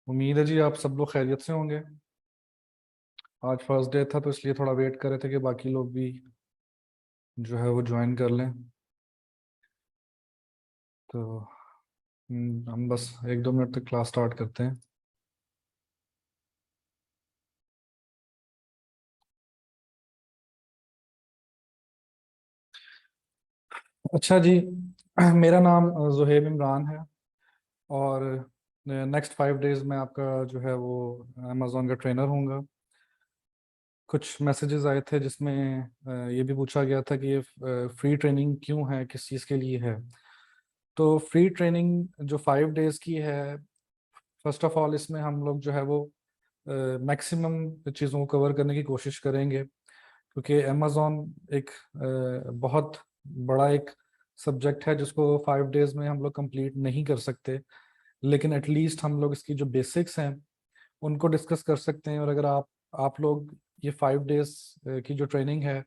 उम्मीद है जी आप सब लोग खैरियत से होंगे। आज फर्स्ट डे था तो इसलिए थोड़ा वेट कर रहे थे कि बाकी लोग भी जो है वो ज्वाइन कर लें। तो हम बस 1-2 मिनट तक क्लास स्टार्ट करते हैं। अच्छा जी। मेरा नाम ज़ुहैब इमरान है। और नेक्स्ट 5 डेज में आपका जो है वो अमेज़ॉन का ट्रेनर होऊंगा। कुछ मैसेजेस आए थे जिसमें ये भी पूछा गया था कि ये फ्री ट्रेनिंग क्यों है, किस चीज़ के लिए है। तो फ्री ट्रेनिंग जो 5 डेज की है, फर्स्ट ऑफ ऑल इसमें हम लोग जो है वो मैक्सिमम चीज़ों को कवर करने की कोशिश करेंगे, क्योंकि अमेज़ॉन एक बहुत बड़ा एक सब्जेक्ट है जिसको 5 डेज में हम लोग कंप्लीट नहीं कर सकते। लेकिन एटलीस्ट हम लोग इसकी जो बेसिक्स हैं उनको डिस्कस कर सकते हैं। और अगर आप लोग ये 5 डेज की जो ट्रेनिंग है,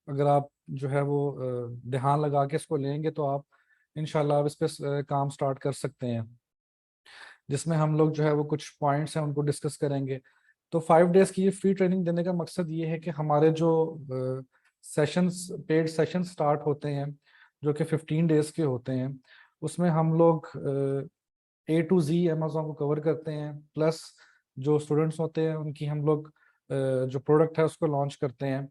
अगर आप जो है वो ध्यान लगा के इसको लेंगे तो आप इंशाल्लाह आप इस पे काम स्टार्ट कर सकते हैं, जिसमें हम लोग जो है वो कुछ पॉइंट्स हैं उनको डिस्कस करेंगे। तो 5 डेज की ये फ्री ट्रेनिंग देने का मकसद ये है कि हमारे जो सेशंस, पेड सेशन स्टार्ट होते हैं जो कि 15 डेज के होते हैं, उसमें हम लोग A to Z अमेजोन को कवर करते हैं। प्लस जो स्टूडेंट्स होते हैं उनकी हम लोग जो प्रोडक्ट है उसको लॉन्च करते हैं।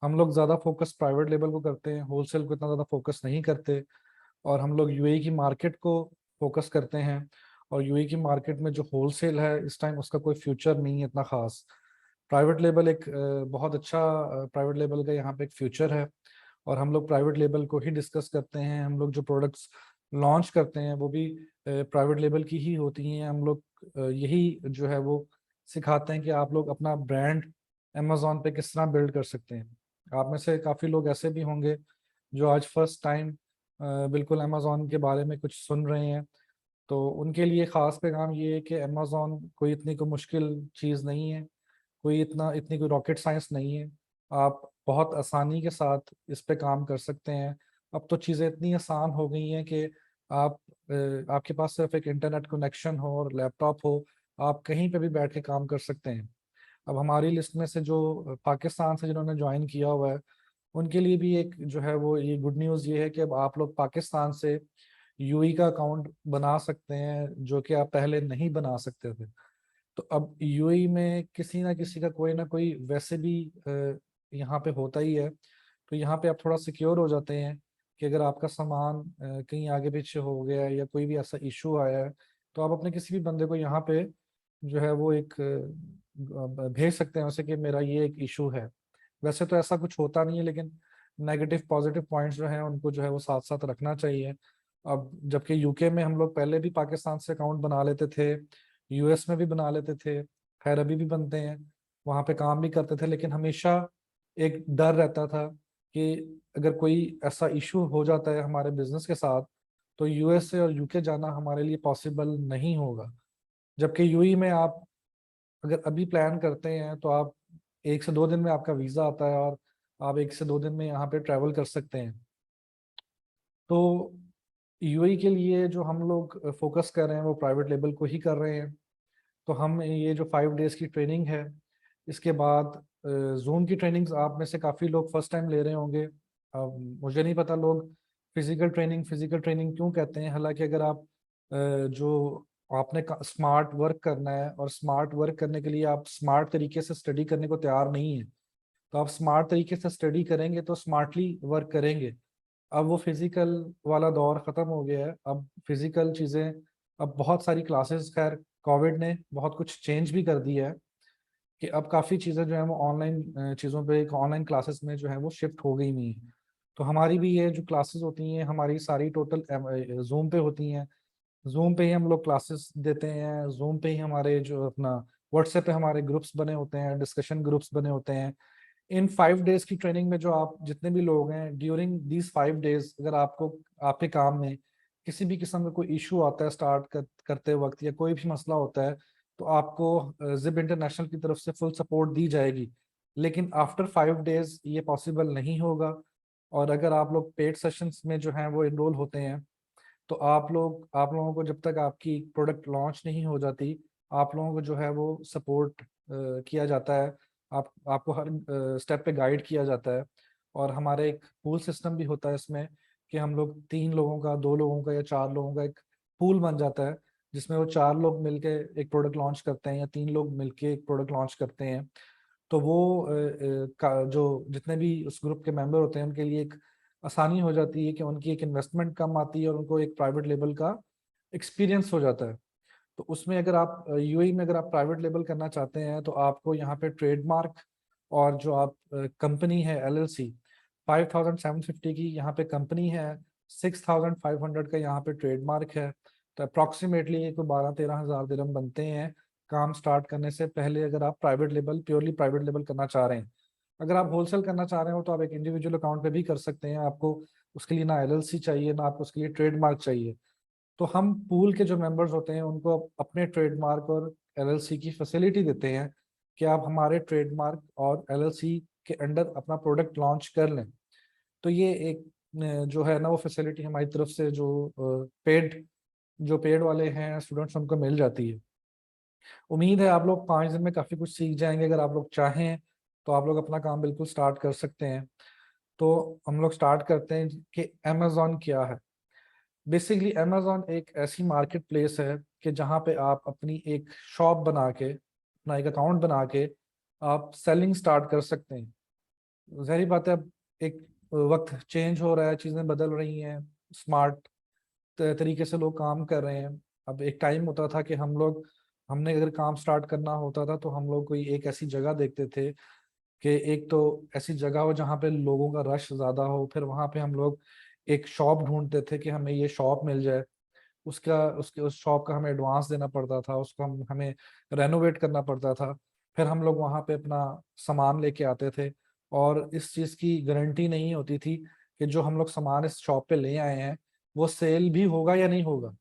हम लोग ज़्यादा फोकस प्राइवेट लेवल को करते हैं, होलसेल को इतना ज़्यादा फोकस नहीं करते। और हम लोग यूएई की मार्केट को फोकस करते हैं। और यूएई की मार्केट में जो होलसेल है इस टाइम उसका कोई फ्यूचर नहीं है इतना खास। प्राइवेट लेबल एक बहुत अच्छा प्राइवेट लेबल का यहाँ पे एक फ्यूचर है। और हम लोग प्राइवेट लेबल को ही डिस्कस करते हैं। हम लोग जो प्रोडक्ट्स लॉन्च करते हैं वो भी प्राइवेट लेबल की ही होती हैं। हम लोग यही जो है वो सिखाते हैं कि आप लोग अपना ब्रांड अमेजोन पे किस तरह बिल्ड कर सकते हैं। आप में से काफ़ी लोग ऐसे भी होंगे जो आज फर्स्ट टाइम बिल्कुल अमेजोन के बारे में कुछ सुन रहे हैं। तो उनके लिए ख़ास पैगाम ये है कि अमेजोन कोई इतनी कोई मुश्किल चीज़ नहीं है, कोई इतनी कोई रॉकेट साइंस नहीं है। आप बहुत आसानी के साथ इस पे काम कर सकते हैं। अब तो चीज़ें इतनी आसान हो गई हैं कि आप आपके पास सिर्फ एक इंटरनेट कनेक्शन हो और लैपटॉप हो, आप कहीं पे भी बैठ के काम कर सकते हैं। अब हमारी लिस्ट में से जो पाकिस्तान से जिन्होंने ज्वाइन किया हुआ है उनके लिए भी एक जो है वो ये गुड न्यूज़ ये है कि अब आप लोग पाकिस्तान से यूई का अकाउंट बना सकते हैं, जो कि आप पहले नहीं बना सकते थे। तो अब यूएई में किसी ना किसी का कोई ना कोई वैसे भी यहाँ पे होता ही है। तो यहाँ पे आप थोड़ा सिक्योर हो जाते हैं कि अगर आपका सामान कहीं आगे पीछे हो गया है या कोई भी ऐसा इशू आया है, तो आप अपने किसी भी बंदे को यहाँ पे जो है वो एक भेज सकते हैं उसे कि मेरा ये एक इशू है। वैसे तो ऐसा कुछ होता नहीं है, लेकिन नेगेटिव पॉजिटिव पॉइंट्स जो हैं उनको जो है वो साथ साथ रखना चाहिए। अब जबकि यूके में हम लोग पहले भी पाकिस्तान से अकाउंट बना लेते थे, यूएस में भी बना लेते थे, खैर अभी भी बनते हैं, वहाँ पे काम भी करते थे, लेकिन हमेशा एक डर रहता था कि अगर कोई ऐसा इशू हो जाता है हमारे बिजनेस के साथ तो यूएसए और यूके जाना हमारे लिए पॉसिबल नहीं होगा। जबकि यूई में आप अगर अभी प्लान करते हैं तो आप 1 से 2 दिन में आपका वीज़ा आता है और आप 1 से 2 दिन में यहाँ पे ट्रैवल कर सकते हैं। तो यूएई के लिए जो हम लोग फोकस कर रहे हैं वो प्राइवेट लेवल को ही कर रहे हैं। तो हम ये जो 5 डेज की ट्रेनिंग है, इसके बाद जूम की ट्रेनिंग्स आप में से काफ़ी लोग फर्स्ट टाइम ले रहे होंगे। मुझे नहीं पता लोग फिजिकल ट्रेनिंग क्यों कहते हैं। हालांकि अगर आप जो आपने स्मार्ट वर्क करना है और स्मार्ट वर्क करने के लिए आप स्मार्ट तरीके से स्टडी करने को तैयार नहीं है, तो आप स्मार्ट तरीके से स्टडी करेंगे तो स्मार्टली वर्क करेंगे। अब वो फिजिकल वाला दौर ख़त्म हो गया है। अब फिजिकल चीज़ें, अब बहुत सारी क्लासेस, खैर कोविड ने बहुत कुछ चेंज भी कर दिया है कि अब काफ़ी चीज़ें जो है वो ऑनलाइन चीज़ों पे, ऑनलाइन क्लासेस में जो है वो शिफ्ट हो गई हुई हैं। तो हमारी भी ये जो क्लासेस होती हैं हमारी सारी टोटल जूम पे होती हैं। जूम पे ही हम लोग क्लासेस देते हैं, जूम पे ही हमारे जो अपना व्हाट्सएप पे हमारे ग्रुप्स बने होते हैं, डिस्कशन ग्रुप्स बने होते हैं। इन 5 डेज की ट्रेनिंग में जो आप जितने भी लोग हैं, ड्यूरिंग दीज 5 डेज अगर आपको आपके काम में किसी भी किस्म का कोई इशू आता है करते वक्त या कोई भी मसला होता है, तो आपको जिप इंटरनेशनल की तरफ से फुल सपोर्ट दी जाएगी। लेकिन आफ्टर 5 डेज ये पॉसिबल नहीं होगा। और अगर आप लोग पेड सेशंस में जो हैं वो इनरोल होते हैं, तो आप लोगों को जब तक आपकी प्रोडक्ट लॉन्च नहीं हो जाती आप लोगों को जो है वो सपोर्ट किया जाता है, आपको हर स्टेप पे गाइड किया जाता है। और हमारे एक पूल सिस्टम भी होता है इसमें, कि हम लोग 3 लोगों का, 2 लोगों का या 4 लोगों का एक पूल बन जाता है, जिसमें वो 4 लोग मिलके एक प्रोडक्ट लॉन्च करते हैं या 3 लोग मिलके एक प्रोडक्ट लॉन्च करते हैं। तो वो जो जितने भी उस ग्रुप के मेंबर होते हैं उनके लिए एक आसानी हो जाती है कि उनकी एक इन्वेस्टमेंट कम आती है और उनको एक प्राइवेट लेवल का एक्सपीरियंस हो जाता है। तो उसमें अगर आप यूएई में अगर आप प्राइवेट लेबल करना चाहते हैं तो आपको यहाँ पे ट्रेडमार्क, और जो आप कंपनी है एलएलसी, 5750 की यहाँ पे कंपनी है, 6500 का यहाँ पे ट्रेडमार्क है। तो अप्रॉक्सीमेटली ये कोई 12-13 हज़ार दिरहम बनते हैं काम स्टार्ट करने से पहले, अगर आप private label, purely private label करना चाह रहे हैं। अगर आप होलसेल करना चाह रहे हो तो आप एक इंडिविजुअल अकाउंट पे भी कर सकते हैं, आपको उसके लिए ना एलएलसी चाहिए, ना आपको उसके लिए ट्रेडमार्क चाहिए। तो हम पूल के जो मेंबर्स होते हैं उनको अपने ट्रेडमार्क और एलएलसी की फैसिलिटी देते हैं कि आप हमारे ट्रेडमार्क और एलएलसी के अंडर अपना प्रोडक्ट लॉन्च कर लें। तो ये एक जो है ना वो फैसिलिटी हमारी तरफ से जो पेड वाले हैं स्टूडेंट्स उनको मिल जाती है। उम्मीद है आप लोग 5 दिन में काफ़ी कुछ सीख जाएंगे। अगर आप लोग चाहें तो आप लोग अपना काम बिल्कुल स्टार्ट कर सकते हैं। तो हम लोग स्टार्ट करते हैं कि अमेजोन क्या है। बेसिकली अमेजोन एक ऐसी मार्केट प्लेस है कि जहाँ पे आप अपनी एक शॉप बना के, अपना एक अकाउंट बना के आप सेलिंग स्टार्ट कर सकते हैं। ज़ाहिर बात है, अब एक वक्त चेंज हो रहा है, चीज़ें बदल रही हैं, स्मार्ट तरीके से लोग काम कर रहे हैं। अब एक टाइम होता था कि हमने अगर काम स्टार्ट करना होता था तो हम लोग कोई एक ऐसी जगह देखते थे कि एक तो ऐसी जगह हो जहाँ पे लोगों का रश ज़्यादा हो, फिर वहाँ पे हम लोग एक शॉप ढूंढते थे कि हमें ये शॉप मिल जाए। उस शॉप का हमें एडवांस देना पड़ता था, उसको हमें रेनोवेट करना पड़ता था। फिर हम लोग वहाँ पे अपना सामान लेके आते थे, और इस चीज़ की गारंटी नहीं होती थी कि जो हम लोग सामान इस शॉप पे ले आए हैं वो सेल भी होगा या नहीं होगा।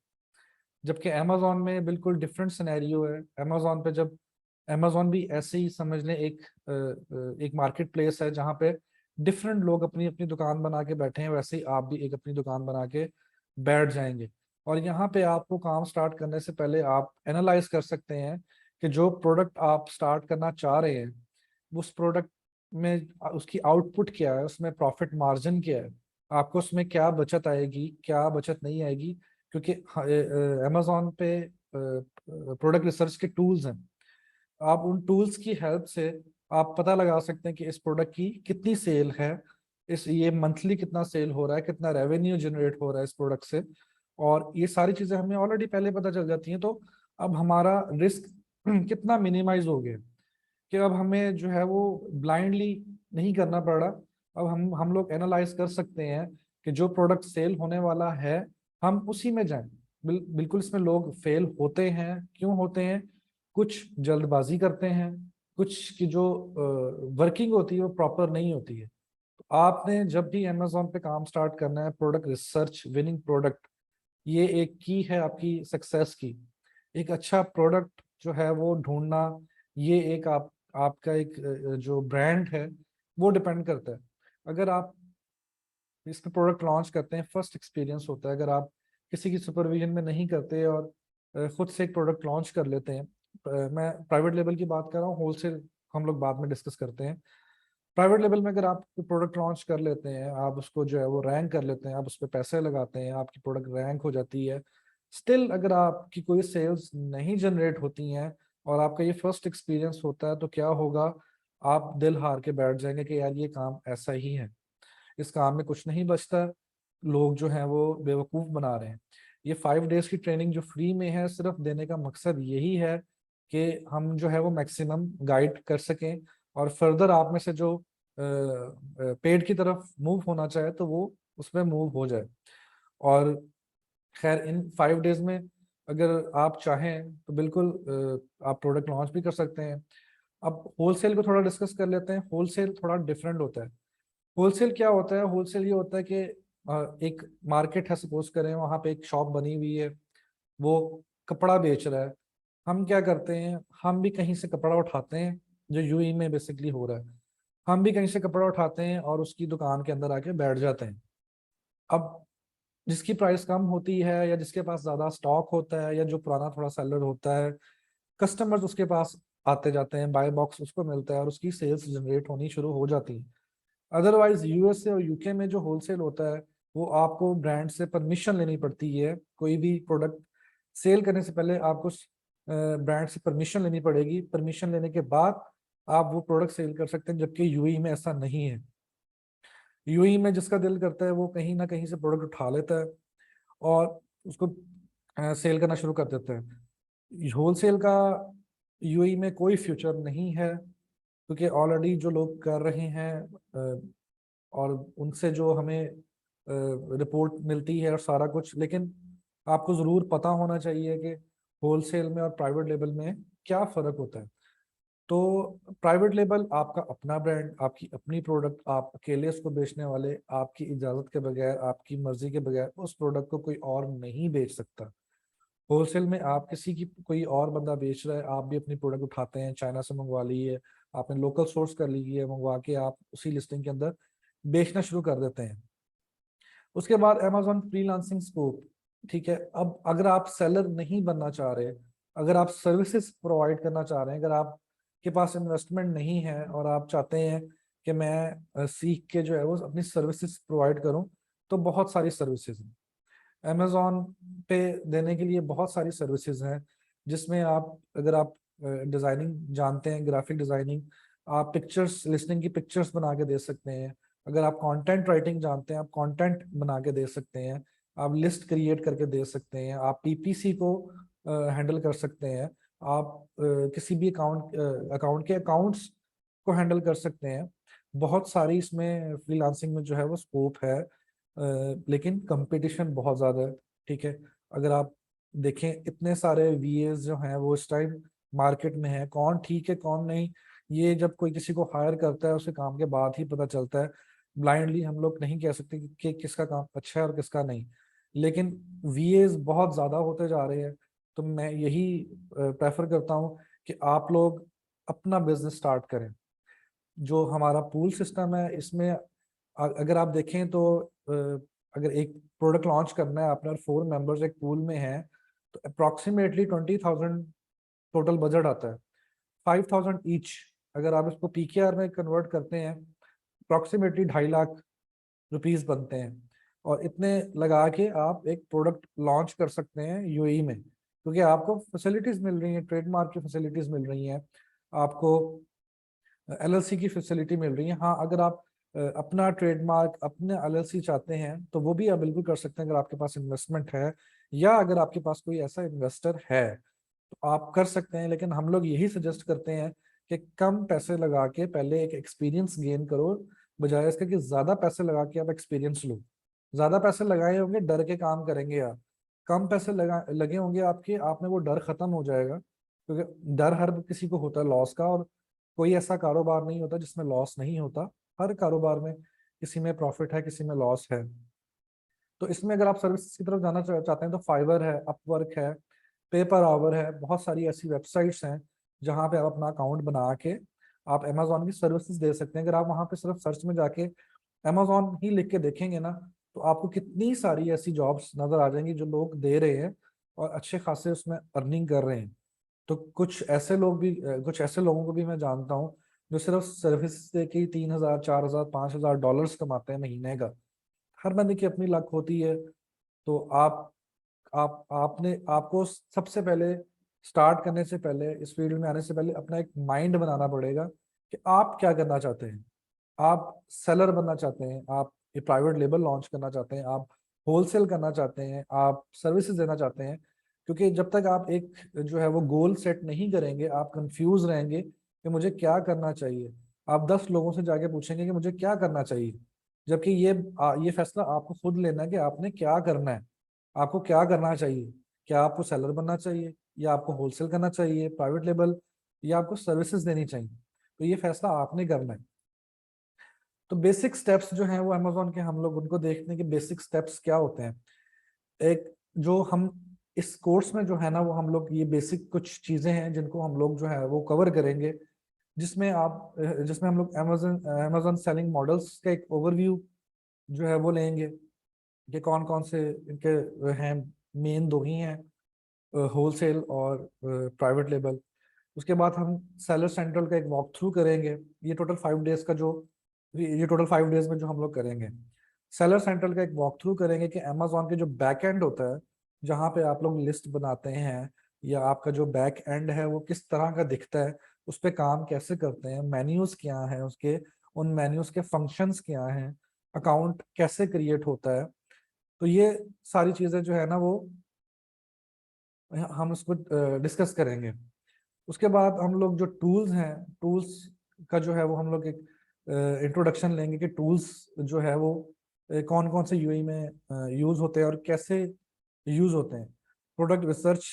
जबकि अमेजोन में बिल्कुल डिफरेंट सिनेरियो है। अमेजोन भी ऐसे ही समझ लें, एक मार्केट प्लेस है जहाँ पे डिफरेंट लोग अपनी अपनी दुकान बना के बैठे हैं, वैसे ही आप भी एक अपनी दुकान बना के बैठ जाएंगे। और यहाँ पे आपको काम स्टार्ट करने से पहले आप एनालाइज कर सकते हैं कि जो प्रोडक्ट आप स्टार्ट करना चाह रहे हैं उस प्रोडक्ट में उसकी आउटपुट क्या है, उसमें प्रॉफिट मार्जिन क्या है, आपको उसमें क्या बचत आएगी, क्या बचत नहीं आएगी। क्योंकि अमेजोन पे प्रोडक्ट रिसर्च के टूल्स हैं, आप उन टूल्स की हेल्प से आप पता लगा सकते हैं कि इस प्रोडक्ट की कितनी सेल है, इस ये मंथली कितना सेल हो रहा है, कितना रेवेन्यू जनरेट हो रहा है इस प्रोडक्ट से। और ये सारी चीजें हमें ऑलरेडी पहले पता चल जाती हैं। तो अब हमारा रिस्क कितना मिनिमाइज हो गया कि अब हमें जो है वो ब्लाइंडली नहीं करना पड़ रहा। अब हम लोग एनालाइज कर सकते हैं कि जो प्रोडक्ट सेल होने वाला है हम उसी में जाएं। बिल्कुल इसमें लोग फेल होते हैं, क्यों होते हैं? कुछ जल्दबाजी करते हैं, कुछ की जो वर्किंग होती है वो प्रॉपर नहीं होती है। तो आपने जब भी अमेजोन पे काम स्टार्ट करना है, प्रोडक्ट रिसर्च, विनिंग प्रोडक्ट, ये एक की है आपकी सक्सेस की। एक अच्छा प्रोडक्ट जो है वो ढूंढना, ये एक आपका एक जो ब्रांड है वो डिपेंड करता है। अगर आप इस पे प्रोडक्ट लॉन्च करते हैं, फर्स्ट एक्सपीरियंस होता है, अगर आप किसी की सुपरविजन में नहीं करते और खुद से एक प्रोडक्ट लॉन्च कर लेते हैं। मैं प्राइवेट लेवल की बात कर रहा हूँ, होलसेल हम लोग बाद में डिस्कस करते हैं। प्राइवेट लेवल में अगर आप प्रोडक्ट लॉन्च कर लेते हैं, आप उसको जो है वो रैंक कर लेते हैं, आप उस पर पैसे लगाते हैं, आपकी प्रोडक्ट रैंक हो जाती है। स्टिल अगर आपकी कोई सेल्स नहीं जनरेट होती हैं और आपका ये फर्स्ट एक्सपीरियंस होता है, तो क्या होगा? आप दिल हार के बैठ जाएंगे कि यार ये काम ऐसा ही है, इस काम में कुछ नहीं बचता, लोग जो हैं वो बेवकूफ़ बना रहे हैं। ये 5 डेज की ट्रेनिंग जो फ्री में है, सिर्फ देने का मकसद यही है कि हम जो है वो मैक्सिमम गाइड कर सकें, और फर्दर आप में से जो पेड की तरफ मूव होना चाहे तो वो उसमें मूव हो जाए। और खैर इन 5 डेज में अगर आप चाहें तो बिल्कुल आप प्रोडक्ट लॉन्च भी कर सकते हैं। अब होलसेल को थोड़ा डिस्कस कर लेते हैं। होलसेल थोड़ा डिफरेंट होता है। होलसेल क्या होता है? होलसेल ये होता है कि एक मार्केट है, सपोज करें वहां पे एक शॉप बनी हुई है, वो कपड़ा बेच रहा है। हम क्या करते हैं, हम भी कहीं से कपड़ा उठाते हैं, जो यूएई में बेसिकली हो रहा है। हम भी कहीं से कपड़ा उठाते हैं और उसकी दुकान के अंदर आके बैठ जाते हैं। अब जिसकी प्राइस कम होती है या जिसके पास ज्यादा स्टॉक होता है या जो पुराना थोड़ा सेलर होता है, कस्टमर्स उसके पास आते जाते हैं, बाय बॉक्स उसको मिलता है और उसकी सेल्स जनरेट होनी शुरू हो जाती है। अदरवाइज यूएसए और यूके में जो होलसेल होता है वो आपको ब्रांड से परमिशन लेनी पड़ती है। कोई भी प्रोडक्ट सेल करने से पहले आपको ब्रांड से परमिशन लेनी पड़ेगी। परमिशन लेने के बाद आप वो प्रोडक्ट सेल कर सकते हैं, जबकि यूएई में ऐसा नहीं है। यूएई में जिसका दिल करता है वो कहीं ना कहीं से प्रोडक्ट उठा लेता है और उसको सेल करना शुरू कर देता है। होलसेल का यूएई में कोई फ्यूचर नहीं है, क्योंकि ऑलरेडी जो लोग कर रहे हैं और उनसे जो हमें रिपोर्ट मिलती है और सारा कुछ। लेकिन आपको ज़रूर पता होना चाहिए कि होलसेल में और प्राइवेट लेबल में क्या फ़र्क होता है। तो प्राइवेट लेबल आपका अपना ब्रांड, आपकी अपनी प्रोडक्ट, आप अकेले उसको बेचने वाले, आपकी इजाज़त के बगैर, आपकी मर्जी के बगैर उस प्रोडक्ट को कोई और नहीं बेच सकता। होलसेल में आप किसी की, कोई और बंदा बेच रहा है, आप भी अपनी प्रोडक्ट उठाते हैं, चाइना से मंगवा ली है, आपने लोकल सोर्स कर ली है, मंगवा के आप उसी लिस्टिंग के अंदर बेचना शुरू कर देते हैं। उसके बाद अमेजोन फ्रीलांसिंग स्कोप, ठीक है। अब अगर आप सेलर नहीं बनना चाह रहे, अगर आप सर्विसेज प्रोवाइड करना चाह रहे हैं, अगर आपके पास इन्वेस्टमेंट नहीं है और आप चाहते हैं कि मैं सीख के जो है वो अपनी सर्विसेज प्रोवाइड करूं, तो बहुत सारी सर्विसेज हैं अमेजोन पे देने के लिए। बहुत सारी सर्विसेज हैं जिसमें आप, अगर आप डिज़ाइनिंग जानते हैं, ग्राफिक डिज़ाइनिंग, आप पिक्चर्स, लिस्टिंग की पिक्चर्स बना के दे सकते हैं। अगर आप कंटेंट राइटिंग जानते हैं, आप कंटेंट बना के दे सकते हैं। आप लिस्ट क्रिएट करके दे सकते हैं। आप पीपीसी को हैंडल कर सकते हैं। आप किसी भी अकाउंट के अकाउंट्स को हैंडल कर सकते हैं। बहुत सारी इसमें फ्रीलांसिंग में जो है वो स्कोप है, लेकिन कंपटीशन बहुत ज़्यादा है, ठीक है। अगर आप देखें, इतने सारे वीएस जो हैं वो इस टाइम मार्केट में है, कौन ठीक है कौन नहीं, ये जब कोई किसी को हायर करता है उसके काम के बाद ही पता चलता है। ब्लाइंडली हम लोग नहीं कह सकते कि किसका काम अच्छा है और किसका नहीं। लेकिन वीएस बहुत ज़्यादा होते जा रहे हैं, तो मैं यही प्रेफर करता हूँ कि आप लोग अपना बिजनेस स्टार्ट करें। जो हमारा पूल सिस्टम है इसमें अगर आप देखें तो अगर एक प्रोडक्ट लॉन्च करना है आपने और 4 मेंबर्स एक पूल में हैं, तो अप्रॉक्सीमेटली 20,000 टोटल बजट आता है। 5,000 ईच, अगर आप इसको पीकेआर में कन्वर्ट करते हैं, अप्रॉक्सीमेटली 2.5 लाख रुपीस बनते हैं। और इतने लगा के आप एक प्रोडक्ट लॉन्च कर सकते हैं यूएई में, क्योंकि आपको फैसिलिटीज मिल रही हैं, ट्रेडमार्क की फैसिलिटीज मिल रही हैं, आपको एलएलसी की फैसिलिटी मिल रही है। हाँ, अगर आप अपना ट्रेडमार्क, अपने एलएलसी चाहते हैं तो वो भी आप बिल्कुल कर सकते हैं, अगर आपके पास इन्वेस्टमेंट है या अगर आपके पास कोई ऐसा इन्वेस्टर है तो आप कर सकते हैं। लेकिन हम लोग यही सजेस्ट करते हैं कि कम पैसे लगा के पहले एक एक्सपीरियंस गेन करो, बजाय इसके कि ज्यादा पैसे लगा के आप एक्सपीरियंस लो। ज्यादा पैसे लगाए होंगे, डर के काम करेंगे आप। कम पैसे लगे होंगे आपके, आप में वो डर खत्म हो जाएगा, क्योंकि डर हर किसी को होता है लॉस का, और कोई ऐसा कारोबार नहीं होता जिसमें लॉस नहीं होता। हर कारोबार में किसी में प्रॉफिट है, किसी में लॉस है। तो इसमें अगर आप सर्विस की तरफ जाना चाहते हैं तो फाइवर है, अपवर्क है, पेपर आवर है, बहुत सारी ऐसी वेबसाइट्स हैं जहाँ पे आप अपना अकाउंट बना के आप अमेजोन की सर्विसेज दे सकते हैं। अगर आप वहाँ पे सिर्फ सर्च में जाके अमेजोन ही लिख के देखेंगे ना, तो आपको कितनी सारी ऐसी जॉब्स नजर आ जाएंगी जो लोग दे रहे हैं और अच्छे खासे उसमें अर्निंग कर रहे हैं। तो कुछ ऐसे लोगों को भी मैं जानता हूँ जो सिर्फ सर्विस से की 3,000, 4,000, 5,000 डॉलर्स कमाते हैं महीने का। हर बंदे की अपनी लक होती है। तो आप आपने आपको सबसे पहले स्टार्ट करने से पहले, इस फील्ड में आने से पहले अपना एक माइंड बनाना पड़ेगा कि आप क्या करना चाहते हैं। आप सेलर बनना चाहते हैं, आप ये प्राइवेट लेबल लॉन्च करना चाहते हैं, आप होलसेल करना चाहते हैं, आप सर्विसेज देना चाहते हैं। क्योंकि जब तक आप एक जो है वो गोल सेट नहीं करेंगे, आप कंफ्यूज रहेंगे कि मुझे क्या करना चाहिए। आप 10 लोगों से जाके पूछेंगे कि मुझे क्या करना चाहिए, जबकि ये फैसला आपको खुद लेना है कि आपने क्या करना है। आपको क्या करना चाहिए, क्या आपको सेलर बनना चाहिए, या आपको होलसेल करना चाहिए, प्राइवेट लेबल, या आपको सर्विसेज देनी चाहिए। तो ये फैसला आपने करना है। तो बेसिक स्टेप्स जो हैं वो अमेजोन के, हम लोग उनको देखते हैं कि बेसिक स्टेप्स क्या होते हैं। एक जो हम इस कोर्स में जो है ना, वो हम लोग ये बेसिक कुछ चीजें हैं जिनको हम लोग जो है वो कवर करेंगे, जिसमें हम लोग अमेजोन अमेजोन सेलिंग मॉडल्स का एक ओवरव्यू जो है वो लेंगे कि कौन कौन से इनके हैं। मेन दो ही हैं, होलसेल और प्राइवेट लेबल। उसके बाद हम सेलर सेंट्रल का एक वॉक थ्रू करेंगे। ये टोटल 5 डेज का जो ये टोटल 5 डेज में जो हम लोग करेंगे, सेलर सेंट्रल का एक वॉक थ्रू करेंगे कि अमेजोन के जो बैक एंड होता है, जहाँ पे आप लोग लिस्ट बनाते हैं, या आपका जो बैक एंड है वो किस तरह का दिखता है, उस पर काम कैसे करते हैं, मेन्यूज क्या हैं उसके, उन मेन्यूज के फंक्शंस क्या हैं, अकाउंट कैसे क्रिएट होता है। तो ये सारी चीज़ें जो है ना वो हम उसको डिस्कस करेंगे। उसके बाद हम लोग जो टूल्स हैं, टूल्स का जो है वो हम लोग एक इंट्रोडक्शन लेंगे कि टूल्स जो है वो कौन कौन से यूआई में यूज होते हैं और कैसे यूज होते हैं। प्रोडक्ट रिसर्च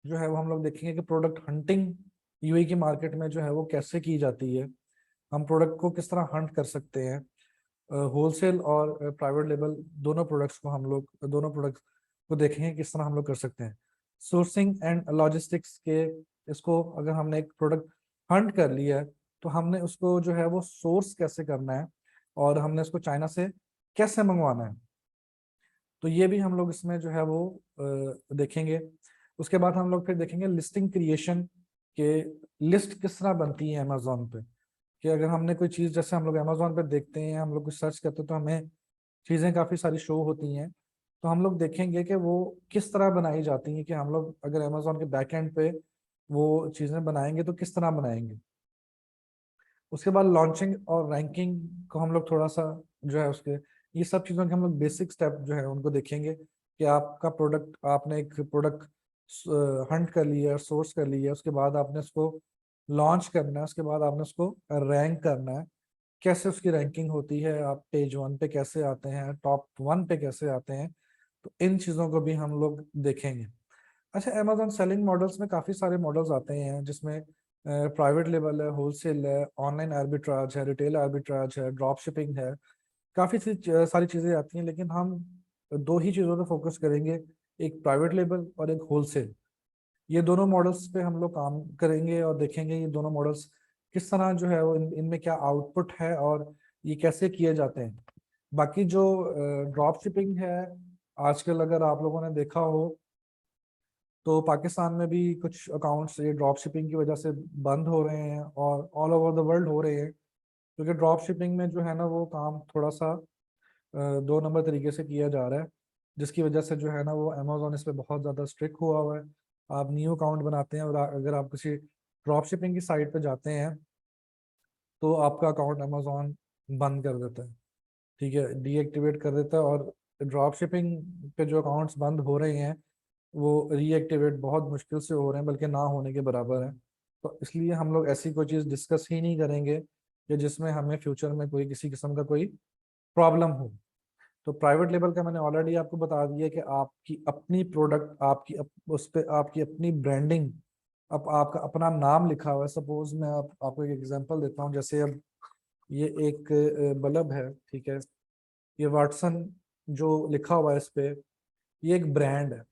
जो है वो हम लोग देखेंगे कि प्रोडक्ट हंटिंग यूआई की मार्केट में जो है वो कैसे की जाती है, हम प्रोडक्ट को किस तरह हंट कर सकते हैं। होलसेल और प्राइवेट लेबल दोनों प्रोडक्ट्स को हम लोग दोनों प्रोडक्ट्स को देखेंगे किस तरह हम लोग कर सकते हैं। सोर्सिंग एंड लॉजिस्टिक्स के, इसको अगर हमने एक प्रोडक्ट हंट कर लिया है तो हमने उसको जो है वो सोर्स कैसे करना है, और हमने उसको चाइना से कैसे मंगवाना है। तो ये भी हम लोग इसमें जो है वो देखेंगे। उसके बाद हम लोग फिर देखेंगे लिस्टिंग क्रिएशन के, लिस्ट किस तरह बनती है अमेजोन पे। कि अगर हमने कोई चीज़, जैसे हम लोग अमेजोन पे देखते हैं, हम लोग कुछ सर्च करते हैं तो हमें चीज़ें काफ़ी सारी शो होती हैं। तो हम लोग देखेंगे कि वो किस तरह बनाई जाती हैं, कि हम लोग अगर अमेजोन के बैक एंड पे वो चीज़ें बनाएंगे तो किस तरह बनाएंगे। उसके बाद लॉन्चिंग और रैंकिंग को हम लोग थोड़ा सा जो है उसके, ये सब चीज़ों के हम लोग बेसिक स्टेप जो है उनको देखेंगे कि आपका प्रोडक्ट, आपने एक प्रोडक्ट हंट कर लिया, सोर्स कर लिया, उसके बाद आपने उसको लॉन्च करना है, उसके बाद आपने उसको रैंक करना है, कैसे उसकी रैंकिंग होती है, आप पेज 1 पे कैसे आते हैं, टॉप 1 पे कैसे आते हैं। तो इन चीज़ों को भी हम लोग देखेंगे। अच्छा, अमेजोन सेलिंग मॉडल्स में काफ़ी सारे मॉडल्स आते हैं, जिसमें प्राइवेट लेवल है, होलसेल है, ऑनलाइन आर्बिट्राज है, रिटेल आर्बिट्राज है, ड्रॉप शिपिंग है, काफ़ी सारी चीज़ें आती हैं। लेकिन हम दो ही चीज़ों पे फोकस करेंगे, एक प्राइवेट लेवल और एक होलसेल। ये दोनों मॉडल्स पे हम लोग काम करेंगे और देखेंगे ये दोनों मॉडल्स किस तरह जो है वो इनमें क्या आउटपुट है और ये कैसे किए जाते हैं। बाकी जो ड्रॉप शिपिंग है, आजकल अगर आप लोगों ने देखा हो तो पाकिस्तान में भी कुछ अकाउंट्स ये ड्रॉप शिपिंग की वजह से बंद हो रहे हैं और ऑल ओवर द वर्ल्ड हो रहे हैं, क्योंकि ड्रॉप शिपिंग में जो है ना वो काम थोड़ा सा 2 नंबर तरीके से किया जा रहा है, जिसकी वजह से जो है ना वो अमेजोन इस पे बहुत ज़्यादा स्ट्रिक्ट हुआ है। आप न्यू अकाउंट बनाते हैं और अगर आप किसी ड्रॉप शिपिंग की साइट पे जाते हैं तो आपका अकाउंट अमेजोन बंद कर देता है, ठीक है, डीएक्टिवेट कर देता है। और ड्रॉप शिपिंग पे जो अकाउंट्स बंद हो रहे हैं वो रीएक्टिवेट बहुत मुश्किल से हो रहे हैं, बल्कि ना होने के बराबर है। तो इसलिए हम लोग ऐसी कोई चीज़ डिस्कस ही नहीं करेंगे कि जिसमें हमें फ्यूचर में कोई किसी किस्म का कोई प्रॉब्लम हो। तो प्राइवेट लेवल का मैंने ऑलरेडी आपको बता दिया कि आपकी अपनी प्रोडक्ट, उस पर आपकी अपनी ब्रांडिंग, अब आपका अपना नाम लिखा हुआ है। सपोज मैं आपको एक एग्जांपल देता हूँ, जैसे अब ये एक बल्ब है, ठीक है, ये वाटसन जो लिखा हुआ है इस पे, ये एक ब्रांड है।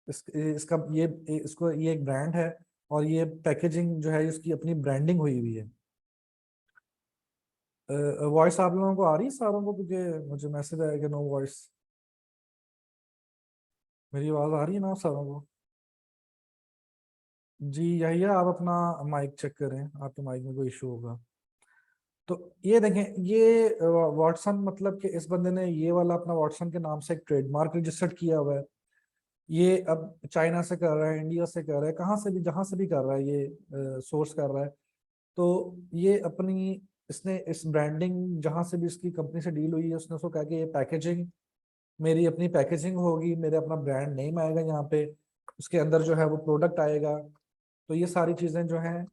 इसका ये एक ब्रांड है, और ये पैकेजिंग जो है इसकी अपनी ब्रांडिंग हुई हुई है। वॉइस आप लोगों को आ रही है सारों को, क्योंकि मुझे मैसेज आया कि नो वॉइस। मेरी आवाज आ रही है ना आप सारों को? जी, यही है, आप अपना माइक चेक करें, आपके माइक में कोई इशू होगा। तो ये देखें, ये वाटसन, मतलब कि इस बंदे ने ये वाला अपना वाटसन के नाम से एक ट्रेडमार्क रजिस्टर्ड किया हुआ है। ये अब चाइना से कर रहा है, इंडिया से कर रहा है, कहाँ से भी, जहाँ से भी कर रहा है, ये सोर्स कर रहा है। तो ये अपनी, इसने इस ब्रांडिंग जहाँ से भी इसकी कंपनी से डील हुई है, उसने उसको कहा कि ये पैकेजिंग मेरी अपनी पैकेजिंग होगी, मेरे अपना ब्रांड नेम आएगा यहाँ पे, उसके अंदर जो है वो प्रोडक्ट आएगा। तो ये सारी चीज़ें जो हैं,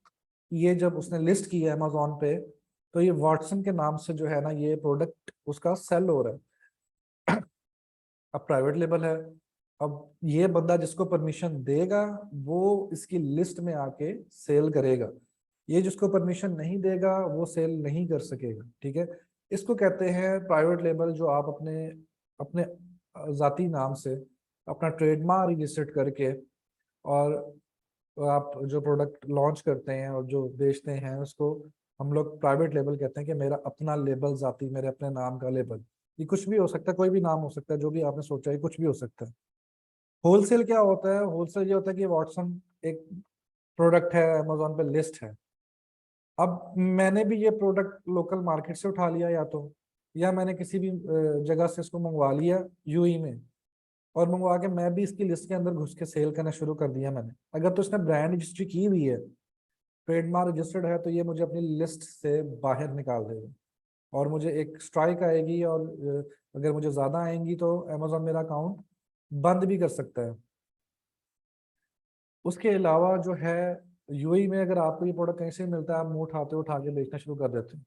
ये जब उसने लिस्ट की है अमेजोन पे, तो ये वाटसन के नाम से जो है ना ये प्रोडक्ट उसका सेल हो रहा है। अब प्राइवेट लेबल है, अब ये बंदा जिसको परमिशन देगा वो इसकी लिस्ट में आके सेल करेगा, ये जिसको परमिशन नहीं देगा वो सेल नहीं कर सकेगा, ठीक है। इसको कहते हैं प्राइवेट लेबल, जो आप अपने अपने जाती नाम से अपना ट्रेडमार्क रजिस्टर्ड करके, और आप जो प्रोडक्ट लॉन्च करते हैं और जो बेचते हैं उसको हम लोग प्राइवेट लेबल कहते हैं, कि मेरा अपना लेबल, जाती मेरे अपने नाम का लेबल। ये कुछ भी हो सकता है, कोई भी नाम हो सकता है, जो भी आपने सोचा है कुछ भी हो सकता है। होलसेल क्या होता है? होलसेल ये होता है कि वॉटसन एक प्रोडक्ट है, अमेजोन पे लिस्ट है। अब मैंने भी ये प्रोडक्ट लोकल मार्केट से उठा लिया, या मैंने किसी भी जगह से इसको मंगवा लिया यूई में, और मंगवा के मैं भी इसकी लिस्ट के अंदर घुस के सेल करना शुरू कर दिया मैंने। अगर तो इसने ब्रांड रजिस्ट्री की हुई है, ट्रेडमार्क रजिस्टर्ड है, तो ये मुझे अपनी लिस्ट से बाहर निकाल देगा और मुझे एक स्ट्राइक आएगी, और अगर मुझे ज्यादा आएंगी तो अमेजोन मेरा अकाउंट बंद भी कर सकता है। उसके अलावा जो है, यूएई में अगर आपको ये प्रोडक्ट कहीं से मिलता है, आप मुंह उठाते उठा के बेचना शुरू कर देते हैं।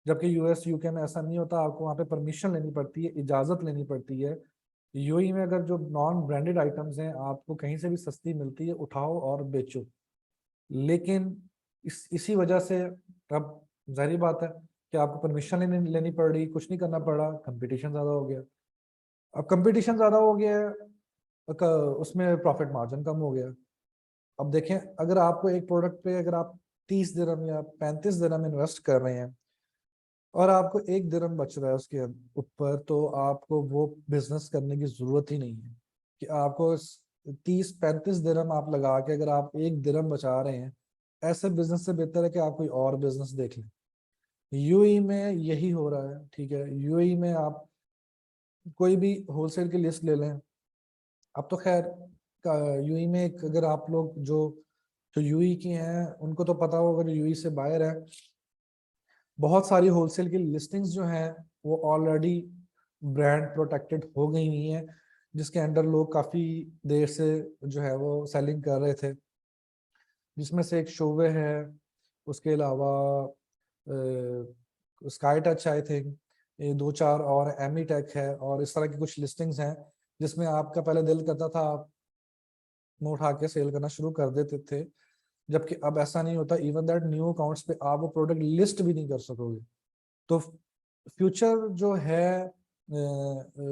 जबकि यूएस यूके में ऐसा नहीं होता, आपको वहाँ पे परमिशन लेनी पड़ती है, इजाजत लेनी पड़ती है। यूएई में अगर जो नॉन ब्रांडेड आइटम्स हैं आपको कहीं से भी सस्ती मिलती है, उठाओ और बेचो। लेकिन इसी वजह से अब जाहिर बात है कि आपको परमिशन लेनी पड़ रही, कुछ नहीं करना पड़ा, कंपटीशन ज्यादा हो गया। अब कंपटीशन ज्यादा हो गया है, उसमें प्रॉफिट मार्जिन कम हो गया। अब देखें, अगर आपको एक प्रोडक्ट पे अगर आप 30 दिरहम या 35 दिरहम इन्वेस्ट कर रहे हैं और आपको 1 दिरहम बच रहा है उसके ऊपर, तो आपको वो बिजनेस करने की जरूरत ही नहीं है कि आपको 30-35 दिरहम आप लगा के अगर आप 1 दिरहम बचा रहे हैं। ऐसे बिजनेस से बेहतर है कि आप कोई और बिजनेस देख लें। यूएई में यही हो रहा है, ठीक है। यूएई में आप कोई भी होलसेल की लिस्ट ले लें। अब तो खैर यूएई में एक, अगर आप लोग जो जो यूएई की हैं उनको तो पता होगा, जो यूएई से बाहर है, बहुत सारी होलसेल की लिस्टिंग्स जो हैं वो ऑलरेडी ब्रांड प्रोटेक्टेड हो गई हुई हैं, जिसके अंडर लोग काफ़ी देर से जो है वो सेलिंग कर रहे थे। जिसमें से एक शोवे है, उसके अलावा स्काई टच आई थिंक, ये 2-4 और एमी टेक है, और इस तरह की कुछ लिस्टिंग्स हैं जिसमें आपका पहले दिल करता था आप मुंह उठा के सेल करना शुरू कर देते थे। जबकि अब ऐसा नहीं होता, इवन दैट न्यू अकाउंट्स पे आप वो प्रोडक्ट लिस्ट भी नहीं कर सकोगे। तो फ्यूचर जो है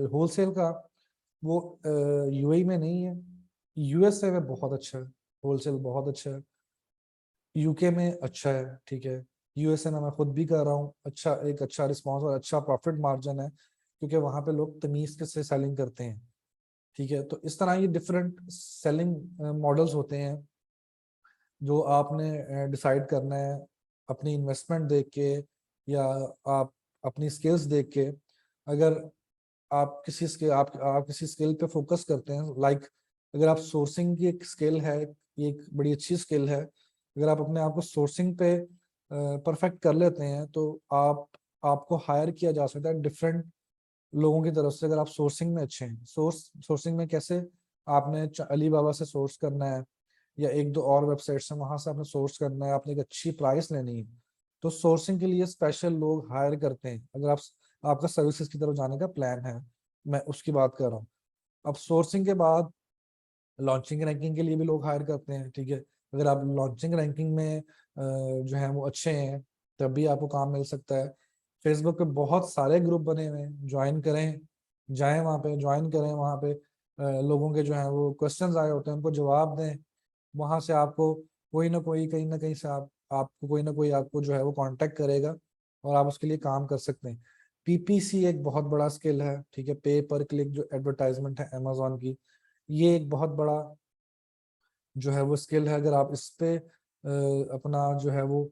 होलसेल का, वो यूएई में नहीं है, यूएसए में बहुत अच्छा है, होलसेल बहुत अच्छा है। यूके में अच्छा है, ठीक है। यूएसए में मैं खुद भी कर रहा हूँ, अच्छा एक अच्छा रिस्पॉन्स और अच्छा प्रॉफिट मार्जिन है, क्योंकि वहां पे लोग तमीज के से सेलिंग करते हैं, ठीक है। तो इस तरह ये डिफरेंट सेलिंग मॉडल्स होते हैं जो आपने डिसाइड करना है अपनी इन्वेस्टमेंट देख के, या आप अपनी स्किल्स देख के। अगर आप किसी स्किल आप किसी स्किल पे फोकस करते हैं, लाइक अगर आप सोर्सिंग की एक स्किल है, ये एक बड़ी अच्छी स्किल है। अगर आप अपने आप को सोर्सिंग पे परफेक्ट कर लेते हैं, तो आपको हायर किया जा सकता है डिफरेंट लोगों की तरफ से, अगर आप सोर्सिंग में अच्छे हैं। सोर्सिंग में कैसे? आपने अली बाबा से सोर्स करना है, या एक दो और वेबसाइट से, वहां से आपने सोर्स करना है, आपने एक अच्छी प्राइस लेनी है, तो सोर्सिंग के लिए स्पेशल लोग हायर करते हैं। अगर आपका सर्विसेज की तरफ जाने का प्लान है, मैं उसकी बात कर रहा हूँ। अब सोर्सिंग के बाद लॉन्चिंग रैंकिंग के लिए भी लोग हायर करते हैं, ठीक है। अगर आप लॉन्चिंग रैंकिंग में जो है वो अच्छे हैं, तब भी आपको काम मिल सकता है। फेसबुक पे बहुत सारे ग्रुप बने हुए हैं, ज्वाइन करें, जाएं वहाँ पे, ज्वाइन करें वहाँ पे। लोगों के जो है वो क्वेश्चंस आए होते हैं, उनको जवाब दें। वहां से आपको कोई ना कोई, कहीं ना कहीं से आपको कोई ना कोई आपको जो है वो कांटेक्ट करेगा, और आप उसके लिए काम कर सकते हैं। पीपीसी एक बहुत बड़ा स्किल है, ठीक है। पे पर क्लिक जो एडवर्टाइजमेंट है अमेजोन की, ये एक बहुत बड़ा जो है वो स्किल है। अगर आप इस पे अपना जो है वो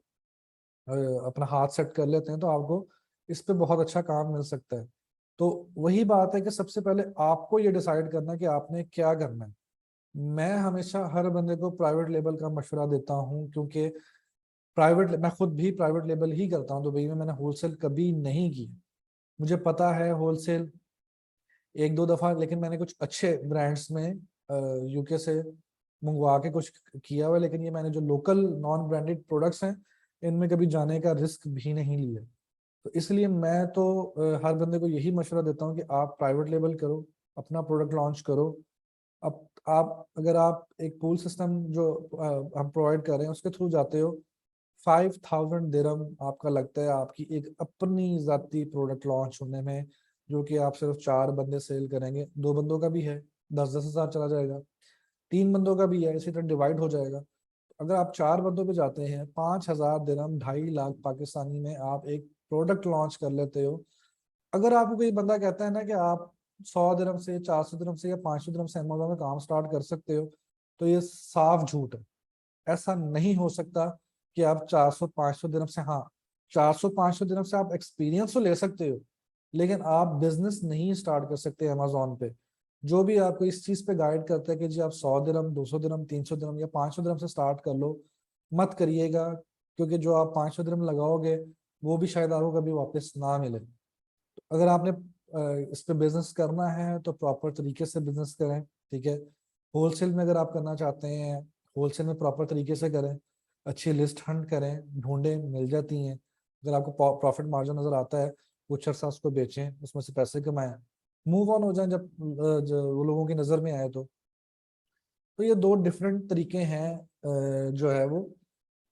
अ, अपना हाथ सेट कर लेते हैं, तो आपको इस पे बहुत अच्छा काम मिल सकता है। तो वही बात है कि सबसे पहले आपको ये डिसाइड करना है कि आपने क्या करना है। मैं हमेशा हर बंदे को प्राइवेट लेबल का मशवरा देता हूँ, क्योंकि मैं खुद भी प्राइवेट लेबल ही करता हूँ दुबई में, मैंने होलसेल कभी नहीं की। मुझे पता है होलसेल एक दो दफा, लेकिन मैंने कुछ अच्छे ब्रांड्स में यूके से मंगवा के कुछ किया हुआ है, लेकिन ये मैंने जो लोकल नॉन ब्रांडेड प्रोडक्ट्स हैं, इनमें कभी जाने का रिस्क भी नहीं लिया। तो इसलिए मैं तो हर बंदे को यही मशवरा देता हूँ कि आप प्राइवेट लेबल करो, अपना प्रोडक्ट लॉन्च करो। अब आप अगर आप एक पूल सिस्टम जो हम प्रोवाइड कर रहे हैं उसके थ्रू जाते हो, 5,000 दिरहम आपका लगता है आपकी एक अपनी जाती प्रोडक्ट लॉन्च होने में, जो कि आप सिर्फ 4 बंदे सेल करेंगे। 2 बंदों का भी है, 10-10 हज़ार चला जाएगा। 3 बंदों का भी है, इसी तरह डिवाइड हो जाएगा। अगर आप 4 बंदों पे जाते हैं, 5,000 दिरहम, 2.5 लाख पाकिस्तानी में आप एक प्रोडक्ट लॉन्च कर लेते हो। अगर आपको कोई बंदा कहता है ना कि आप 100 दिरहम से, 400 दिरहम से या 500 दिरहम से अमेजोन में काम स्टार्ट कर सकते हो, तो ये साफ झूठ है। ऐसा नहीं हो सकता कि आप 400-500 दिरहम से, हाँ 400-500 दिरहम से आप एक्सपीरियंस तो ले सकते हो, लेकिन आप बिजनेस नहीं स्टार्ट कर सकते अमेजोन पे। जो भी आपको इस चीज पे गाइड करता है कि जी आप 100 दिरहम, 200 दिरहम, 300 दिरहम या 500 दिरहम से स्टार्ट कर लो, मत करिएगा। क्योंकि जो आप 500 दिरहम लगाओगे वो भी शायद आपको कभी वापस ना मिले। अगर आपने इस पे बिजनेस करना है तो प्रॉपर तरीके से बिजनेस करें, ठीक है। होलसेल में अगर आप करना चाहते हैं, होलसेल में प्रॉपर तरीके से करें, अच्छी लिस्ट हंट करें, ढूंढें, मिल जाती हैं। अगर आपको प्रॉफिट मार्जिन नजर आता है, कुछ अर्सा उसको बेचें, उसमें से पैसे कमाएं, मूव ऑन हो जाएं जब वो लोगों की नज़र में आए। तो ये दो डिफरेंट तरीके हैं जो है वो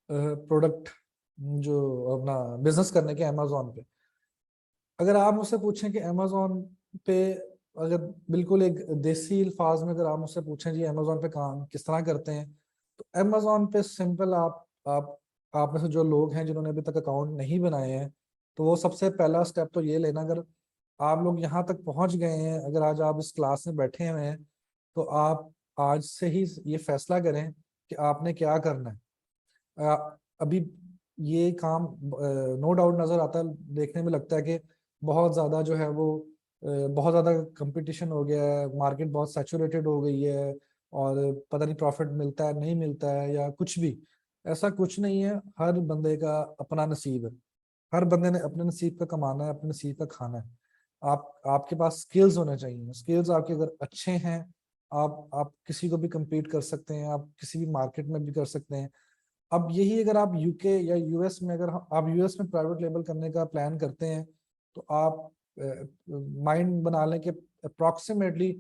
प्रोडक्ट, जो अपना बिजनेस करने के अमेजोन पे। अगर आप मुझसे पूछें कि अमेजोन पे, अगर बिल्कुल एक देसी अल्फाज में अगर आप मुझसे पूछें जी अमेजोन पे काम किस तरह करते हैं, तो अमेजोन पे सिंपल, आप में से जो लोग हैं जिन्होंने अभी तक अकाउंट नहीं बनाए हैं, तो वो सबसे पहला स्टेप तो ये लेना। अगर आप लोग यहाँ तक पहुंच गए हैं, अगर आज आप इस क्लास में बैठे हुए हैं, तो आप आज से ही ये फैसला करें कि आपने क्या करना है। अभी ये काम नो डाउट नजर आता है, देखने में लगता है कि बहुत ज्यादा जो है वो बहुत ज्यादा कंपटीशन हो गया है, मार्केट बहुत सैचुरेटेड हो गई है, और पता नहीं प्रॉफिट मिलता है नहीं मिलता है या कुछ भी। ऐसा कुछ नहीं है, हर बंदे का अपना नसीब है। हर बंदे ने अपने नसीब का कमाना है, अपने नसीब का खाना है। आपके पास स्किल्स होने चाहिए। स्किल्स आपके अगर अच्छे हैं, आप किसी को भी compete कर सकते हैं, आप किसी भी मार्केट में भी कर सकते हैं। अब यही अगर आप यूके या यूएस में, अगर आप यूएस में प्राइवेट लेबल करने का प्लान करते हैं, तो आप माइंड बना लें कि अप्रॉक्सीमेटली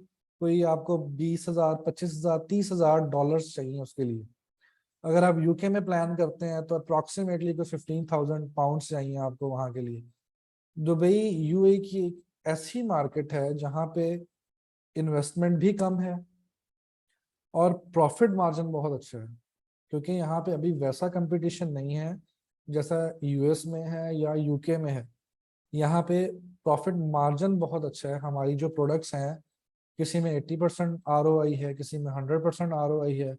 कोई आपको 20,000, 25,000, 30,000 डॉलर्स चाहिए उसके लिए। अगर आप यूके में प्लान करते हैं तो अप्रॉक्सीमेटली कोई 15,000 पाउंड चाहिए आपको वहां के लिए। दुबई, यूए की एक ऐसी मार्केट है जहां पे इन्वेस्टमेंट भी कम है और प्रॉफिट मार्जिन बहुत अच्छा है, क्योंकि यहाँ पे अभी वैसा कंपटीशन नहीं है जैसा यूएस में है या यूके में है। यहाँ पे प्रॉफिट मार्जिन बहुत अच्छा है। हमारी जो प्रोडक्ट्स हैं, किसी में 80% ROI है, किसी में 100% ROI है,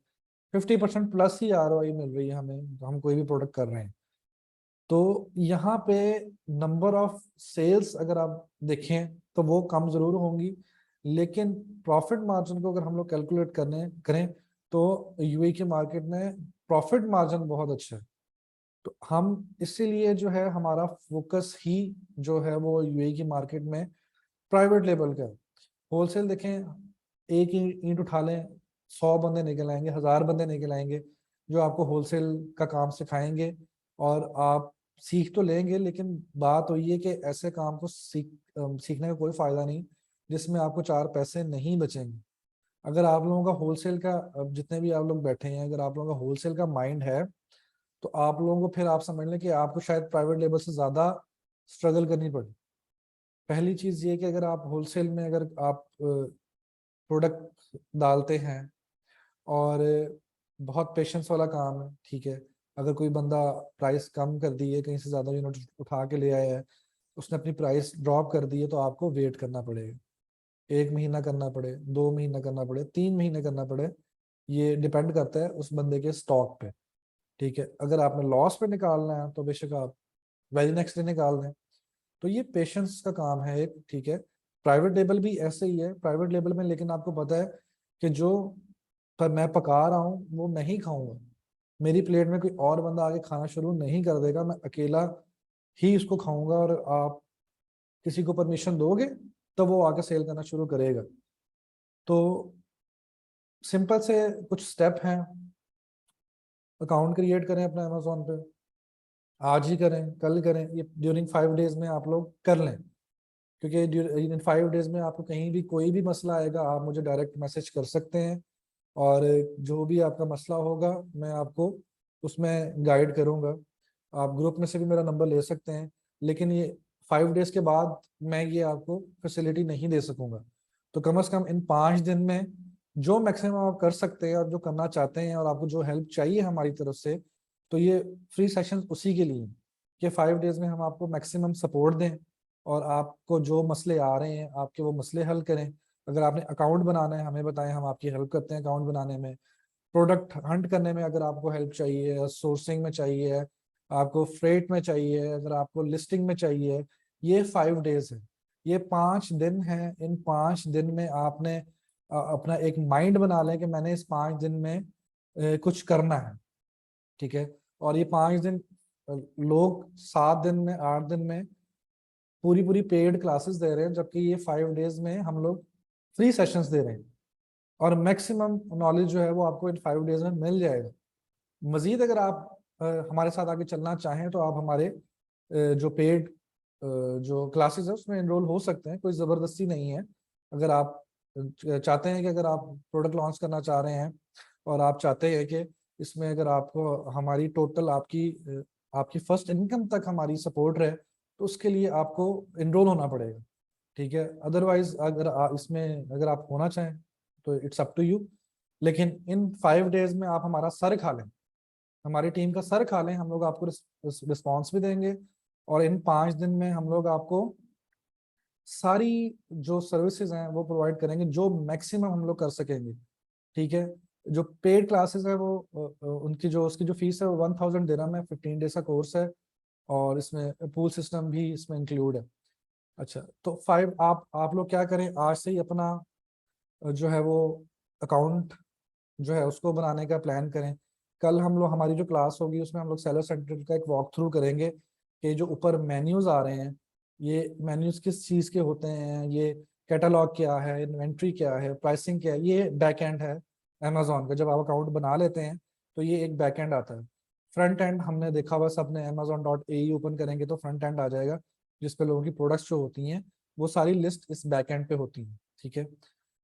50% प्लस ही ROI मिल रही है हमें, हम कोई भी प्रोडक्ट कर रहे हैं। तो यहाँ पे नंबर ऑफ सेल्स अगर आप देखें तो वो कम जरूर होंगी, लेकिन प्रॉफिट मार्जिन को अगर हम लोग कैलकुलेट करने करें तो यूए की मार्केट में प्रॉफिट मार्जिन बहुत अच्छा है। तो हम इसीलिए जो है हमारा फोकस ही जो है वो यूए की मार्केट में प्राइवेट लेवल का है। होलसेल देखें, एक ही ईंट उठा लें, 100 बंदे निकल आएंगे, 1,000 बंदे निकल आएंगे जो आपको होलसेल का काम सिखाएंगे, और आप सीख तो लेंगे, लेकिन बात वही है कि ऐसे काम को सीखने का कोई फायदा नहीं जिसमें आपको चार पैसे नहीं बचेंगे। अगर आप लोगों का होलसेल का, अब जितने भी आप लोग बैठे हैं, अगर आप लोगों का होलसेल का माइंड है, तो आप लोगों को फिर आप समझ लें कि आपको शायद प्राइवेट लेवल से ज्यादा स्ट्रगल करनी पड़े। पहली चीज ये कि अगर आप होलसेल में अगर आप प्रोडक्ट डालते हैं, और बहुत पेशेंस वाला काम है, ठीक है। अगर कोई बंदा प्राइस कम कर दी है, कहीं से ज्यादा यूनिट उठा के ले आया है, उसने अपनी प्राइस ड्रॉप कर दी है, तो आपको वेट करना पड़ेगा। 1 महीना करना पड़े, 2 महीना करना पड़े, 3 महीने करना पड़े, ये डिपेंड करता है उस बंदे के स्टॉक पे, ठीक है। अगर आपने लॉस पे निकालना है तो बेशक आप वेरी नेक्स्ट डे निकाल दें। तो ये पेशेंस का काम है एक, ठीक है। प्राइवेट लेबल भी ऐसे ही है, प्राइवेट लेबल में लेकिन आपको पता है कि जो पर मैं पका रहा हूँ वो मैं ही खाऊंगा। मेरी प्लेट में कोई और बंदा आके खाना शुरू नहीं कर देगा, मैं अकेला ही इसको खाऊंगा, और आप किसी को परमिशन दोगे तो वो आके सेल करना शुरू करेगा। तो सिंपल से कुछ स्टेप हैं। अकाउंट क्रिएट करें अपना अमेजोन पे, आज ही करें, कल करें, ये ड्यूरिंग 5 डेज में आप लोग कर लें। क्योंकि इन 5 डेज में आपको कहीं भी कोई भी मसला आएगा, आप मुझे डायरेक्ट मैसेज कर सकते हैं, और जो भी आपका मसला होगा मैं आपको उसमें गाइड करूंगा। आप ग्रुप में से भी मेरा नंबर ले सकते हैं, लेकिन ये 5 डेज के बाद मैं ये आपको फैसिलिटी नहीं दे सकूंगा। तो कम से कम इन 5 दिन में जो मैक्सिमम आप कर सकते हैं और जो करना चाहते हैं, और आपको जो हेल्प चाहिए हमारी तरफ से, तो ये फ्री सेशन उसी के लिए हैं कि 5 डेज में हम आपको मैक्सिमम सपोर्ट दें, और आपको जो मसले आ रहे हैं आपके वो मसले हल करें। अगर आपने अकाउंट बनाना है हमें बताएं, हम आपकी हेल्प करते हैं अकाउंट बनाने में। प्रोडक्ट हंट करने में अगर आपको हेल्प चाहिए, सोर्सिंग में चाहिए, आपको फ्रेट में चाहिए, अगर आपको लिस्टिंग में चाहिए, ये 5 डेज है, ये 5 दिन है। इन 5 दिन में आपने अपना एक माइंड बना लें कि मैंने इस 5 दिन में कुछ करना है, ठीक है। और ये 5 दिन लोग 7 दिन में 8 दिन में पूरी पूरी पेड क्लासेस दे रहे हैं, जबकि ये 5 डेज में हम लोग फ्री सेशंस दे रहे हैं। और मैक्सिमम नॉलेज जो है वो आपको इन 5 डेज में मिल जाएगा। मजीद अगर आप हमारे साथ आगे चलना चाहें तो आप हमारे जो पेड जो क्लासेस है उसमें एनरोल हो सकते हैं, कोई ज़बरदस्ती नहीं है। अगर आप चाहते हैं कि अगर आप प्रोडक्ट लॉन्च करना चाह रहे हैं और आप चाहते हैं कि इसमें अगर आपको हमारी टोटल आपकी फर्स्ट इनकम तक हमारी सपोर्ट रहे, तो उसके लिए आपको एनरोल होना पड़ेगा, ठीक है। अदरवाइज अगर इसमें अगर आप होना चाहें तो इट्स अप टू यू। लेकिन इन 5 डेज में आप हमारा सर खा लें, हमारी टीम का सर खा लें, हम लोग आपको रिस्पॉन्स भी देंगे। और इन 5 दिन में हम लोग आपको सारी जो सर्विसेज हैं वो प्रोवाइड करेंगे, जो मैक्सिमम हम लोग कर सकेंगे, ठीक है। जो पेड क्लासेस है वो उनकी जो उसकी जो फीस है वो 1000 दिरहम है, 15 डेज का कोर्स है। और इसमें पूल सिस्टम भी इसमें इंक्लूड है। अच्छा, तो 5 आप लोग क्या करें, आज से ही अपना जो है वो अकाउंट जो है उसको बनाने का प्लान करें। कल हम लोग हमारी जो क्लास होगी उसमें हम लोग सेलर सेंटर का एक वॉक थ्रू करेंगे कि जो ऊपर मेन्यूज आ रहे हैं, ये मेन्यूज किस चीज़ के होते हैं, ये कैटलॉग क्या है, इन्वेंट्री क्या है, प्राइसिंग क्या है, ये बैक एंड है अमेजोन का। जब आप अकाउंट बना लेते हैं तो ये एक बैक एंड आता है। फ्रंट एंड हमने देखा, बस अपने amazon.ae ओपन करेंगे तो फ्रंट एंड आ जाएगा, जिस पे लोगों की प्रोडक्ट्स जो होती हैं वो सारी लिस्ट इस बैक एंड पे होती हैं, ठीक है।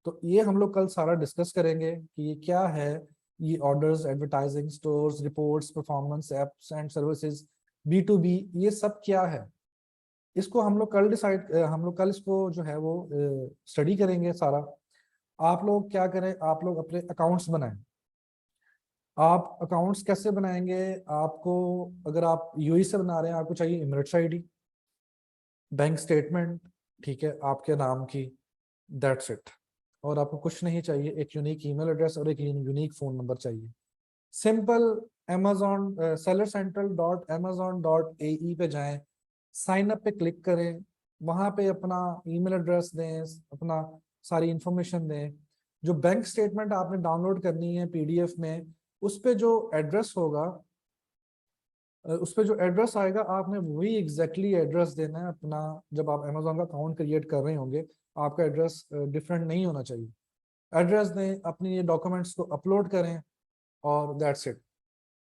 तो ये हम लोग कल सारा डिस्कस करेंगे कि ये क्या है, ये orders, advertising, stores, reports, performance, apps and services, B2B, ये सब क्या है। इसको हम लोग कल इसको जो है वो स्टडी करेंगे सारा। आप लोग क्या करें, आप लोग अपने अकाउंट्स बनाएं। आप अकाउंट्स कैसे बनाएंगे, आपको अगर आप यूएई से बना रहे हैं आपको चाहिए इमरेट्स आईडी, बैंक स्टेटमेंट, ठीक है, आपके नाम की, दैट्स इट। और आपको कुछ नहीं चाहिए, एक यूनिक ईमेल एड्रेस और एक यूनिक फ़ोन नंबर चाहिए। सिंपल, amazon sellercentral.amazon.ae पे जाएं, साइन अप पे क्लिक करें, वहाँ पे अपना ईमेल एड्रेस दें, अपना सारी इंफॉर्मेशन दें। जो बैंक स्टेटमेंट आपने डाउनलोड करनी है PDF में, उस पे जो एड्रेस होगा, उस पे जो एड्रेस आएगा आपने वही एग्जैक्टली एड्रेस देना है अपना। जब आप अमेजोन का अकाउंट क्रिएट कर रहे होंगे आपका एड्रेस डिफरेंट नहीं होना चाहिए। एड्रेस दें, अपनी ये डॉक्यूमेंट्स को अपलोड करें और दैट्स इट।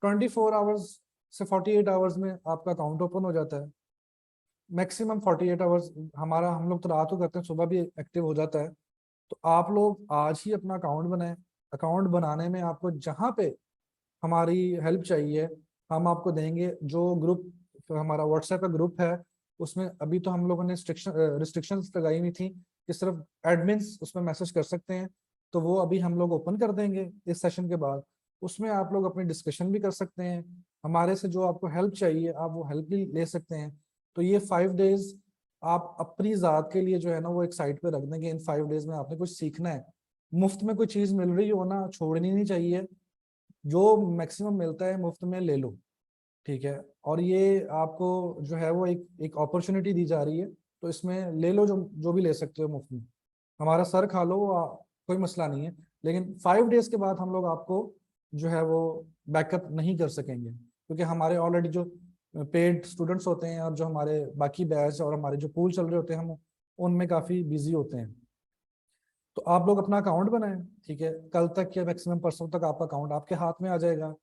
24 आवर्स से 48 आवर्स में आपका अकाउंट ओपन हो जाता है। मैक्सिमम 48 आवर्स, हमारा हम लोग तो रात को करते हैं, सुबह भी एक्टिव हो जाता है। तो आप लोग आज ही अपना अकाउंट बनाएं। अकाउंट बनाने में आपको जहाँ पे हमारी हेल्प चाहिए हम आपको देंगे। जो ग्रुप हमारा व्हाट्सएप का ग्रुप है उसमें अभी तो हम लोगों ने रिस्ट्रिक्शंस लगाई हुई थी कि सिर्फ एडमिन्स उसमें मैसेज कर सकते हैं, तो वो अभी हम लोग ओपन कर देंगे इस सेशन के बाद। उसमें आप लोग अपनी डिस्कशन भी कर सकते हैं, हमारे से जो आपको हेल्प चाहिए आप वो हेल्प भी ले सकते हैं। तो ये 5 डेज आप अपनी ज़ात के लिए जो है ना वो एक साइड पे रख देंगे। इन 5 डेज में आपने कुछ सीखना है, मुफ्त में कोई चीज़ मिल रही हो ना छोड़नी नहीं चाहिए, जो मैक्सिमम मिलता है मुफ्त में ले लो, ठीक है। और ये आपको जो है वो एक अपॉर्चुनिटी दी जा रही है, तो इसमें ले लो जो जो भी ले सकते हो मुफ्त में। हमारा सर खा लो, कोई मसला नहीं है। लेकिन 5 डेज के बाद हम लोग आपको जो है वो बैकअप नहीं कर सकेंगे, क्योंकि हमारे ऑलरेडी जो पेड स्टूडेंट्स होते हैं और जो हमारे बाकी बैच और हमारे जो पूल चल रहे होते हैं हम उनमें काफ़ी बिजी होते हैं। तो आप लोग अपना अकाउंट बनाएं, ठीक है। कल तक या मैक्सिमम परसों तक आपका अकाउंट आपके हाथ में आ जाएगा।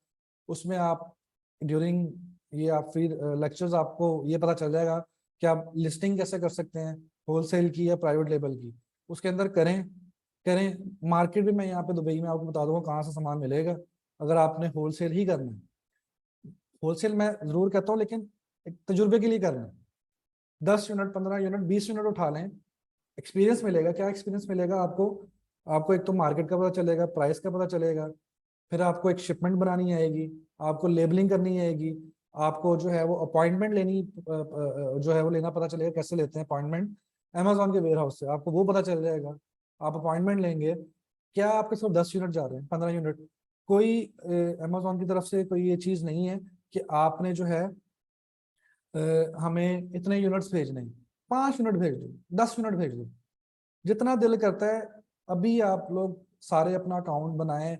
उसमें आप ड्यूरिंग ये आप फिर लेक्चर्स आपको ये पता चल जाएगा कि आप लिस्टिंग कैसे कर सकते हैं, होलसेल की या प्राइवेट लेबल की। उसके अंदर करें करें मार्केट भी मैं यहाँ पे दुबई में आपको बता दूंगा कहाँ से सामान मिलेगा, अगर आपने होलसेल ही करना है। होलसेल मैं जरूर कहता हूँ लेकिन एक तजुर्बे के लिए करना है। 10 यूनिट, 15 यूनिट, 20 यूनिट उठा लें, एक्सपीरियंस मिलेगा। क्या एक्सपीरियंस मिलेगा आपको, आपको एक तो मार्केट का पता चलेगा, प्राइस का पता चलेगा, फिर आपको एक शिपमेंट बनानी आएगी, आपको लेबलिंग करनी आएगी, आपको जो है वो अपॉइंटमेंट लेनी जो है वो लेना पता चलेगा कैसे लेते हैं अपॉइंटमेंट। अमेजोन के वेयर हाउस से आपको वो पता चल जाएगा। आप अपॉइंटमेंट लेंगे, क्या आपके सिर्फ 10 यूनिट जा रहे हैं, 15 यूनिट, कोई अमेजोन की तरफ से कोई ये चीज़ नहीं है कि आपने जो है हमें इतने यूनिट्स भेजने हैं। 5 यूनिट भेज दो, 10 यूनिट भेज दो, जितना दिल करता है। अभी आप लोग सारे अपना अकाउंट बनाएं,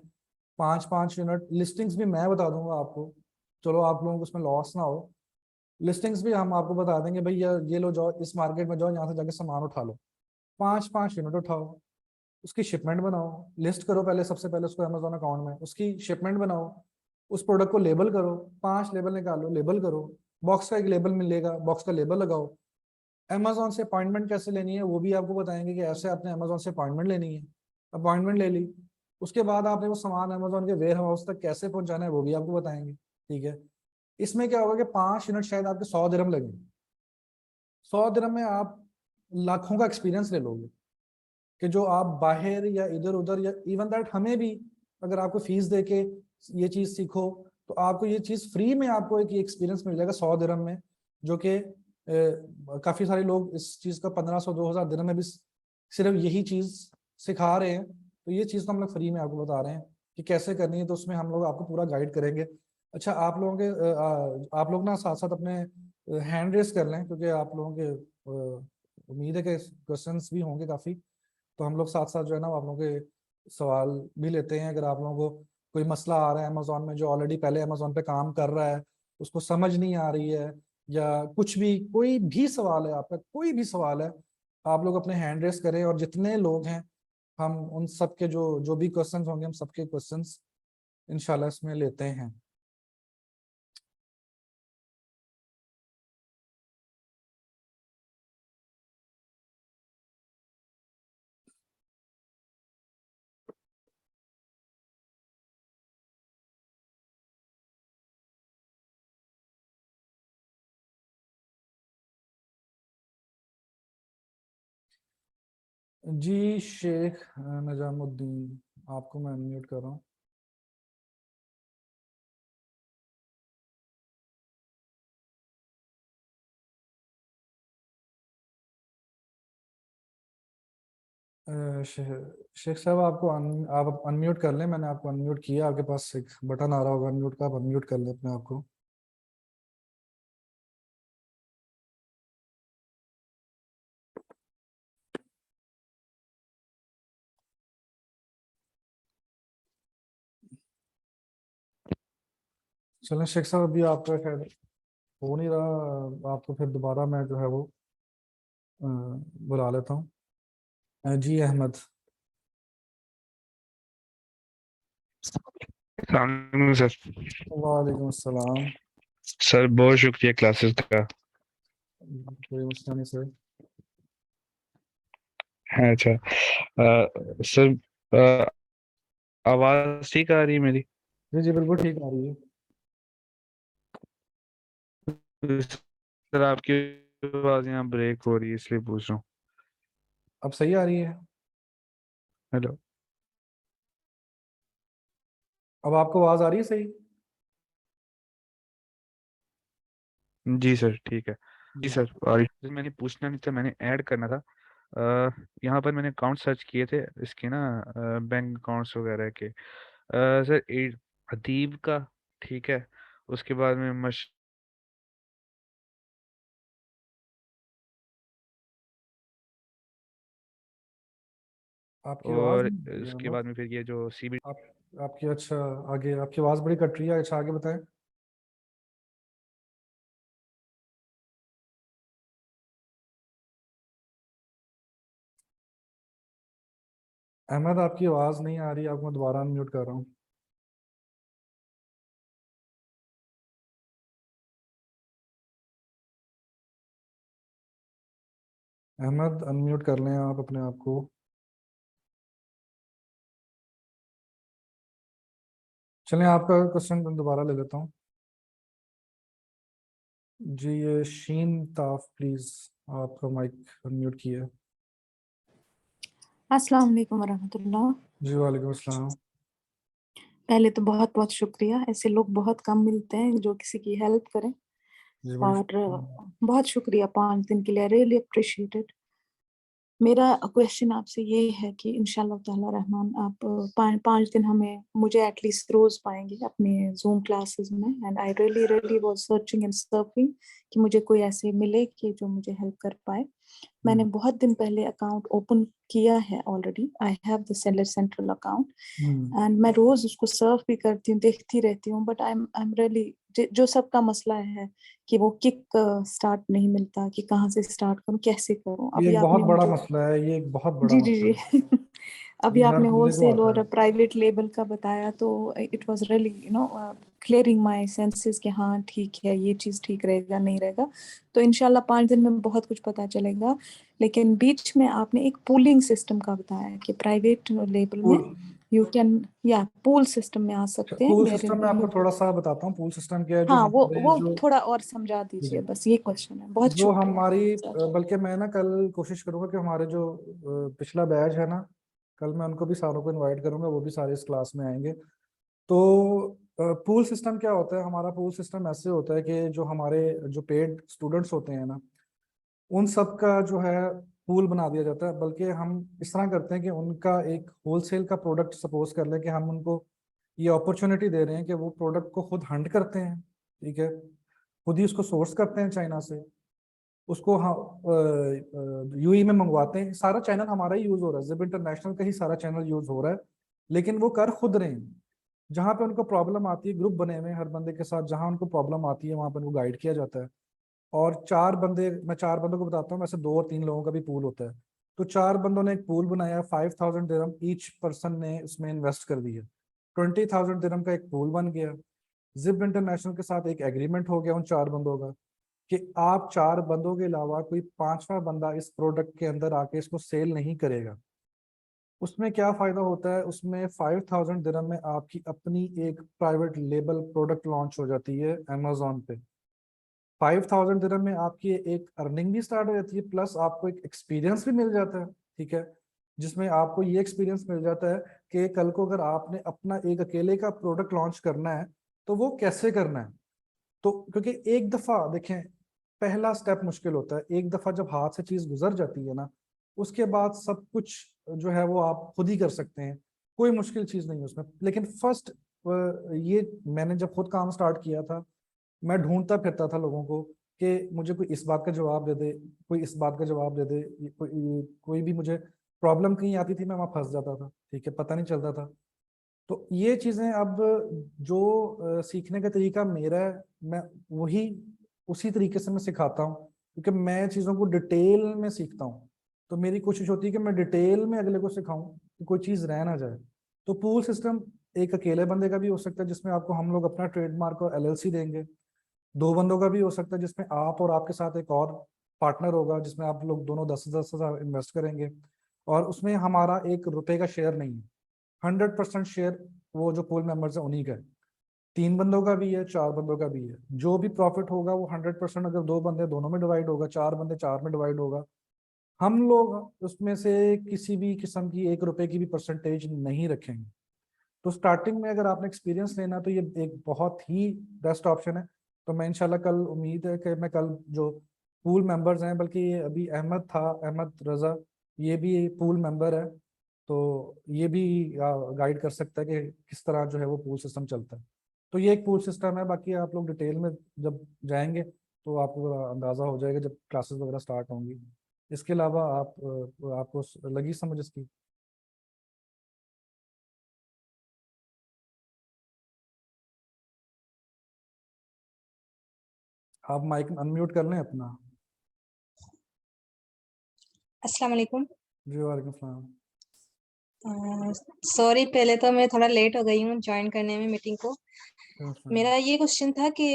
5-5 यूनिट लिस्टिंग्स भी मैं बता दूंगा आपको। चलो आप लोगों को उसमें लॉस ना हो, लिस्टिंग्स भी हम आपको बता देंगे, भाई ये लो, जाओ इस मार्केट में जाओ, यहाँ से जाके सामान उठा लो। 5-5 यूनिट उठाओ, उसकी शिपमेंट बनाओ, लिस्ट करो पहले, सबसे पहले उसको अमेजोन अकाउंट में, उसकी शिपमेंट बनाओ, उस प्रोडक्ट को लेबल करो, 5 लेबल निकालो, लेबल करो, बॉक्स का एक लेबल मिलेगा, बॉक्स का लेबल लगाओ। अमेजोन से अपॉइंटमेंट कैसे लेनी है वो भी आपको बताएंगे कि ऐसे आपने अमेजोन से अपॉइंटमेंट लेनी है। अपॉइंटमेंट ले ली, उसके बाद आपने वो सामान अमेजोन के वेयर हाउस तक कैसे पहुंचाना है वो भी आपको बताएंगे। ठीक है, इसमें क्या होगा कि 5 यूनिट शायद आपके 100 दिरहम लगे। 100 दिरहम में आप लाखों का एक्सपीरियंस ले लोगे, कि जो आप बाहर या इधर उधर, या इवन दैट हमें भी अगर आपको फीस दे के ये चीज सीखो, तो आपको ये चीज फ्री में आपको एक एक्सपीरियंस मिल जाएगा 100 दिरहम में, जो कि काफी सारे लोग इस चीज का 1500-2000 दिरहम में भी सिर्फ यही चीज सिखा रहे हैं। तो ये चीज तो हम लोग फ्री में आपको बता रहे हैं कि कैसे करनी है, तो उसमें हम लोग आपको पूरा गाइड करेंगे। अच्छा, आप लोगों के आप लोग ना साथ साथ अपने हैंड रेस कर लें, क्योंकि आप लोगों के उम्मीद है कि क्वेश्चंस भी होंगे काफी। तो हम लोग साथ साथ जो है ना आप लोगों के सवाल भी लेते हैं। अगर आप लोगों को कोई मसला आ रहा है अमेजोन में, जो ऑलरेडी पहले अमेजोन पे काम कर रहा है, उसको समझ नहीं आ रही है, या कुछ भी, कोई भी सवाल है आपका, कोई भी सवाल है, आप लोग अपने हैंड रेस करें, और जितने लोग हैं हम उन सब के जो जो भी क्वेश्चंस होंगे, हम सबके क्वेश्चंस इंशाल्लाह इसमें लेते हैं। जी शेख नजामुद्दीन, आपको मैं अनम्यूट कर रहा हूँ। शेख साहब, आप अनम्यूट कर लें, मैंने आपको अनम्यूट किया, आपके पास एक बटन आ रहा होगा अनम्यूट का, आप अनम्यूट कर लें अपने आप को। चलें शेख साहब, अभी आपका शायद हो नहीं रहा, आपको फिर दोबारा मैं जो है वो अ, बुला लेता हूँ। जी अहमद। सलाम सर। वालेकुम अस्सलाम। सर बहुत शुक्रिया क्लासेस का। कोई मसला नहीं सर। है अच्छा। सर, आवाज़ ठीक आ रही है मेरी? जी जी बिल्कुल ठीक आ रही है। सर आपकी आवाज़ यहाँ ब्रेक हो रही है इसलिए पूछ रहा हूँ। अब सही आ रही है? हेलो। अब आपको आवाज़ आ रही है सही? जी सर ठीक है। जी जी। सर, और मैंने पूछना नहीं था, मैंने ऐड करना था। यहाँ पर मैंने अकाउंट सर्च किए थे इसके ना, बैंक अकाउंट्स वगैरह के। सर अदीब का, ठीक है, उसके बाद में आपकी आवाज़ और नहीं आ रही है उसके अहमद। बाद में फिर ये जो सीबी। आप आपकी अच्छा, आगे आपकी आवाज़ बड़ी कट रही है, अच्छा आगे बताएं। अहमद, आपकी आवाज़ नहीं आ रही, आपको मैं दोबारा अनम्यूट कर रहा हूँ। अहमद, अनम्यूट कर लें आप अपने आप को। चलें, आपका क्वेश्चन दोबारा ले लेता हूँ। जी ये शीन ताफ, प्लीज आपका माइक अनम्यूट किया है। अस्सलाम वालेकुम वरहमतुल्लाह। जी वालेकुम अस्सलाम। पहले तो बहुत बहुत शुक्रिया। ऐसे लोग बहुत कम मिलते हैं जो किसी की हेल्प करें। जी बड़ी और शुक्रिया। बहुत शुक्रिया 5 दिन के लिए, रियली अप्रिशिएटेड। मेरा क्वेश्चन आपसे ये है कि इंशाल्लाह ताला रहमान आप 5 दिन हमें, मुझे एटलीस्ट रोज पाएंगे अपने जूम क्लासेस में। And I really really was searching and surfing कि मुझे कोई ऐसे मिले कि जो मुझे हेल्प कर पाए। मैंने बहुत दिन पहले अकाउंट ओपन किया है already. I have the seller central account and मैं रोज उसको सर्व भी करती हूँ, देखती रहती हूँ। बट आई एम रियली, जो सबका मसला है कि वो किक स्टार्ट नहीं मिलता, कि कहाँ से स्टार्ट करूँ, कैसे करूँ। ये अभी एक बहुत आपने बड़ा मुझे, मसला है, ये एक बहुत बड़ा जी जी मसला है। जी अभी ये हर आपने बंदे को होलसेल आता और है। प्राइवेट लेबल का बताया, तो it was really clearing my senses कि हाँ ठीक है, ये चीज ठीक रहेगा नहीं रहेगा। तो इंशाल्लाह 5 दिन में बहुत कुछ पता चलेगा। लेकिन बीच में आपने एक पूलिंग सिस्टम का बताया कि प्राइवेट लेबल में पूल यू कैन, या पूल सिस्टम में आ सकते हैं पूल वेयर सिस्टम में आपको थोड़ा सा बताता हूँ। पूल सिस्टम क्या है, जो हाँ, हमारे वो जो थोड़ा और समझा जी, दीजिए, बस ये क्वेश्चन है। बहुत जो शुक्रिया हमारी सर। बल्कि मैं ना कल कोशिश करूंगा कि हमारे जो पिछला बैच है ना, कल मैं उनको भी सारों को इनवाइट करूंगा, वो भी सारे इस क्लास में आएंगे। तो पूल सिस्टम क्या होता है? हमारा पूल सिस्टम ऐसे होता है कि जो हमारे जो पेड स्टूडेंट्स होते हैं ना, उन सब का जो है पूल बना दिया जाता है। बल्कि हम इस तरह करते हैं कि उनका एक होलसेल का प्रोडक्ट सपोज कर लें कि हम उनको ये अपॉर्चुनिटी दे रहे हैं कि वो प्रोडक्ट को खुद हंट करते हैं, ठीक है, खुद ही उसको सोर्स करते हैं चाइना से, उसको हाँ यूई में मंगवाते हैं। सारा चैनल हमारा ही यूज हो रहा है, जिब इंटरनेशनल का ही सारा चैनल यूज हो रहा है। लेकिन वो कर खुद रहे हैं। जहाँ पे उनको प्रॉब्लम आती है, ग्रुप बने हुए हैं हर बंदे के साथ, जहाँ उनको प्रॉब्लम आती है वहाँ पर उनको गाइड किया जाता है। और 4 बंदे, मैं 4 बंदों को बताता हूँ, वैसे 2 और 3 लोगों का भी पूल होता है। तो 4 बंदों ने एक पूल बनाया, 5000 दिरहम ईच पर्सन ने उसमें इन्वेस्ट कर दिया। 20,000 दिरहम का एक पूल बन गया। जिप इंटरनेशनल के साथ एक एग्रीमेंट हो गया उन 4 बंदों का कि आप 4 बंदों के अलावा कोई 5वां बंदा इस प्रोडक्ट के अंदर आके इसको सेल नहीं करेगा। उसमें क्या फायदा होता है? उसमें 5000 दिरहम में आपकी अपनी एक प्राइवेट लेबल प्रोडक्ट लॉन्च हो जाती है अमेजोन पे। 5000 दिरहम में आपकी एक अर्निंग भी स्टार्ट हो जाती है, प्लस आपको एक एक्सपीरियंस भी मिल जाता है, ठीक है, जिसमें आपको ये एक्सपीरियंस मिल जाता है कि कल को अगर आपने अपना एक अकेले का प्रोडक्ट लॉन्च करना है तो वो कैसे करना है। तो क्योंकि एक दफा देखें, पहला स्टेप मुश्किल होता है। एक दफा जब हाथ से चीज गुजर जाती है ना, उसके बाद सब कुछ जो है वो आप खुद ही कर सकते हैं। कोई मुश्किल चीज नहीं है उसमें। लेकिन फर्स्ट, ये मैंने जब खुद काम स्टार्ट किया था, मैं ढूंढता फिरता था लोगों को कि मुझे कोई इस बात का जवाब दे दे, कोई इस बात का जवाब दे दे। कोई भी मुझे प्रॉब्लम कहीं आती थी, मैं वहां फंस जाता था, ठीक है, पता नहीं चलता था। तो ये चीजें अब जो सीखने का तरीका मेरा है, मैं वही उसी तरीके से मैं सिखाता हूँ, क्योंकि मैं चीज़ों को डिटेल में सीखता हूँ। तो मेरी कोशिश होती है कि मैं डिटेल में अगले को सिखाऊं कि कोई चीज़ रह ना जाए। तो पूल सिस्टम एक अकेले बंदे का भी हो सकता है, जिसमें आपको हम लोग अपना ट्रेडमार्क और एलएलसी देंगे। 2 बंदों का भी हो सकता है, जिसमें आप और आपके साथ एक और पार्टनर होगा, जिसमें आप लोग दोनों 10-10 हज़ार इन्वेस्ट करेंगे। और उसमें हमारा एक रुपए का शेयर नहीं है, 100% शेयर वो जो पूल मेंबर्स है उन्हीं का है। 3 बंदों का भी है, 4 बंदों का भी है। जो भी प्रॉफिट होगा वो 100%, अगर 2 बंदे दोनों में डिवाइड होगा, 4 बंदे 4 में डिवाइड होगा। हम लोग उसमें से किसी भी किस्म की 1 रुपए की भी परसेंटेज नहीं रखेंगे। तो स्टार्टिंग में अगर आपने एक्सपीरियंस लेना, तो ये एक बहुत ही बेस्ट ऑप्शन है। तो मैं इंशाल्लाह कल, उम्मीद है कि मैं कल जो पूल मेंबर्स हैं, बल्कि ये अभी अहमद था, अहमद रजा, ये भी पूल मेंबर है, तो ये भी गाइड कर सकता है कि किस तरह जो है वो पूल सिस्टम चलता है। तो ये एक पूल सिस्टम है। बाकी आप लोग डिटेल में जब जाएंगे तो आपको अंदाज़ा हो जाएगा जब क्लासेस वगैरह स्टार्ट होंगी। इसके अलावा आपको लगी समझ इसकी? आप माइक अनम्यूट कर लें अपना। अस्सलाम वालेकुम। जी वालेकुम सलाम। सॉरी, पहले तो मैं थोड़ा लेट हो गई हूँ ज्वाइन करने में मीटिंग को। मेरा ये क्वेश्चन था कि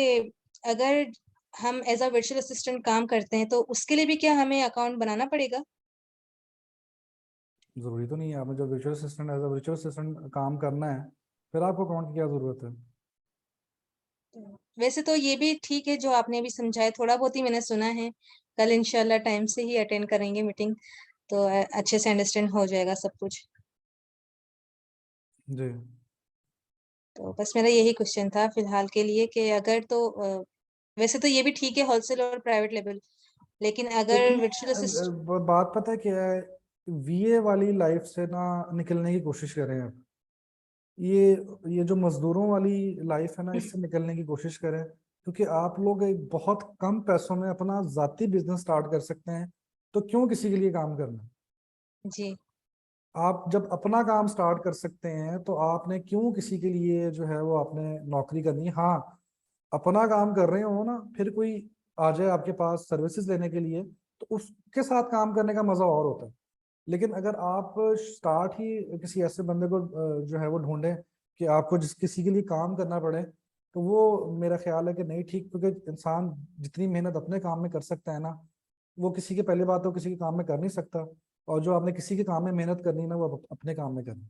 अगर हम एज अ वर्चुअल असिस्टेंट काम करते हैं तो उसके लिए भी क्या हमें अकाउंट बनाना पड़ेगा? जरूरी तो नहीं है। आपने जब virtual assistant as a virtual assistant काम करना है, फिर आपको अकाउंट की क्या जरूरत है? वैसे तो ये भी ठीक है जो आपने अभी समझाया, थोड़ा बहुत ही मैंने सुना है। कल इंशाल्लाह टाइम से ही अटेंड करेंगे मीटिंग, तो अच्छे से अंडरस्टैंड हो जाएगा सब कुछ। जी। तो बस मेरा यही क्वेश्चन था फिलहाल के लिए कि अगर तो वैसे तो ये भी ठीक है होलसेल और प्राइवेट लेवल, लेकिन अगर देखिए, वर्चुअल असिस्टेंट बात पता है क्या है, वीए वाली लाइफ से ना निकलने की कोशिश करें आप। ये जो मजदूरों वाली लाइफ है ना, इससे निकलने की कोशिश करें, क्योंकि आप लोग एक बहुत कम पैसों में अपना जाती बिजनेस स्टार्ट कर सकते हैं, तो क्यों किसी के लिए काम करना। जी आप जब अपना काम स्टार्ट कर सकते हैं तो आपने क्यों किसी के लिए जो है वो आपने नौकरी करनी है। हाँ, अपना काम कर रहे हो ना, फिर कोई आ जाए आपके पास सर्विसेज लेने के लिए, तो उसके साथ काम करने का मजा और होता है। लेकिन अगर आप स्टार्ट ही किसी ऐसे बंदे को जो है वो ढूंढें कि आपको जिस किसी के लिए काम करना पड़े, तो वो मेरा ख्याल है कि नहीं ठीक, क्योंकि इंसान जितनी मेहनत अपने काम में कर सकता है ना, वो किसी के, पहले बात तो किसी के काम में कर नहीं सकता। और जो आपने किसी के काम में मेहनत करनी है ना, वो अपने काम में करनी।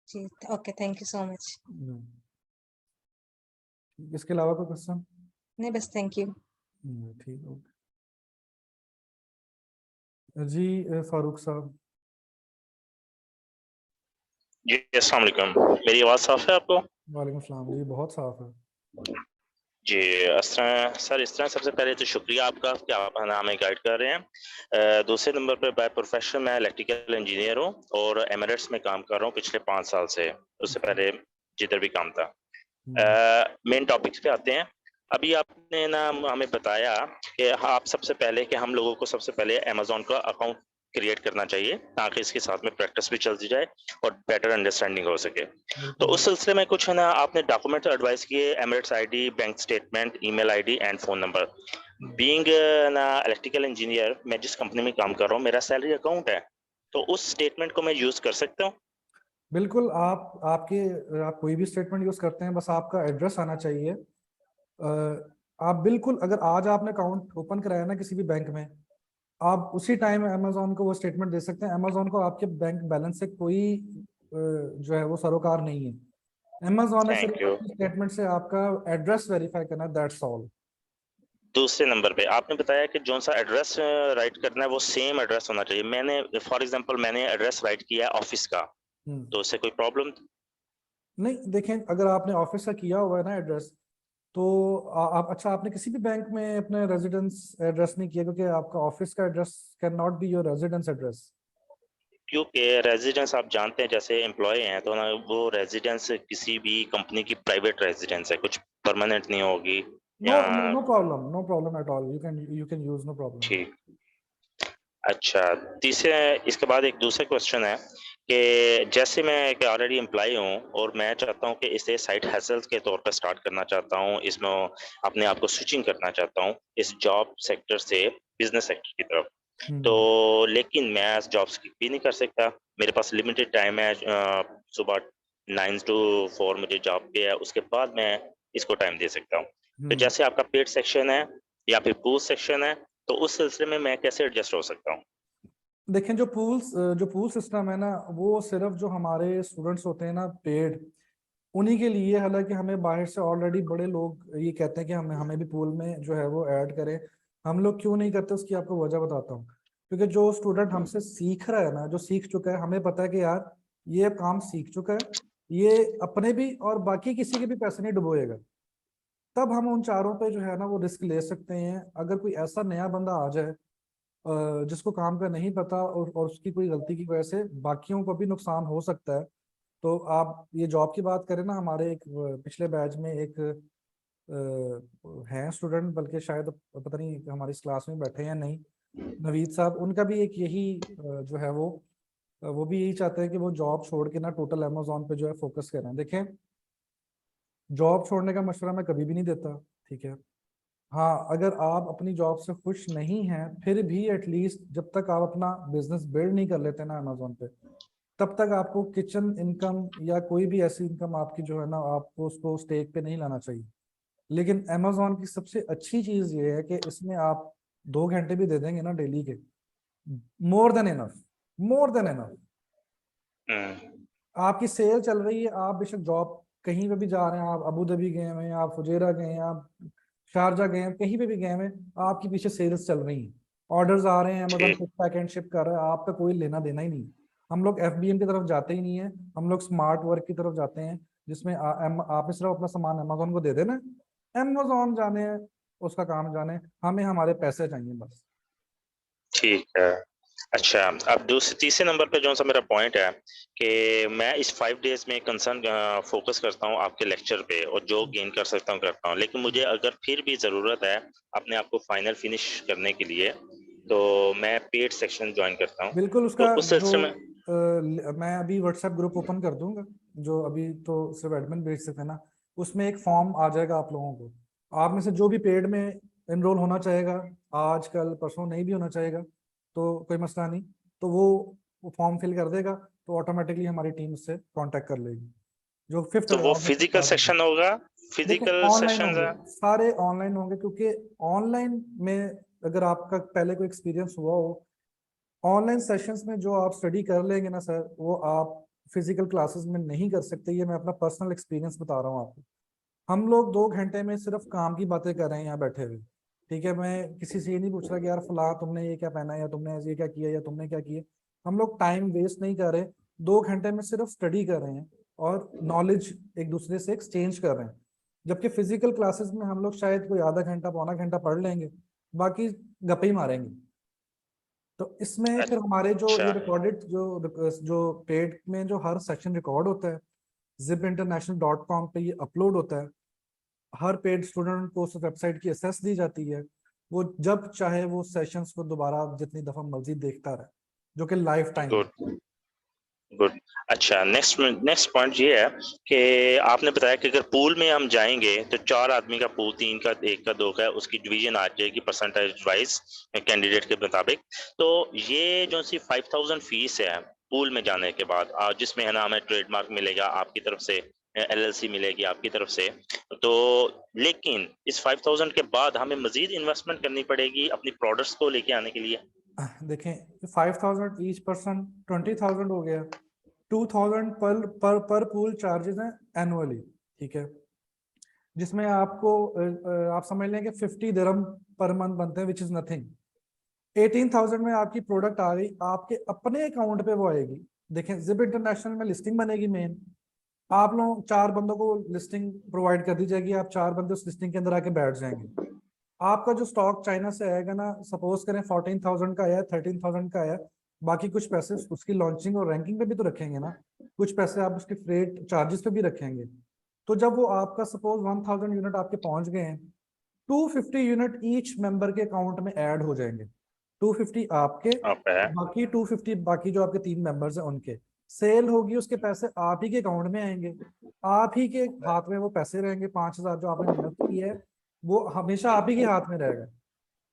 जी okay, thank you so much. इसके अलावा कोई क्वेश्चन? नहीं बस थैंक यू। ठीक, ओके जी। फारूक साहब। जी अस्सलाम वालेकुम, मेरी आवाज़ साफ है आपको? वालेकुम सलाम जी, बहुत साफ है। जी सर, इस तरह सबसे पहले तो शुक्रिया आपका कि आप हमें गाइड कर रहे हैं। दूसरे नंबर पर बाय प्रोफेशन मैं इलेक्ट्रिकल इंजीनियर हूँ और एमिरेट्स में काम कर रहा हूँ पिछले 5 साल से। उससे पहले जिधर भी काम था। मेन टॉपिक्स पे आते हैं। अभी आपने ना हमें बताया कि आप सबसे पहले कि हम लोगों को सबसे पहले अमेज़न का अकाउंट क्रिएट करना चाहिए ताकि इसके साथ में प्रैक्टिस भी चलती जाए और बेटर अंडरस्टैंडिंग हो सके। तो उस सिलसिले में कुछ है ना आपने डॉक्यूमेंट एडवाइस किए, Emirates ID, bank statement, email ID and phone number. Being ना इलेक्ट्रिकल इंजीनियर, मैं जिस कंपनी में काम कर रहा हूँ मेरा सैलरी अकाउंट है, तो उस स्टेटमेंट को मैं यूज कर सकता हूँ? बिल्कुल, आप कोई भी स्टेटमेंट यूज करते हैं, बस आपका एड्रेस आना चाहिए। आप बिल्कुल, अगर आज आपने अकाउंट ओपन कराया ना किसी भी बैंक में, आप उसी टाइम अमेजोन को वो स्टेटमेंट दे सकते हैं। अमेजोन को आपके बैंक बैलेंस से कोई जो है वो सरोकार नहीं है। अमेजोन ने थैंक सिर्फ यू। अपनी स्टेटमेंट से आपका एड्रेस वेरीफाई करना है, दैट्स ऑल। दूसरे नंबर पे आपने बताया कि जो सा एड्रेस राइट करना है वो सेम एड्रेस होना चाहिए। मैंने फॉर एग्जांपल मैंने एड्रेस राइट किया है ऑफिस का, तो उससे कोई प्रॉब्लम? नहीं, देखें, अगर आपने ऑफिस का किया हुआ है ना एड्रेस, तो आप, अच्छा, आपने किसी भी बैंक में अपने रेजिडेंस एड्रेस नहीं किया, क्योंकि आपका ऑफिस का address can not be your residence address. क्योंकि रेजिडेंस आप जानते हैं जैसे एम्प्लॉय हैं तो ना वो रेजिडेंस किसी भी कंपनी की प्राइवेट रेजिडेंस है, कुछ परमानेंट नहीं होगी नो या? No problem, no problem at all, you can use, no problem. ठीक। अच्छा, तीसरे इसके बाद एक दूसरा क्वेश्चन है कि जैसे मैं एक ऑलरेडी एम्प्लॉय हूँ और मैं चाहता हूँ कि इसे साइड हसल के तौर पर स्टार्ट करना चाहता हूँ, इसमें अपने आप को स्विचिंग करना चाहता हूँ इस जॉब सेक्टर से बिजनेस सेक्टर की तरफ। तो लेकिन मैं जॉब स्किप भी नहीं कर सकता, मेरे पास लिमिटेड टाइम है। सुबह 9 to 4 मुझे जॉब पे है, उसके बाद मैं इसको टाइम दे सकता हूँ। तो जैसे आपका पेड सेक्शन है या फिर पूल सेक्शन है, तो उस सिलसिले में मैं कैसे एडजस्ट हो सकता हूँ? देखें, जो पूल सिस्टम है ना, वो सिर्फ जो हमारे स्टूडेंट्स होते हैं ना पेड, उन्हीं के लिए। हालांकि हमें बाहर से ऑलरेडी बड़े लोग ये कहते हैं कि हमें भी पूल में जो है वो ऐड करें। हम लोग क्यों नहीं करते, उसकी आपको वजह बताता हूँ। क्योंकि जो स्टूडेंट हमसे सीख रहा है ना, जो सीख चुका है, हमें पता है कि यार ये काम सीख चुका है, ये अपने भी और बाकी किसी के भी पैसे नहीं डुबोएगा। तब हम उन चारों पे जो है ना वो रिस्क ले सकते हैं। अगर कोई ऐसा नया बंदा आ जाए जिसको काम का नहीं पता, और उसकी कोई गलती की वजह से बाकियों को भी नुकसान हो सकता है, तो आप ये जॉब की बात करें ना, हमारे एक पिछले बैच में एक हैं स्टूडेंट, बल्कि शायद पता नहीं हमारी इस क्लास में बैठे हैं या नहीं, नवीद साहब, उनका भी एक यही जो है वो भी यही चाहते हैं कि वो जॉब छोड़ के ना टोटल अमेजोन पे जो है फोकस करें। देखें, जॉब छोड़ने का मशवरा मैं कभी भी नहीं देता, ठीक है। हाँ, अगर आप अपनी जॉब से खुश नहीं हैं, फिर भी एटलीस्ट जब तक आप अपना बिजनेस बिल्ड नहीं कर लेते ना अमेजोन पे, तब तक आपको किचन इनकम या कोई भी ऐसी इनकम आपकी जो है ना, आपको उसको स्टेक पे नहीं लाना चाहिए। लेकिन अमेजोन की सबसे अच्छी चीज ये है कि इसमें आप 2 घंटे भी दे देंगे ना डेली के, more than enough, more than enough. आपकी सेल चल रही है, आप बेशक जॉब कहीं पे भी जा रहे हैं, आप अबू धाबी गए हैं, आप फुजेरा गए हैं, आप शारजा गए हैं, कहीं पे भी गए हैं, आपकी पीछे सेल्स चल रही हैं, ऑर्डर्स आ रहे हैं, अमेजोन ठीक। पैक एंड शिप कर रहा है, आपका कोई लेना देना ही नहीं। हम लोग एफबीएम की तरफ जाते ही नहीं है, हम लोग स्मार्ट वर्क की तरफ जाते हैं। जिसमें आपने सिर्फ अपना सामान अमेजोन को दे देना, अमेजोन जाने उसका काम जाने, हमें हमारे पैसे चाहिए बस। ठीक है। अच्छा, अब तीसरे नंबर पे जो सा मेरा पॉइंट है कि मैं इस 5 डेज में कंसर्न फोकस करता हूँ आपके लेक्चर पे और जो गेन कर सकता हूँ करता हूँ, लेकिन मुझे अगर फिर भी ज़रूरत है अपने आप को फाइनल फिनिश करने के लिए तो मैं पेड सेक्शन ज्वाइन करता हूँ। बिल्कुल, तो उसका उस जो सिलसिले में मैं अभी व्हाट्सएप ग्रुप ओपन कर दूंगा, जो अभी तो सिर्फ एडमिन भेज सकते हैं ना, उसमें एक फॉर्म आ जाएगा आप लोगों को। आप में से जो भी पेड में एनरोल होना चाहेगा, आज कल परसों नहीं भी होना चाहेगा तो कोई मसला नहीं, तो वो फॉर्म फिल कर देगा तो ऑटोमेटिकली हमारी टीम उससे कांटेक्ट कर लेगी। जो 5th तो वो अगस्त फिजिकल स्टार्ट होगी। सेक्शन होगा, देखिए फिजिकल ऑनलाइन सेशन होंगे, सारे ऑनलाइन होंगे, क्योंकि ऑनलाइन में अगर आपका पहले कोई एक्सपीरियंस हुआ हो, ऑनलाइन सेशंस में जो आप स्टडी कर लेंगे ना सर, वो आप फिजिकल क्लासेस में नहीं कर सकते। ये मैं अपना पर्सनल एक्सपीरियंस बता रहा हूँ आपको। हम लोग 2 घंटे में सिर्फ काम की बातें कर रहे हैं यहाँ बैठे हुए, ठीक है। मैं किसी से ये नहीं पूछ रहा कि यार फला तुमने ये क्या पहना है, या तुमने ये क्या किया, या तुमने क्या किया। हम लोग टाइम वेस्ट नहीं कर रहे, 2 घंटे में सिर्फ स्टडी कर रहे हैं और नॉलेज एक दूसरे से एक्सचेंज कर रहे हैं। जबकि फिजिकल क्लासेस में हम लोग शायद कोई आधा घंटा पौना घंटा पढ़ लेंगे, बाकी गप्पे ही मारेंगे। तो इसमें फिर हमारे जो ये अच्छा रिकॉर्डेड जो पेड में जो हर सेक्शन रिकॉर्ड होता है, zipinternational.com पे ये अपलोड होता है। हर पेड स्टूडेंट को उस वेबसाइट की एक्सेस दी जाती है, वो जब चाहे वो सेशंस को दोबारा जितनी दफा मर्जी देखता रहे, जो कि लाइफ टाइम है। Good good. अच्छा, नेक्स्ट पॉइंट ये है कि आपने बताया कि अगर पूल में हम जाएंगे तो 4 आदमी का पूल, 3 का, 1 का, 2 का, उसकी डिवीजन आ जाएगी परसेंटेज वाइज कैंडिडेट के मुताबिक। तो ये जो सी 5000 फीस है पूल में जाने के बाद, जिसमें है ना हमें ट्रेडमार्क मिलेगा आपकी तरफ से, LLC मिलेगी आपकी तरफ से, तो लेकिन इस 5000 के बाद हमें मजीद इन्वेस्टमेंट करनी पड़ेगी अपनी प्रोडक्ट्स को लेके आने के लिए। देखें 5000 ईच पर्सन 20,000 हो गया, 2000 पर पूल चार्जेस हैं एनुअली, ठीक है। जिसमें आपको आप समझ लें कि 50 दिरहम पर मंथ बनते हैं, विच इज नथिंग। 18,000 में आपकी प्रोडक्ट आ गई, आपके अपने अकाउंट पे वो आएगी। देखें जिप इंटरनेशनल में लिस्टिंग बनेगी मेन, आप लोग 4 बंदों को लिस्टिंग प्रोवाइड कर दी जाएगी, आप 4 बंदे उस लिस्टिंग के अंदर आके बैठ जाएंगे। आपका जो स्टॉक चाइना से आएगा ना, सपोज करें 14,000 का आया, 13,000 का आया, बाकी कुछ पैसे उसकी लॉन्चिंग और रैंकिंग पे भी तो रखेंगे ना, कुछ पैसे आप उसके फ्रेट चार्जेस पे भी रखेंगे। तो जब वो आपका सपोज 1000 यूनिट आपके पहुंच गए हैं, 250 यूनिट ईच मेंबर के अकाउंट में ऐड हो जाएंगे। 250 आपके, आप है बाकी 250 बाकी जो आपके 3 मेंबर्स हैं उनके। सेल होगी, उसके पैसे आप ही के अकाउंट में आएंगे, आप ही के हाथ में वो पैसे रहेंगे। 5,000 जो आपने इन्वेस्ट किया है वो हमेशा आप ही के हाथ में रहेगा,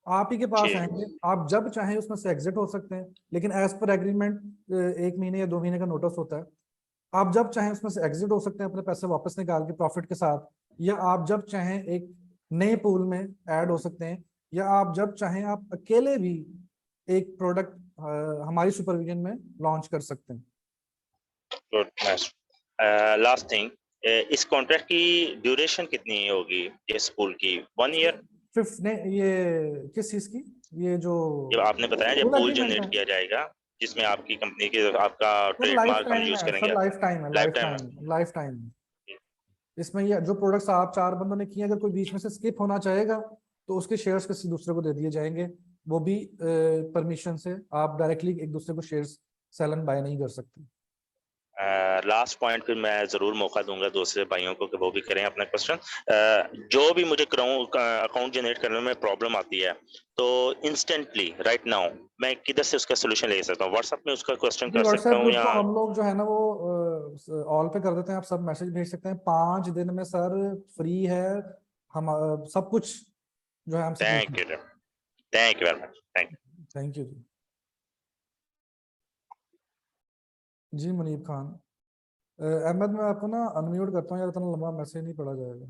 आप ही के पास जी आएंगे। आप जब चाहें उसमें से एग्जिट हो सकते हैं, लेकिन एज पर एग्रीमेंट 1 महीने या 2 महीने का नोटिस होता है। आप जब चाहें उसमें से एग्जिट हो सकते हैं अपने पैसे वापस निकाल के प्रॉफिट के साथ, या आप जब चाहें एक नए पूल में ऐड हो सकते हैं, या आप जब चाहें आप अकेले भी एक प्रोडक्ट हमारी सुपरविजन में लॉन्च कर सकते हैं। Good, nice. लास्ट थिंग, इस कॉन्ट्रैक्ट की ड्यूरेशन कितनी होगी इस पूल की? 1 ईयर? फिफ्थ ने ये किस चीज की, ये जो जब आपने बताया जब पूल पूल एग्रीमेंट जनरेट है किया जाएगा जिसमें आपकी कंपनी के आपका सर, लाइफ ट्रेडमार्क हम टाइम यूज है सर, करेंगे, लाइफ टाइम है, लाइफ लाइफ टाइम है। Time, life time. इसमें ये जो प्रोडक्ट्स आप 4 बंदों ने किए, अगर कोई बीच में से स्किप होना चाहेगा तो उसके शेयर्स किसी दूसरे को दे दिए जाएंगे, वो भी परमिशन से। आप डायरेक्टली एक दूसरे को शेयर्स सेल एंड बाय नहीं कर सकते। लास्ट पॉइंट फिर मैं जरूर मौका दूंगा दूसरे भाइयों को कि वो भी करें अपना क्वेश्चन। जो भी मुझे अकाउंट जनरेट करने में प्रॉब्लम आती है तो इंस्टेंटली राइट नाउ मैं किधर से उसका सोल्यूशन ले सकता हूँ? व्हाट्सएप में उसका क्वेश्चन जी, कर सकता व्हाट्सएप हूँ ग्रुप या? को हम लोग जो है ना वो ऑल पे कर देते हैं, आप सब मैसेज भेज सकते हैं। 5 दिन में सर फ्री है, हम सब कुछ जो है हमसे thank you, thank you very much, thank you. Thank you जी मुनीब खान। अहमद, मैं आपको ना अनम्यूट करता हूँ यार, इतना लंबा मैसेज नहीं पढ़ा जाएगा।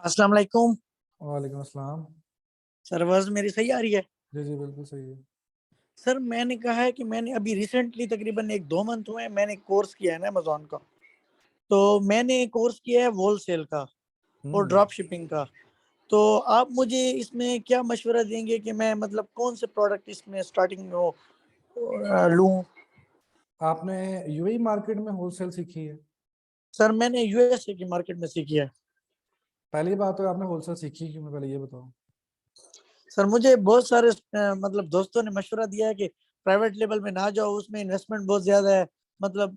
अस्सलाम वालेकुम वालेकुम अस्सलाम। सर, आवाज मेरी सही आ रही है? जी जी बिल्कुल सही है। सर, मैंने कहा है कि मैंने अभी रिसेंटली तकरीबन 1-2 मंथ हुए हैं, मैंने कोर्स किया है ना अमेज़न का। तो मैंने कोर्स किया है होलसेल का और ड्रॉप शिपिंग का। तो आप मुझे इसमें क्या मशवरा देंगे कि मैं मतलब कौन से प्रोडक्ट इसमें स्टार्टिंग में लूं? आपने यूएई मार्केट में होलसेल सीखी है? सर मैंने यूएसए की मार्केट में सीखी है। पहली बात है आपने होलसेल सीखी क्यों, मैं पहले ये बताओ। सर मुझे बहुत सारे मतलब दोस्तों ने मशवरा दिया है कि प्राइवेट लेवल में ना जाओ, उसमें इन्वेस्टमेंट बहुत ज्यादा है। मतलब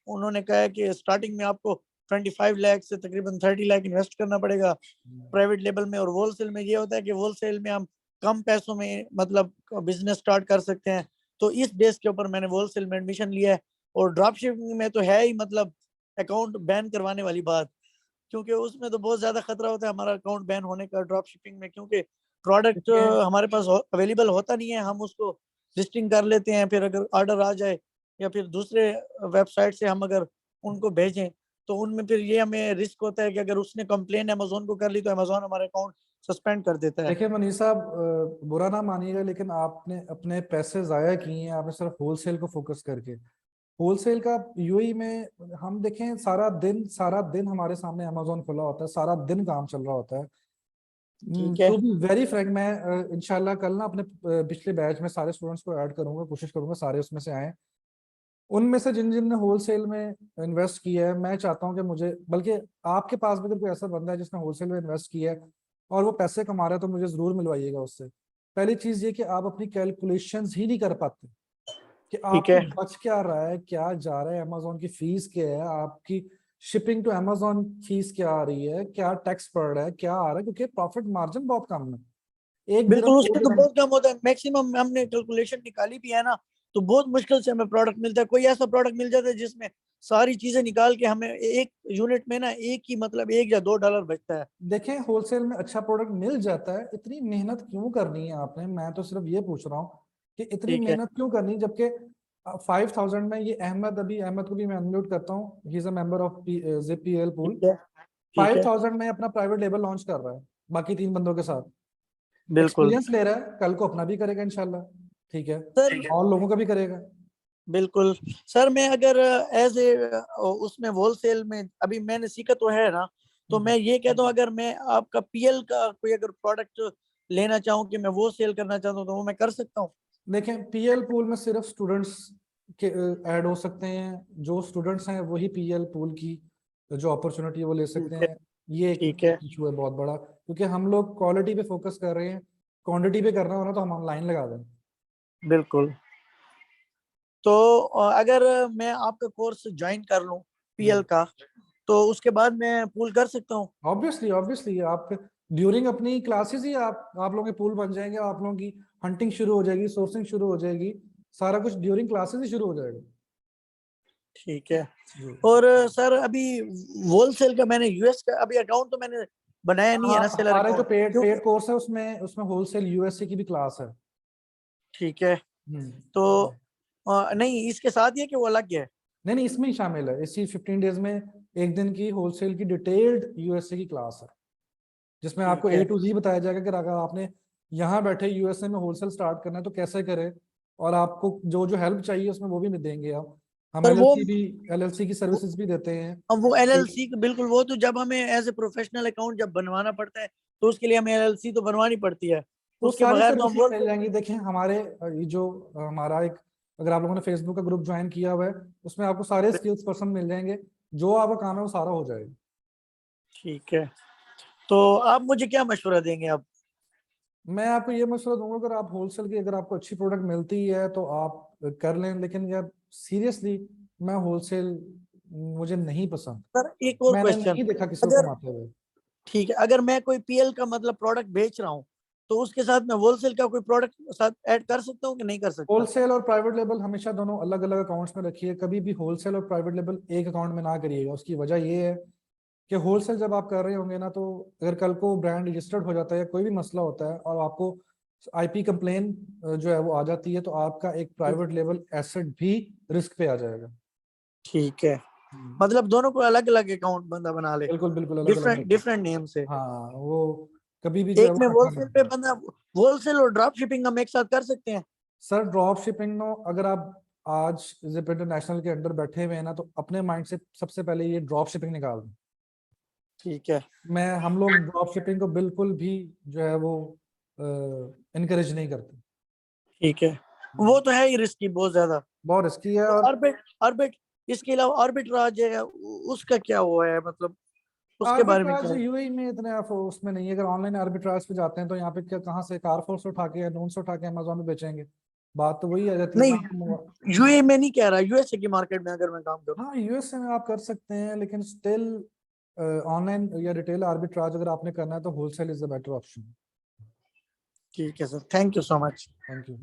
उन्होंने कहा है कि स्टार्टिंग में आपको 25 लाख से तकरीबन 30 लाख इन्वेस्ट करना पड़ेगा प्राइवेट लेवल में। और होलसेल में ये होता है कि होलसेल में हम कम पैसों में मतलब बिजनेस स्टार्ट कर सकते हैं। तो इस बेस के ऊपर मैंने होलसेल में एडमिशन लिया है। और ड्रॉप शिपिंग में तो है ही मतलब अकाउंट बैन करवाने वाली बात, क्योंकि उसमें तो बहुत ज्यादा खतरा होता है हमारा अकाउंट बैन होने का ड्रॉप शिपिंग में, क्योंकि प्रोडक्ट देखिए हमारे पास अवेलेबल होता नहीं है। हम उसको लिस्टिंग कर लेते हैं, फिर अगर ऑर्डर आ जाए या फिर दूसरे वेबसाइट से हम अगर उनको भेजें तो उनमें फिर ये हमें रिस्क होता है कि अगर उसने कंप्लेन अमेजोन को कर ली तो अमेजोन हमारे अकाउंट सस्पेंड कर देता है। देखिए मनीष साहब, बुरा ना मानिएगा लेकिन आपने अपने पैसे जाया किए हैं आपने सिर्फ होलसेल को फोकस करके। होलसेल का यूएई में हम देखें, सारा दिन हमारे सामने अमेजोन खुला होता है, सारा दिन काम चल रहा होता है। ठीक है। टू बी वेरी फ्रैंक, मैं इंशाल्लाह कल ना अपने पिछले बैच में सारे स्टूडेंट्स को ऐड करूंगा, कोशिश करूंगा सारे उसमें से आए। उनमें से जिन जिन ने होलसेल में इन्वेस्ट किया है, मैं चाहता हूं कि मुझे, बल्कि आपके पास भी अगर कोई ऐसा बंदा है जिसने होलसेल में इन्वेस्ट किया है और वो पैसे कमा रहा है तो मुझे जरूर मिलवाइएगा उससे। पहली चीज ये कि आप अपनी कैलकुलेशंस ही नहीं कर पाते कि ठीक आपको है। बच क्या रहा है, क्या जा रहा है, अमेजोन की फीस क्या है, आपकी शिपिंग टू अमेजोन फीस क्या आ रही है, क्या टैक्स पड़ रहा है, क्या आ रहा है, क्योंकि प्रॉफिट मार्जिन बहुत कम है। एक बिल्कुल, दिरहम दो उसमें तो दिरहम बहुत कम होता है। मैक्सिमम हमने कैलकुलेशन निकाली भी है ना, तो बहुत मुश्किल से हमें प्रोडक्ट मिलता है। कोई ऐसा प्रोडक्ट मिल जाता है जिसमें सारी चीजें निकाल के हमें एक यूनिट में ना एक ही मतलब $1 या $2 बचता है। देखें होलसेल में अच्छा प्रोडक्ट मिल जाता है, इतनी मेहनत क्यों करनी है आपने, मैं तो सिर्फ ये पूछ रहा हूँ कि इतनी ठीक है। मेहनत क्यों करनी, जबकि 5000 में ये अहमद को भी मैं अनम्यूट करता हूँ, he is a member of ZPL ठीक पूल। है। ठीक है। 5000 में अपना प्राइवेट लेबल लॉन्च कर रहा है बाकी 3 बंदों के साथ, बिल्कुल एक्सपीरियंस ले रहा है, कल को अपना भी करेगा इंशाल्लाह। ठीक है, सर। और लोगों का भी करेगा। बिल्कुल सर, मैं अगर एज ए उसमें होलसेल में अभी मैंने सीखा तो है ना, तो मैं ये कहता हूँ अगर मैं आपका पीएल का कोई अगर प्रोडक्ट लेना चाहूँ कि मैं वो सेल करना चाहता हूँ तो वो मैं कर सकता हूँ? देखें पीएल पूल में सिर्फ स्टूडेंट्स के ऐड हो सकते हैं, जो स्टूडेंट्स हैं वही पीएल पूल की जो अपॉर्चुनिटी है वो ले सकते ठीक है। हैं। ये एक ठीक है। इशू है बहुत बड़ा, क्योंकि हम लोग क्वालिटी पे फोकस कर रहे हैं, क्वांटिटी पे करना हो ना तो हम ऑनलाइन लगा दें। बिल्कुल। तो अगर मैं आपका कोर्स ज्वाइन कर लूँ पीएल का, तो उसके बाद मैं पूल कर सकता हूँ? ऑब्वियसली ऑब्वियसली आप ड्यूरिंग अपनी क्लासेस ही आप लोगों के पूल बन जाएंगे, आप लोगों की हंटिंग शुरू हो जाएगी, सोर्सिंग शुरू हो जाएगी, सारा कुछ ड्यूरिंग क्लासेस ही शुरू हो जाएगा। ठीक है। जी और सर अभी होलसेल का मैंने यूएस का अभी अकाउंट तो मैंने बनाया नहीं है हाँ, ना, सेलर हमारे जो अकाउंट पेड क्योंकि। पेड कोर्स है उसमें उसमें होलसेल यूएसए की भी क्लास है। ठीक है। तो नहीं, इसके साथ ही है कि वो अलग है? नहीं नहीं, इसमें ही शामिल है, इसी 15 डेज में एक दिन की होलसेल की डिटेल्ड यूएसए की क्लास है, जिसमें आपको ठीक है। A to Z बताया जाएगा कि अगर आपने यहाँ बैठे यूएसए में होलसेल स्टार्ट करना है तो कैसे करें, और आपको जो जो हेल्प चाहिए उसमें वो भी देंगे हम पर वो एलएलसी की सर्विसेज भी देते हैं। अब वो एलएलसी बिल्कुल, वो तो जब हमें एज ए प्रोफेशनल अकाउंट जब बनवाना पड़ता है तो उसके लिए हमें एलएलसी तो बनवानी पड़ती है। वो उसके सारी बगैर तो हम सर्विसेज बोल। मिल जाएंगी। देखें हमारे ये जो हमारा एक, अगर आप लोगों ने फेसबुक का ग्रुप ज्वाइन किया हुआ है उसमें आपको सारे स्किल्स पर्सन मिल जाएंगे, जो आपका काम है वो सारा हो जाएगा। ठीक है। तो आप मुझे क्या मशवरा देंगे आप? मैं आपको ये मशवरा दूंगा, अगर आप होलसेल की अगर आपको अच्छी प्रोडक्ट मिलती है तो आप कर लें, लेकिन यार सीरियसली मैं होलसेल मुझे नहीं पसंद, सर एक और मैंने क्वेश्चन, नहीं देखा किसी को अगर कमाते हुए। ठीक है, अगर मैं कोई पीएल का मतलब प्रोडक्ट बेच रहा हूँ तो उसके साथ मैं होलसेल का कोई प्रोडक्ट साथ ऐड कर सकता हूँ कि नहीं कर सकता? होलसेल और प्राइवेट लेबल हमेशा दोनों अलग अलग अकाउंट्स में रखिए, कभी भी होलसेल और प्राइवेट लेबल एक अकाउंट में ना करिएगा। उसकी वजह ये है कि होलसेल जब आप कर रहे होंगे ना, तो अगर कल को ब्रांड रजिस्टर्ड हो जाता है या कोई भी मसला होता है और आपको आईपी कंप्लेन जो है वो आ जाती है, तो आपका एक प्राइवेट लेवल एसेट भी रिस्क पे आ जाएगा। ठीक है। मतलब दोनों को अलग अलग अकाउंट बंदा बना ले, बिल्कुल बिल्कुल अलग अलग डिफरेंट रखिए। डिफरेंट नेम से। हाँ वो कभी भी जो है एक वो में इकट्ठा होलसेल नहीं पे होगा। बंदा, होलसेल और ड्रॉप शिपिंग हम एक साथ कर सकते हैं? सर ड्रॉप शिपिंग में अगर आप आज जिप इंटरनेशनल के अंडर बैठे हुए हैं ना, तो अपने माइंड से सबसे पहले ये ड्रॉप शिपिंग निकाल दें। ठीक है। हम लोग ड्रॉप शिपिंग को बिल्कुल भी जो है वो इनकरेज नहीं करते। ठीक है। वो तो है ही रिस्की बहुत ज्यादा। बहुत रिस्की है। और ऑर्बिट इसके अलावा आर्बिट्राज है, उसका क्या हुआ है, मतलब उसके बारे में क्या आर्बिट्राज है? यूएई में इतने आप उसमें नहीं है। अगर ऑनलाइन आर्बिट्राज पे जाते हैं तो यहाँ पे क्या कहाँ से कार4 से उठा के या नून से उठा के अमेजोन में बेचेंगे? बात तो वही आ जाती है ना। नहीं, यूए में नहीं कह रहा, यूएसए की मार्केट में अगर मैं काम करूं। हाँ, यूएसए में आप कर सकते हैं, लेकिन स्टिल ऑनलाइन या रिटेल आर्बिट्राज अगर आपने करना है तो wholesale is the better option. ठीक है sir, thank you so much. Thank you.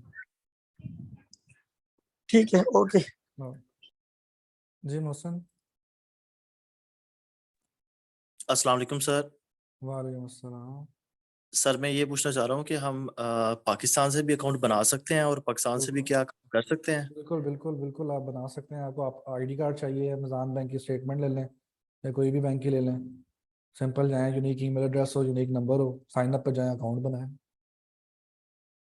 ठीक है, ओके। जी मोहसिन। अस्सलाम वालेकुम सर। वालेकुम अस्सलाम। सर मैं ये पूछना चाह रहा हूँ कि हम पाकिस्तान से भी अकाउंट बना सकते हैं और पाकिस्तान से भी क्या कर सकते हैं? बिल्कुल बिल्कुल बिल्कुल, आप बना सकते हैं। आपको आप आईडी कार्ड चाहिए, अमेज़न बैंक की स्टेटमेंट ले लें या कोई भी बैंक की ले लें। सिंपल जाएं, यूनिक ईमेल एड्रेस हो, यूनिक नंबर हो, साइन अप पे जाएं, अकाउंट बनाएं।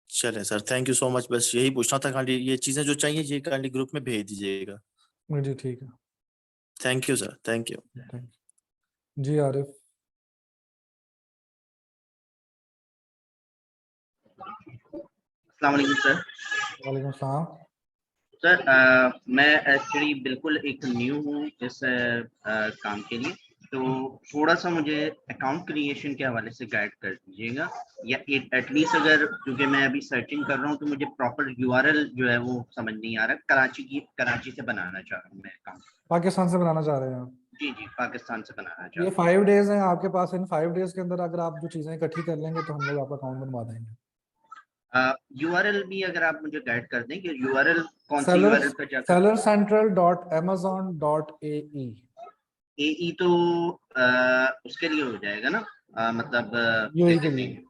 चले sir, thank you so much. बस यही पूछना था, काइंडली ये चीज़ें जो चाहिए ये काइंडली ग्रुप में भेज दीजिएगा। जी ठीक है। Thank you sir, thank you. Thank you. जी आरिफ। अस्सलाम वालेकुम सर। वालेकुम सलाम। सर मैं एक्चुअली बिल्कुल एक न्यू हूँ इस काम के लिए, तो थोड़ा सा मुझे अकाउंट क्रिएशन के हवाले से गाइड कर दीजिएगा, या एटलीस्ट अगर, क्योंकि मैं अभी सर्चिंग कर रहा हूँ तो मुझे प्रॉपर यूआरएल जो है वो समझ नहीं आ रहा। कराची से बनाना चाह रहा हूँ मैं अकाउंट। पाकिस्तान से बनाना चाह रहे हैं आप? जी जी, पाकिस्तान से बनाना चाह ये रहा हूँ। 5 डेज हैं आपके पास। इन 5 डेज के अंदर अगर आप जो चीज़ें इकट्ठी कर लेंगे तो हम लोग आपका अकाउंट बनवा देंगे। यूआरएल भी अगर आप मुझे गाइड कर दें कि यूआरएल कौन सी यूआरएल पर जाकर। sellercentral.amazon.ae। एई तो उसके लिए हो जाएगा ना, मतलब यूएई के लिए।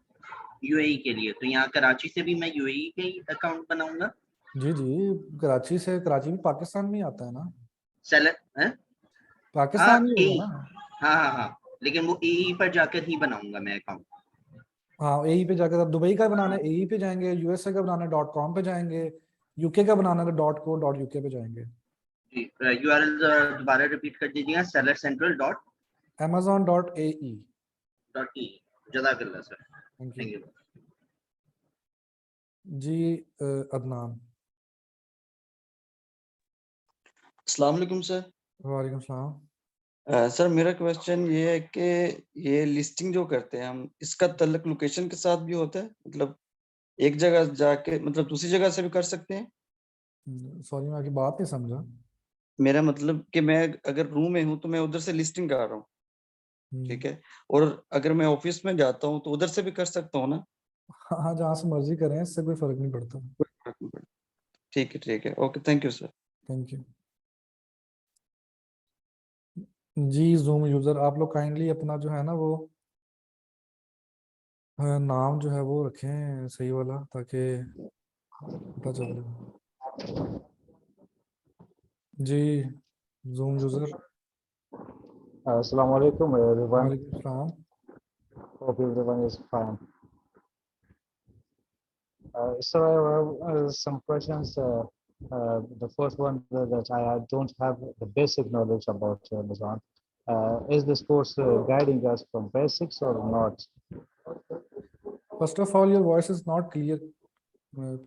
यूएई के लिए। तो यहाँ कराची से भी मैं यूएई के ही अकाउंट बनाऊंगा? जी जी, कराची से। कराची भी पाकिस्तान में ही आता है ना? सेलर है? पाकिस्तान ही होगा ना? हाँ, लेकिन वो एई पर जाकर ही बनाऊंगा मैं अकाउंट। हाँ, एई पे जाकर। आप दुबई का बनाना है एई पे जाएंगे, यूएसए का बनाना है .com पे जाएंगे, यूके का बनाना है तो .co.uk पे जाएंगे। जी, यूआरएल दोबारा रिपीट कर दीजिएगा। amazon.ae। जज़ाकल्लाह sir, thank thank you. You. जी अदनान। अस्सलाम वालेकुम सर। वालेकुम सलाम। सर मेरा क्वेश्चन ये है कि ये लिस्टिंग जो करते हैं हम, इसका ताल्लुक लोकेशन के साथ भी होता है? मतलब एक जगह जाके मतलब दूसरी जगह से भी कर सकते हैं? सॉरी, मैं आपकी बात नहीं समझा। मेरा मतलब कि मैं अगर रूम में हूँ तो मैं उधर से लिस्टिंग कर रहा हूँ, ठीक है, और अगर मैं ऑफिस में जाता हूँ तो उधर से भी कर सकता हूँ ना? हाँ, जहाँ से मर्जी करें, इससे कोई फर्क नहीं पड़ता। ठीक है, okay, thank you sir. Thank you. जी जूम यूजर, आप लोग काइंडली अपना जो है ना वो नाम जो है वो रखें सही वाला, ताकि पता चले। जी zoom user. Assalamu alaikum everyone. वालेकुम सलाम। Hope everyone is fine. So I have some questions. The first one that I don't have the basic knowledge about Amazon. Is this course guiding us from basics or not? First of all your voice is not clear.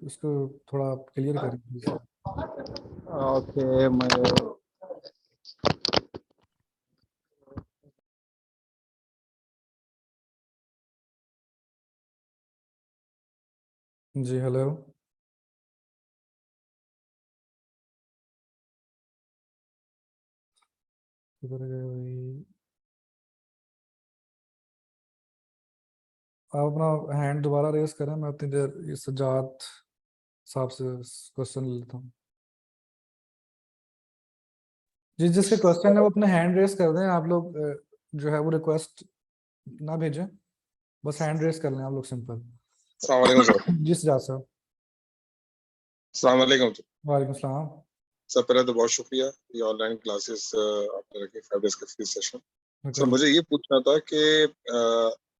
इसको थोड़ा clear करें please. Okay, ji hello. किधर गए भाई? आप अपना hand दोबारा race करें, मैं उतनी देर इस सजाद साहब से क्वेश्चन ले लेता हूँ। जिसके क्वेश्चन है वो अपने हैंड रेस कर दें। आप लोग जो है वो रिक्वेस्ट ना भेजें, बस हैंड रेस कर लें आप लोग, सिंपल। अस्सलाम वालेकुम सर। जी सजाद साहब। अस्सलाम वालेकुम वालेकुम सलाम। सर, पहले तो बहुत शुक्रिया ये ऑनलाइन क्लासेस आपने रखी, 5 डेज का फ्री सेशन। सर मुझे ये पूछना था कि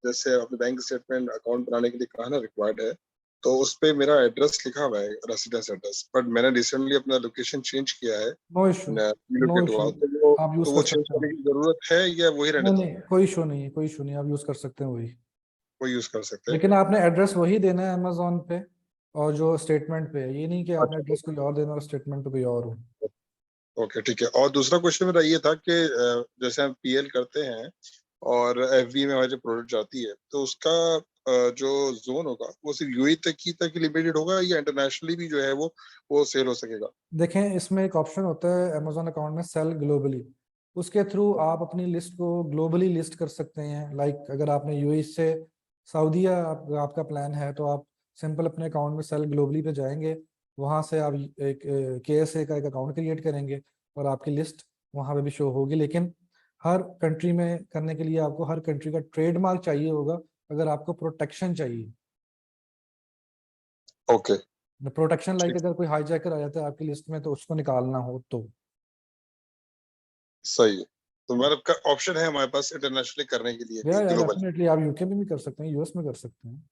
जैसे आपने बैंक स्टेटमेंट अकाउंट बनाने के लिए कहा ना रिक्वायर्ड है, तो उस पे मेरा एड्रेस लिखा हुआ है, रेसिडेंस एड्रेस, बट मैंने रिसेंटली अपना लोकेशन चेंज किया है। No issue, no issue. आप यूज कर चेंज सकते करने हैं। की जरूरत है या वही रहने नहीं, कोई इशू नहीं है, कोई इशू नहीं, आप यूज कर सकते हैं वही। वो यूज कर सकते हैं? लेकिन आपने एड्रेस वही देना है अमेजोन पे और जो स्टेटमेंट पे है, ये नहीं कि आपने एड्रेस कोई और देना और स्टेटमेंट पे कोई और हो। ओके ठीक है। और दूसरा क्वेश्चन मेरा ये था कि जैसे हम पीएल करते हैं और एफबी में हमारी जो प्रोडक्ट जाती है तो उसका जो जोन होगा वो सिर्फ यूएई तक ही लिमिटेड होगा या इंटरनेशनली भी जो है वो सेल हो सकेगा? देखें, इसमें एक ऑप्शन होता है अमेजोन अकाउंट में, सेल ग्लोबली। उसके थ्रू आप अपनी लिस्ट को ग्लोबली लिस्ट कर सकते हैं। लाइक अगर आपने यूएई से सऊदी आपका प्लान है तो आप सिंपल अपने अकाउंट में सेल ग्लोबली पे जाएंगे, वहां से आप एक KSA का एक अकाउंट क्रिएट करेंगे और आपकी लिस्ट वहां पे भी शो होगी। लेकिन हर कंट्री में करने के लिए आपको हर कंट्री का ट्रेडमार्क चाहिए होगा, अगर आपको प्रोटेक्शन चाहिए। ओके प्रोटेक्शन लाइक ठीक, अगर कोई हाईजैकर आ जाता है आपकी लिस्ट में तो उसको निकालना हो तो। सही है। तो मतलब ऑप्शन है हमारे पास इंटरनेशनली करने के लिए भी या ग्लोबली। डेफिनेटली आप यूके में भी कर सकते हैं, यूएस में कर सकते हैं।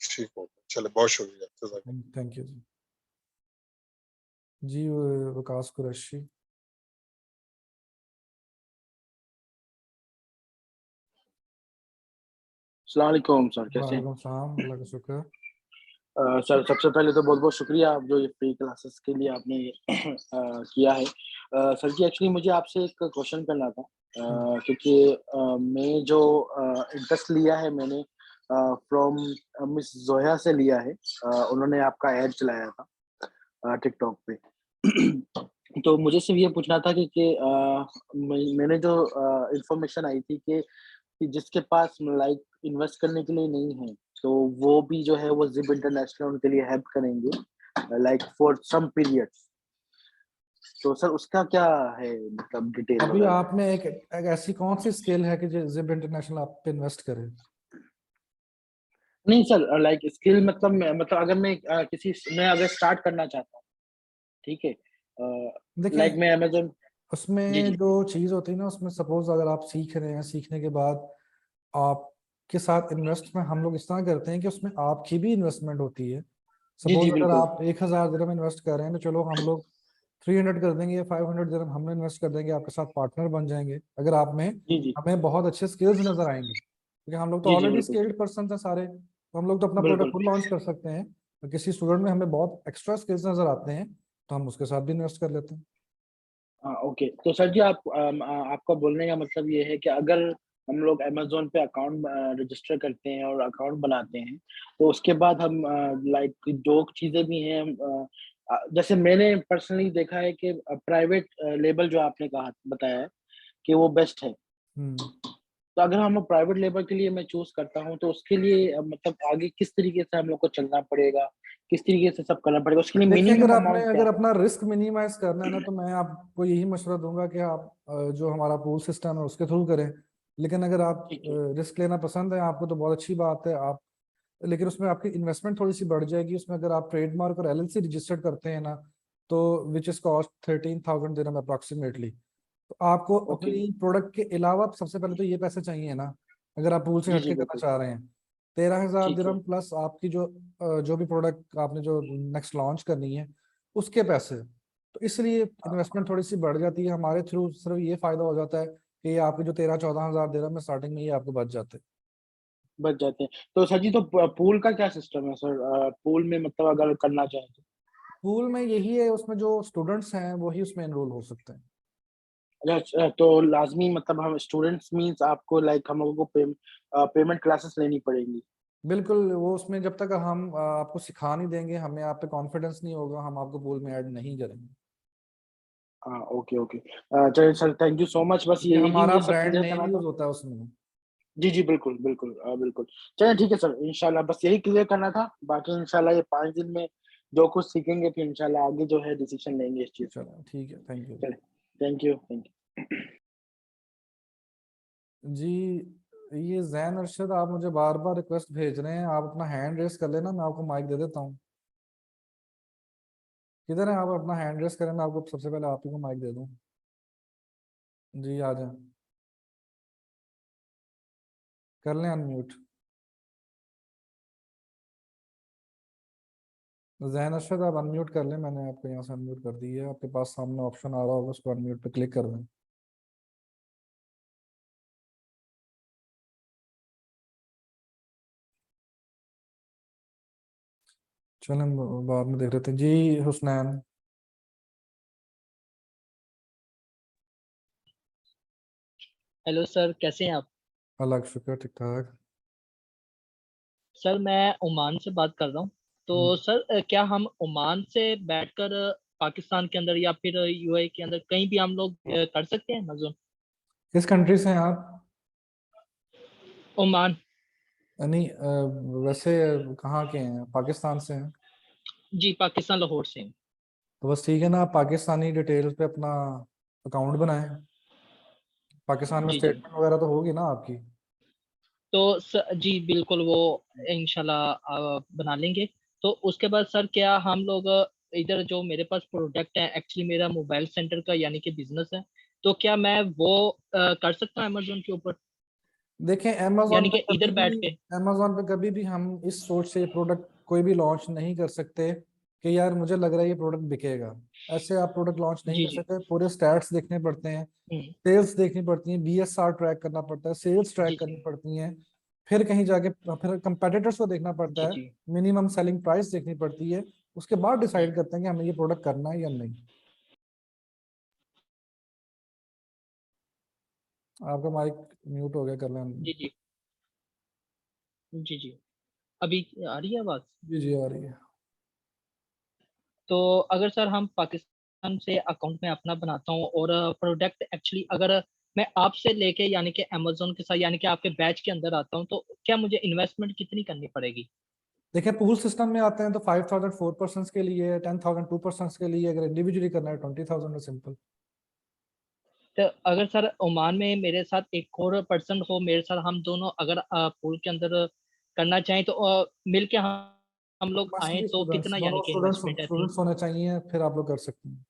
ठीक हो, चलो बहुत शुक्रिया, जज़ाकल्लाह। थैंक यू जी। जी वकास कुरैशी। अस्सलाम वालेकुम सर, कैसे हैं? वालेकुम सलाम, अल्लाह का शुक्र। सर सबसे पहले तो बहुत बहुत शुक्रिया आप जो ये फ्री क्लासेस के लिए आपने किया है। सर जी एक्चुअली मुझे आपसे एक क्वेश्चन करना था, क्योंकि मैं जो इंटरेस्ट लिया है मैंने फ्रॉम मिस जोया से लिया है। उन्होंने आपका ऐड चलाया था टिकटॉक पे। तो मुझे सिर्फ ये पूछना था कि मैंने जो इंफॉर्मेशन आई थी कि जिसके पास लाइक इन्वेस्ट करने के लिए नहीं है तो वो भी जो है वो जिप इंटरनेशनल उनके लिए हेल्प करेंगे लाइक फॉर सम पीरियड। तो सर उसका क्या है मतलब डिटेल अभी वगैरह? आपने एक ऐसी कौन सी स्किल है कि जो जिप इंटरनेशनल आप पे इन्वेस्ट करे? नहीं सर, लाइक स्किल मतलब मतलब अगर मैं अगर स्टार्ट करना चाहता हूँ, ठीक है, लाइक देखें, मैं अमेजोन। जी उसमें जी जो चीज़ होती है ना, उसमें सपोज अगर आप सीख रहे हैं, सीखने के बाद आपके साथ इन्वेस्ट में हम लोग इस तरह करते हैं कि उसमें आपकी भी इन्वेस्टमेंट होती है। जी सपोज जी अगर बिल्कुल। आप 1,000 दिरहम इन्वेस्ट कर रहे हैं तो चलो हम लोग 300 कर देंगे या 500 दिरहम हमने इन्वेस्ट कर देंगे, आपके साथ पार्टनर बन जाएंगे अगर आप में जी जी हमें बहुत अच्छे स्किल्स नजर आएंगे, क्योंकि हम लोग तो जी जी ऑलरेडी बिल्कुल स्किल्ड पर्सन हैं सारे, तो हम लोग तो अपना प्रोडक्ट बिल्कुल। खुद लॉन्च कर सकते हैं। तो किसी स्टूडेंट में हमें बहुत एक्स्ट्रा स्किल्स नजर आते हैं तो हम उसके साथ भी इन्वेस्ट कर लेते हैं। हाँ ओके, तो सर जी आपका बोलने का मतलब ये है कि अगर हम लोग अमेजोन पे अकाउंट रजिस्टर करते हैं और अकाउंट बनाते हैं तो उसके बाद हम लाइक जो चीज़ें भी हैं जैसे मैंने पर्सनली देखा है कि प्राइवेट लेबल जो आपने कहा बताया है कि वो बेस्ट है। हम्म तो अगर हम प्राइवेट लेबल के लिए मैं चूज करता हूँ तो उसके लिए मतलब आगे किस तरीके से हम लोग को चलना पड़ेगा, किस तरीके से सब करना पड़ेगा, उसके लिए देखिए, अगर मिनिमम आपने अमाउंट क्या अगर है? अपना रिस्क मिनिमाइज करना है ना तो मैं आपको यही मशवरा दूंगा कि आप जो हमारा पूल सिस्टम है उसके थ्रू करें। लेकिन अगर आप ठीक है। रिस्क लेना पसंद है आपको तो बहुत अच्छी बात है आप, लेकिन उसमें आपकी इन्वेस्टमेंट थोड़ी सी बढ़ जाएगी। उसमें अगर आप ट्रेडमार्क और LLC रजिस्टर्ड करते हैं ना तो which is cost 13,000 dirham approximately. तो आपको ओके। अपनी प्रोडक्ट के अलावा सबसे पहले तो ये पैसे चाहिए ना, अगर आप पूल से जी जी हटके करना बिल्कुल। चाह रहे हैं। 13,000 ठीक है। दिरहम प्लस आपकी जो भी प्रोडक्ट आपने जो नेक्स्ट लॉन्च करनी है उसके पैसे। तो इसलिए इन्वेस्टमेंट थोड़ी सी बढ़ जाती है। हमारे थ्रू सिर्फ ये फायदा हो जाता है कि ये आपके जो 13-14 हजार दिरहम में स्टार्टिंग में ये आपको बच जाते हैं। बच जाते हैं। तो सर जी तो पूल का क्या सिस्टम है सर? पूल में मतलब अगर करना चाहें तो? पूल में यही है, उसमें जो स्टूडेंट्स हैं वही उसमें एनरोल हो सकते हैं। अच्छा, तो लाजमी मतलब हम स्टूडेंट्स मींस आपको लाइक हम लोगों को पेमेंट क्लासेस लेनी पड़ेंगी? बिल्कुल, वो उसमें जब तक हम आपको सिखा नहीं देंगे, हमें आप पे कॉन्फिडेंस नहीं होगा, हम आपको पूल में ऐड नहीं करेंगे। हाँ ओके ओके। चलिए sir, thank you so much, बस क्योंकि यही हमारा मुझे सब ब्रांड क्लियर नेम करना था। यूज होता है उसमें। जी जी बिल्कुल बिल्कुल बिल्कुल। चलिए ठीक है सर, इंशाल्लाह बस यही क्लियर करना था। बाकी इंशाल्लाह ये 5 दिन में जो कुछ सीखेंगे फिर इंशाल्लाह आगे जो है डिसीजन लेंगे इस चीज पे। चलो ठीक है, थैंक यू। चलिए, थैंक यू थैंक यू। जी, ये जैन अरशद, आप मुझे बार बार रिक्वेस्ट भेज रहे हैं, आप अपना हैंड रेस कर लेना, मैं आपको माइक दे देता हूँ। किधर है आप? अपना हैंड रेस करें, मैं आपको सबसे पहले आप ही को माइक दे दूँ। जी आ जाए, कर लें अनम्यूट। जैन अरशद आप अनम्यूट कर लें, मैंने आपको यहाँ से अनम्यूट कर दी है, आपके पास सामने ऑप्शन आ रहा होगा, उसको अनम्यूट पे क्लिक कर दें। चलो हम बाद में देख रहे थे जी। हुसनैन। हेलो सर, कैसे हैं आप? अल्लाह का शुक्र, ठीक ठाक। सर मैं ओमान से बात कर रहा हूँ। तो सर क्या हम ओमान से बैठकर पाकिस्तान के अंदर या फिर यूएई के अंदर कहीं भी हम लोग कर सकते हैं अमेज़न? किस कंट्री से हैं आप? ओमान। नहीं वैसे कहाँ के हैं? पाकिस्तान से हैं? जी, पाकिस्तान लाहौर से हैं। तो बस ठीक है ना, आप पाकिस्तानी डिटेल्स पे अपना अकाउंट बनाएं। पाकिस्तान में जी जी। स्टेटमेंट वगैरह तो होगी ना आपकी? तो जी बिल्कुल, वो इंशाल्लाह बना लेंगे। तो उसके बाद सर क्या हम लोग इधर जो मेरे पास प्रोडक्ट है, एक्चुअली मेरा मोबाइल सेंटर का यानी कि बिजनेस है, तो क्या मैं वो कर सकता हूँ अमेज़न के ऊपर देखें अमेजोन यानी पे कि कभी इधर बैठ भी, के? अमेजोन पे कभी भी हम इस सोच से प्रोडक्ट कोई भी लॉन्च नहीं कर सकते कि यार मुझे लग रहा है ये प्रोडक्ट बिकेगा। ऐसे आप प्रोडक्ट लॉन्च नहीं जी कर जी। सकते। पूरे स्टैट्स देखने पड़ते हैं, हम्म, सेल्स देखनी पड़ती हैं, बीएसआर ट्रैक करना पड़ता है, सेल्स जी ट्रैक जी। करनी पड़ती हैं, फिर कहीं जाके फिर कंपेटिटर्स को देखना जी पड़ता है, जी। मिनिमम सेलिंग प्राइस देखनी पड़ती है। उसके बाद हम्म, डिसाइड करते हैं कि हमें ये प्रोडक्ट करना है या नहीं। आपका माइक म्यूट हो गया, कर लें। जी जी। जी जी। अभी आ रही है आवाज? जी जी आ रही है। तो अगर सर हम पाकिस्तान से अकाउंट में अपना बनाता हूँ और प्रोडक्ट एक्चुअली अगर मैं आपसे लेके यानी कि अमेजोन के साथ यानी कि आपके बैच के अंदर आता हूँ, तो क्या मुझे इन्वेस्टमेंट कितनी करनी पड़ेगी? देखिए पूल सिस्टम में आते हैं तो 5,000 4% के लिए, 10,000 2% के लिए, अगर इंडिविजुअली करना है 20,000 है, सिंपल। तो अगर सर ओमान में मेरे साथ एक और पर्सन हो मेरे साथ, हम दोनों अगर पूल के अंदर करना चाहें तो मिल के हम लोग मस्ट आए बी तो स्टूडेंट्स, कितना यानी दोनों कि स्टूडेंट्स इन्वेस्टमेंट है इतनी? स्टूडेंट्स होने चाहिए, फिर आप लोग कर सकते हैं।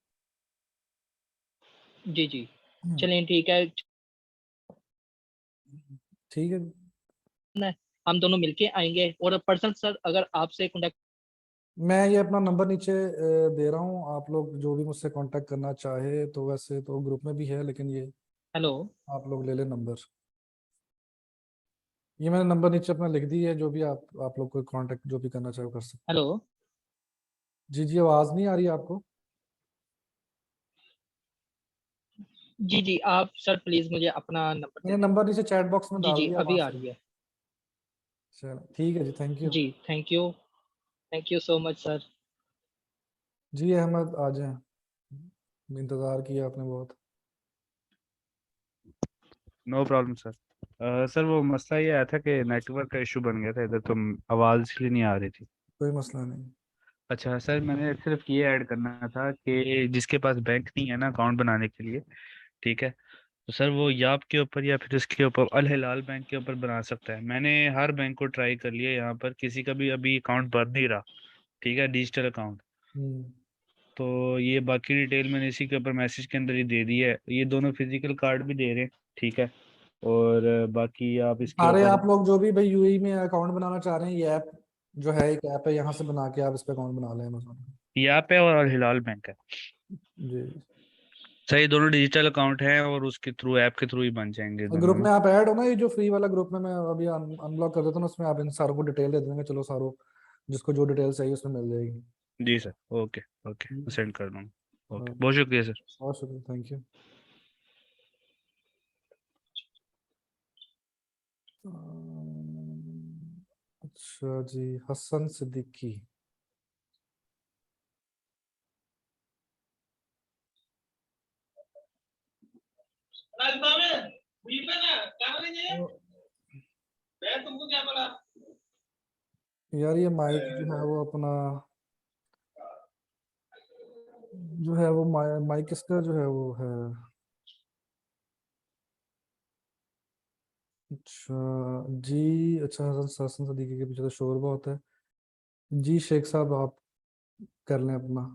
जी जी। हम्म, चलिए ठीक है। ठीक है। हम दोनों मिलके आएंगे और पर्सन सर अगर आपसे कॉन्टेक्ट। मैं ये अपना नंबर नीचे दे रहा हूँ, आप लोग जो भी मुझसे कांटेक्ट करना चाहे तो वैसे तो ग्रुप में भी है, लेकिन ये हेलो। आप लोग ले लें नंबर। ये मैंने नंबर नीचे अपना लिख दी है, जो भी आप लोग को कांटेक्ट जो भी करना चाहे वो कर सकते हेलो। हैं। जी जी, आवाज़ नहीं आ रही है आपको? जी जी, आप सर प्लीज मुझे अपना नंबर दे मैंने दें। नंबर नीचे चैट बॉक्स में जी डाल जी, दिया, वहां अभी आ से। रही है। चलो ठीक है जी, थैंक यू। जी thank you so much sir. जी अहमद आ जाएं, इंतज़ार किया आपने बहुत। No problem sir. सर वो मसला ये आया था कि नेटवर्क का इशू बन गया था इधर, तो आवाज़ इसलिए नहीं आ रही थी। कोई मसला नहीं। अच्छा सर, मैंने सिर्फ ये ऐड करना था कि जिसके पास बैंक नहीं है ना अकाउंट बनाने के लिए, ठीक है, तो सर वो याप के ऊपर या फिर इसके ऊपर अल हिलाल बैंक के ऊपर बना सकता है। मैंने हर बैंक को ट्राई कर लिया, यहाँ पर किसी का भी अभी अकाउंट बन नहीं रहा, ठीक है, डिजिटल अकाउंट। हम्म। तो ये बाकी डिटेल मैंने इसी के ऊपर मैसेज के अंदर ही दे दी है। ये दोनों फिजिकल कार्ड भी दे रहे हैं, ठीक है, और बाकी आप इसके सारे ऊपर। आप लोग जो भी भाई यूएई में अकाउंट बनाना चाह रहे हैं, ये ऐप जो है, एक ऐप है, यहाँ से बना के आप इस पे अकाउंट बना लें अमेज़न पे। याप है और अल हिलाल बैंक है। जी। सर ये दोनों डिजिटल अकाउंट हैं और उसके थ्रू, ऐप के थ्रू ही बन जाएंगे और दोनों ग्रुप ना। में आप ऐड हो ना, ये जो फ्री वाला ग्रुप में मैं अभी अनब्लॉक कर देता हूँ ना, उसमें आप इन सारों को डिटेल दे देंगे। चलो सारों, जिसको जो डिटेल चाहिए उसमें मिल जाएगी। जी सर, ओके ओके, मैं हम्म, सेंड कर दूँगा। हाँ, ओके, बहुत शुक्रिया सर। बहुत शुक्रिया, थैंक यू। अच्छा जी, हसन सिद्दीकी। यार ये माइक जो है वो अपना, जो है वो माइक इसका जो है वो है। अच्छा जी। अच्छा, हसन हसन सदीकी के पीछे तो शोर बहुत है। जी शेख साहब, आप कर लें अपना।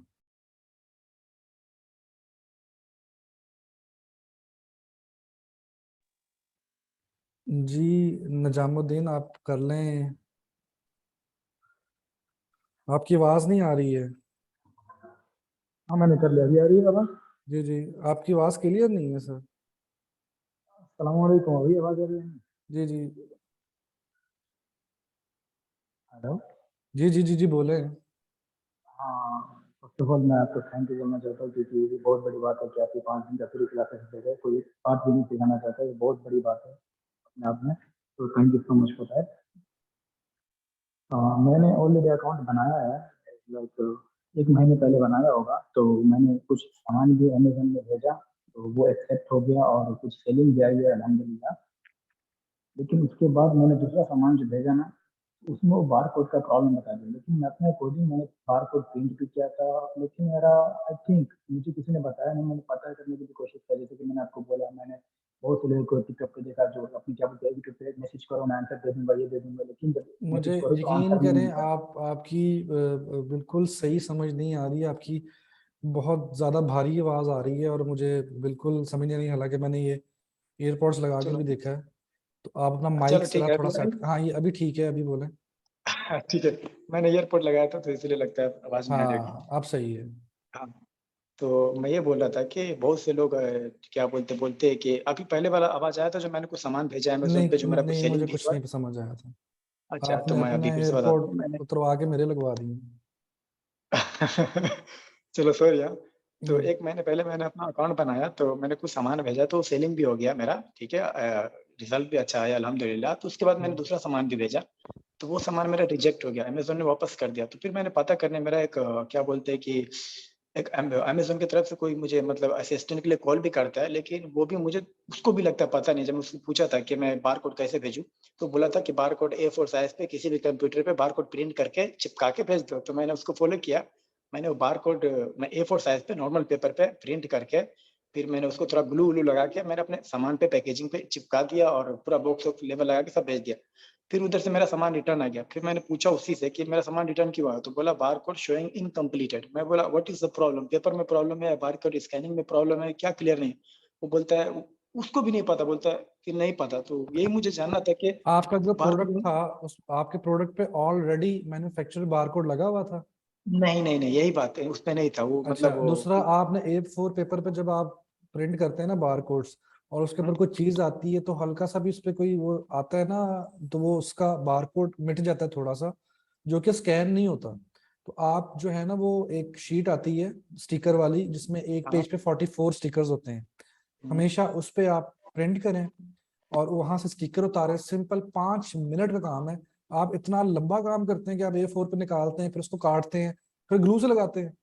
जी नजामुद्दीन, आप कर लें। आपकी आवाज़ नहीं आ रही है। हाँ मैंने कर लिया, अभी आ रही है आवाज? जी जी, आपकी आवाज़ क्लियर नहीं है सर। सलामवालेकुम, अभी आवाज आ रही है? जी जी। हेलो। जी जी जी जी बोले। हाँ, फर्स्ट ऑफ ऑल मैं आपको थैंक यू बोलना चाहता हूँ, क्योंकि ये बहुत बड़ी बात है कि आपकी 5 दिन का फ्री क्लासेस दे रहे, कोई बात भी नहीं सिखाना चाहता, ये बहुत बड़ी बात है अपने आप में, तो thank you so much for that. मैंने ऑलरेडी अकाउंट बनाया है, लाइक 1 महीने पहले बनाया होगा, तो मैंने कुछ सामान भी अमेजोन में भेजा, तो वो एक्सेप्ट हो गया और कुछ सेलिंग भी आई है अल्हम्दुलिल्लाह। लेकिन उसके बाद मैंने दूसरा सामान जो भेजा ना, उसमें वो बार कोड का प्रॉब्लम बता दिया, लेकिन मैं अपने अकॉर्डिंग मैंने बार कोड प्रिंट भी किया था, लेकिन मेरा आई थिंक मुझे किसी ने बताया नहीं, मैंने पता करने की भी कोशिश करी, जैसे कि मैंने आपको बोला, मैंने बहुत से लोगों को टिकटॉक पे देखा जो अपनी क्या बोलते हैं यूट्यूब पे मैसेज करो मैं आंसर दे दूंगा, ये दे दूंगा, लेकिन जब मुझे मैसेज करो तो यकीन आंसर नहीं करें, मिलता। आपकी बिल्कुल सही समझ नहीं आ रही है, आपकी बहुत ज़्यादा भारी आवाज़ आ रही है और मुझे बिल्कुल समझ नहीं आ रही, हालांकि मैंने ये एयरपोर्ट्स लगा के चलो भी देखा है। तो आप अपना चलो माइक ठीक जरा है, थोड़ा सेट, हाँ ये अभी ठीक है, अभी बोले। ठीक है, मैंने ईयरपोर्ट लगाया था तो इसलिए लगता है आवाज नहीं आ रही होगी। हाँ अब सही है। हाँ, तो मैं ये बोल रहा था कि बहुत से लोग क्या बोलते बोलते हैं कि अभी पहले वाला आवाज आया था, जो मैंने कुछ सामान भेजा अमेजोन पे, जो मेरा कुछ नहीं सेलिंग मुझे भी कुछ हुआ। नहीं समझ आया था। अच्छा, तो आपने मैं अपने अभी फिर से बताता हूँ एयरपोर्ट उतरवा के मेरे लगवा दिए। चलो सॉरी यार। तो हम्म, 1 महीने पहले मैंने अपना अकाउंट बनाया, तो मैंने कुछ सामान भेजा, तो सेलिंग भी हो गया मेरा, ठीक है, रिजल्ट भी अच्छा आया अल्हम्दुलिल्लाह। तो उसके बाद मैंने दूसरा सामान भी भेजा, तो वो सामान मेरा रिजेक्ट हो गया, अमेजोन ने वापस कर दिया। तो फिर मैंने पता करने, मेरा एक क्या बोलते हैं कि एक अमेजोन की तरफ से कोई मुझे मतलब असिस्टेंट के लिए कॉल भी करता है, लेकिन वो भी मुझे उसको भी लगता है पता नहीं। जब मैं उसको पूछा था कि मैं बार कोड कैसे भेजूं, तो बोला था कि बार कोड A4 साइज पे किसी भी कंप्यूटर पे बार कोड प्रिंट करके चिपका के भेज दो। तो मैंने उसको फॉलो किया, मैंने वो बार कोड मैं A4 साइज पे नॉर्मल पेपर पे प्रिंट करके, फिर मैंने उसको थोड़ा ग्लू व्लू लगा के मैंने अपने सामान पे पैकेजिंग पे चिपका दिया और पूरा बॉक्स लेवल लगा के सब भेज दिया। फिर उधर से मेरा सामान रिटर्न आ गया। फिर मैंने पूछा उसी से कि मेरा सामान रिटर्न क्यों आया, तो बोला बार कोड शोइंग इनकम्प्लीटेड। मैं बोला what is the problem, paper में प्रॉब्लम है, बार कोड स्कैनिंग में प्रॉब्लम है, क्या क्लियर नहीं? वो बोलता है उसको भी नहीं पता, बोलता है कि नहीं पता। तो यही मुझे जानना था कि आपका जो बार प्रोडक्ट कोड। था, उस आपके प्रोडक्ट पे ऑलरेडी मैन्युफैक्चर बारकोड लगा हुआ था। नहीं नहीं नहीं, यही बात है, उसमें नहीं था वो, अच्छा, मतलब वो। दूसरा आपने A4 पेपर पे जब आप प्रिंट करते हैं ना बारकोड्स, और उसके ऊपर कोई चीज आती है तो हल्का सा भी उस पे कोई वो आता है ना, तो वो उसका बारकोड मिट जाता है थोड़ा सा, जो कि स्कैन नहीं होता। तो आप जो है ना, वो एक शीट आती है स्टिकर वाली, जिसमें एक हाँ, पेज पे 44 स्टिकर्स होते हैं, हमेशा उस पे आप प्रिंट करें और वहां से स्टिकर उतारें। सिंपल 5 मिनट का काम है। आप इतना लंबा काम करते हैं कि आप A4 पे निकालते हैं, फिर उसको काटते हैं, फिर ग्लू से लगाते हैं।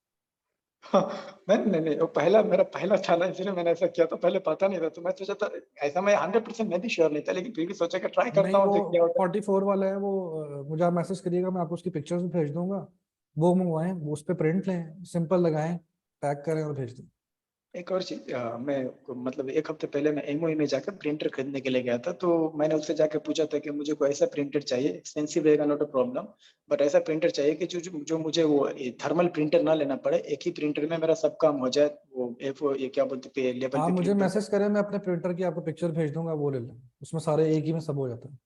हाँ, नहीं नहीं, वो पहला मेरा पहला था ना, इसलिए मैंने ऐसा किया था, पहले पता नहीं था, तो मैं सोचा था ऐसा, मैं 100% मैं भी श्योर नहीं था, लेकिन फिर भी सोचा कि ट्राई करता नहीं, हूँ वो देख क्या होता 44 वाला है वो, मुझे आप मैसेज करिएगा, मैं आपको उसकी पिक्चर्स भी भेज दूंगा। वो मंगवाएं, वो उस पर प्रिंट लें, सिंपल लगाएं, पैक करें और भेज दें। है। एक और चीज, मैं मतलब 1 हफ्ते पहले मैं एमओई में जाकर प्रिंटर खरीदने के लिए गया था, तो मैंने उससे जाकर पूछा था कि मुझे कोई ऐसा प्रिंटर चाहिए, एक्सपेंसिव रहेगा नॉट अ प्रॉब्लम, बट ऐसा प्रिंटर चाहिए कि जो मुझे वो थर्मल प्रिंटर ना लेना पड़े, एक ही प्रिंटर में मेरा सब काम हो जाए, वो A4 ये क्या बोलते हैं लेवल आप पे मुझे प्रिंट हो मैसेज जाए। करें, मैं अपने प्रिंटर की आपको पिक्चर भेज दूंगा, वो ले लें, उसमें सारे एक ही में सब हो जाता है।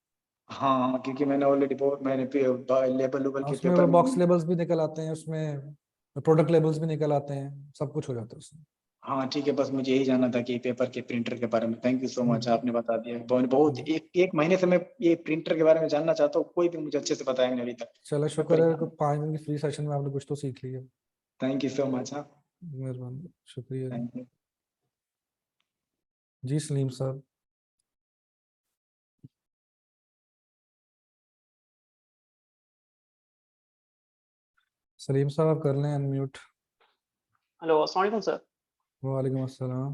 हाँ, क्योंकि मैंने ऑलरेडी बहुत मैंने लेबल उबल हाँ, के उसमें वो पेपर बॉक्स मंगवाए। लेबल्स भी निकल आते हैं, उसमें प्रोडक्ट लेबल्स भी निकल आते हैं, सब कुछ हो जाता है उसमें। हाँ ठीक है, बस मुझे यही जानना था कि पेपर के प्रिंटर के बारे में। थैंक यू सो मच, हम्म, आपने बता दिया। बहुत हम्म। एक महीने से मैं ये प्रिंटर के बारे में जानना चाहता हूँ, कोई भी मुझे अच्छे से बताया नहीं अभी तक। चलो, मैं शुक्र है कि परेशान। 5 दिन की फ्री सेशन में आपने कुछ तो सीख लिया। Thank you so much. हाँ, मेहरबानी, शुक्रिया जी। Thank you. जी सलीम साहब। सलीम साहब आप कर लें अनम्यूट। हेलो, अस्सलाम वालेकुम सर। वालेकुम अस्सलाम।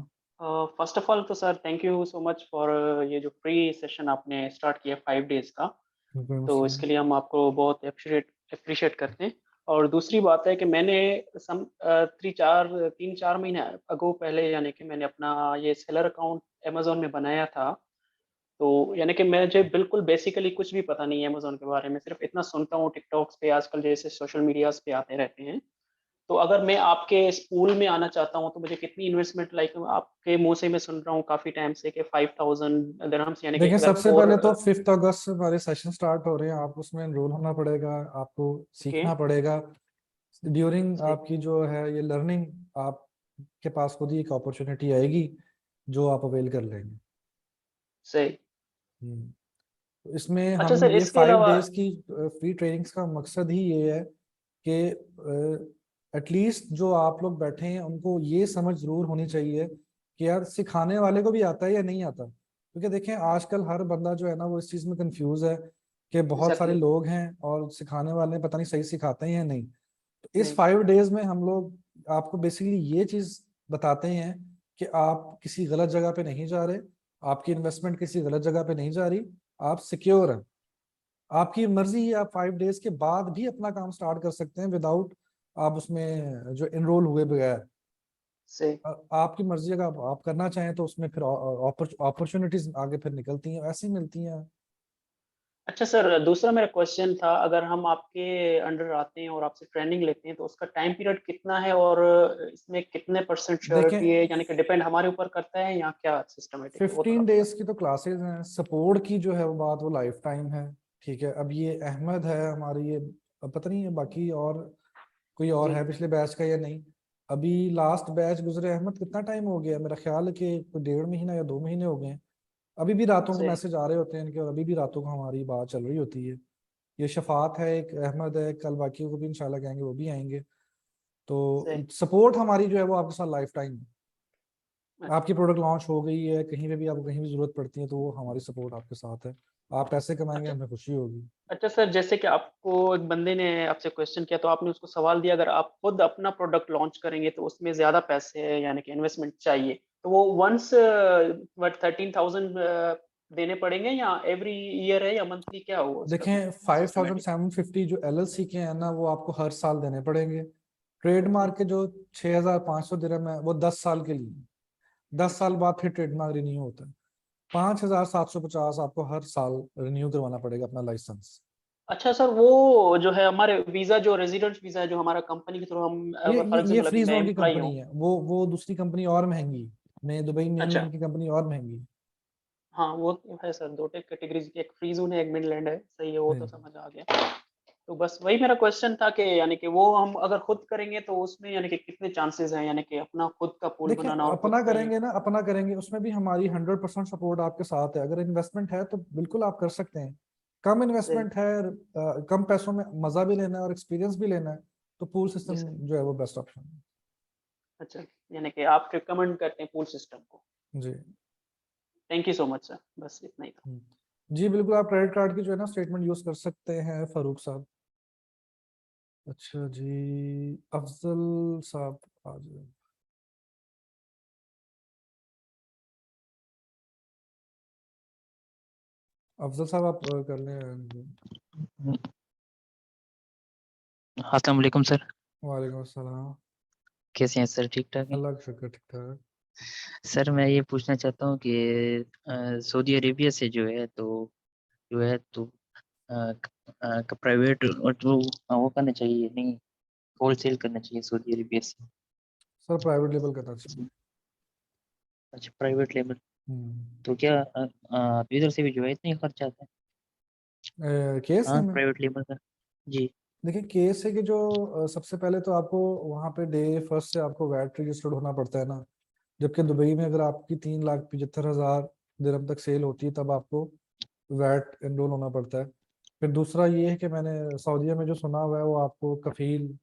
फर्स्ट ऑफ ऑल तो sir thank you so much for ये जो फ्री सेशन आपने स्टार्ट किया 5 डेज का, वालेकुम तो अस्सलाम। इसके लिए हम आपको बहुत अप्रिशिएट करते हैं। और दूसरी बात है कि मैंने तीन चार महीने अगो पहले, यानी कि मैंने अपना ये सेलर अकाउंट अमेजोन में बनाया था। तो यानी कि मुझे बिल्कुल बेसिकली कुछ भी पता नहीं है अमेजोन के बारे में, सिर्फ इतना सुनता हूँ टिकटॉक्स पे आजकल जैसे सोशल मीडियाज पे आते रहते हैं। तो अगर मैं आपके स्कूल में आना चाहता हूँ तो मुझे कितनी इन्वेस्टमेंट, लाइक आपके मुंह से मैं सुन रहा हूँ काफी टाइम से कि 5000 दिरहम्स, यानी कि देखिए, अगर सबसे पहले तो 5 अगस्त से हमारे सेशन स्टार्ट हो रहे हैं, आप उसमें एनरोल होना पड़ेगा, आपको ओके सीखना पड़ेगा। ड्यूरिंग सही आपकी जो है ये लर्निंग, आपके पास खुद ही एक अपॉर्चुनिटी आएगी जो आप अवेल कर लेंगे। सही। तो इसमें अच्छा हम सर, ये इसके 5 अलावा डेज की फ्री ट्रेनिंग्स का मकसद ही ये है कि एटलीस्ट जो आप लोग बैठे हैं उनको ये समझ जरूर होनी चाहिए कि यार सिखाने वाले को भी आता है या नहीं आता। क्योंकि देखें आजकल हर बंदा जो है ना वो इस चीज में कंफ्यूज है कि बहुत सारे एग्जैक्टली लोग हैं और सिखाने वाले पता नहीं सही सिखाते हैं या नहीं। तो इस नहीं 5 डेज में हम लोग आपको बेसिकली ये चीज बताते हैं कि आप किसी गलत जगह पे नहीं जा रहे, आपकी इन्वेस्टमेंट किसी गलत जगह पे नहीं जा रही, आप सिक्योर हैं। आपकी मर्जी है, आप 5 डेज के बाद भी अपना काम स्टार्ट कर सकते हैं विदाउट आप उसमें जो इनरोल हुए बगैर। सही। आपकी मर्जी अगर आप करना चाहें तो उसमें फिर अपॉर्चुनिटीज आगे फिर निकलती हैं, ऐसी मिलती हैं। अच्छा सर, दूसरा मेरा क्वेश्चन था, अगर हम आपके अंडर आते हैं और आपसे ट्रेनिंग लेते हैं तो उसका टाइम पीरियड कितना है और इसमें कितने % श्योरिटी है, देखें यानी कि डिपेंड हमारे ऊपर करता है या क्या सिस्टमेटिक है, वो थोड़ा 15 बता। डेज की तो क्लासेस हैं, सपोर्ट की जो है वो बात वो लाइफ टाइम है। ठीक है, अब ये अहमद है हमारी, ये अब पता नहीं है बाकी और कोई और जी है पिछले बैच का या नहीं। अभी लास्ट बैच गुजरे अहमद कितना टाइम हो गया, मेरा ख्याल है कि कोई 1.5 महीना या 2 महीने हो गए हैं। अभी भी रातों को सही मैसेज आ रहे होते हैं इनके और अभी भी रातों को हमारी बात चल रही होती है। ये शफात है, एक अहमद है, कल बाकी को भी इंशाल्लाह कहेंगे वो भी आएंगे। तो सही। सपोर्ट हमारी जो है वो आपके साथ लाइफ टाइम है। अच्छा आपकी प्रोडक्ट लॉन्च हो गई है, कहीं पे भी आपको कहीं भी जरूरत पड़ती है तो वो हमारी सपोर्ट आपके साथ है। आप पैसे कमाएंगे, अच्छा हमें खुशी होगी। अच्छा सर, जैसे कि आपको एक बंदे ने आपसे क्वेश्चन किया तो आपने उसको सवाल दिया, अगर आप खुद अपना प्रोडक्ट लॉन्च करेंगे तो उसमें ज्यादा पैसे यानी कि इन्वेस्टमेंट चाहिए, तो वो वंस 13,000 देने पड़ेंगे या एवरी ईयर है या मंथली, क्या हुआ उसका देखें सिस्टमेटिक? 5750 जो LLC के हैं ना वो आपको हर साल देने पड़ेंगे। ट्रेडमार्क के जो 6500 दिरहम है वो 10 साल के लिए, 10 अच्छा साल बाद फिर ट्रेडमार्क रिन्यू होता है। 5750 आपको हर साल रिन्यू करवाना पड़ेगा अपना लाइसेंस। अच्छा सर, वो जो है हमारे वीजा, जो रेजिडेंट वीजा है, जो हमारा कंपनी के थ्रू हम फॉर ये एग्जांपल अभी फ्री मैं जोन की एम्प्लॉय कंपनी हूँ। है, वो दूसरी कंपनी और महंगी, मैं दुबई अच्छा मेनलैंड की कंपनी और महंगी। हाँ, वो तो है सर, दो कैटेगरीज की, एक फ्री जोन है, एक मिडलैंड है, सही है, वो तो नहीं, समझ आ गया। तो बस वही मेरा क्वेश्चन था कि यानी कि वो हम अगर खुद करेंगे तो उसमें यानी कि कितने चांसेस हैं, यानी कि अपना खुद का पूल देखिए बनाना और खुद अपना का ही। करेंगे ना, अपना करेंगे उसमें भी हमारी 100% सपोर्ट आपके साथ है। अगर इन्वेस्टमेंट है तो बिल्कुल आप कर सकते हैं। कम सही। इन्वेस्टमेंट है, कम पैसों में मजा भी लेना है और एक्सपीरियंस भी लेना है तो पूल जी सिस्टम सर। जो है वो बेस्ट ऑप्शन है। अच्छा, यानी कि आप रिकमेंड करते हैं पूल सिस्टम को। जी। Thank you so much sir, बस इतना ही था। जी बिल्कुल, आप क्रेडिट कार्ड की जो है ना स्टेटमेंट यूज कर सकते हैं फारूक साहब। अच्छा जी, अफजल साहब आ जाए। अफजल साहब आप कर लें। अस्सलाम वालेकुम सर। वालेकुम अस्सलाम। कैसे हैं सर, ठीक ठाक हैं? अल्लाह का शुक्र, ठीक ठाक। सर मैं ये पूछना चाहता हूँ कि सऊदी अरेबिया से जो है तो प्राइवेट और वो करना चाहिए, नहीं होलसेल करना चाहिए सऊदी अरेबिया से? सर प्राइवेट लेवल करना चाहिए। अच्छा, प्राइवेट लेवल। हम्म। तो क्या इधर से भी जो है इतना ही खर्च आता है? केस है हाँ, में, प्राइवेट लेवल का। जी। देखिए केस है कि जो सबसे पहले तो आपको वहाँ पे डे फर्स्ट से आपको वैट रजिस्टर्ड होना पड़ता है ना। जबकि दुबई में अगर आपकी 3,75,000 दिरहम तक सेल होती है तब आपको वैट एनरोल होना पड़ता है। फिर दूसरा ये है कि मैंने सऊदीया में जो सुना हुआ है वो आपको कफील,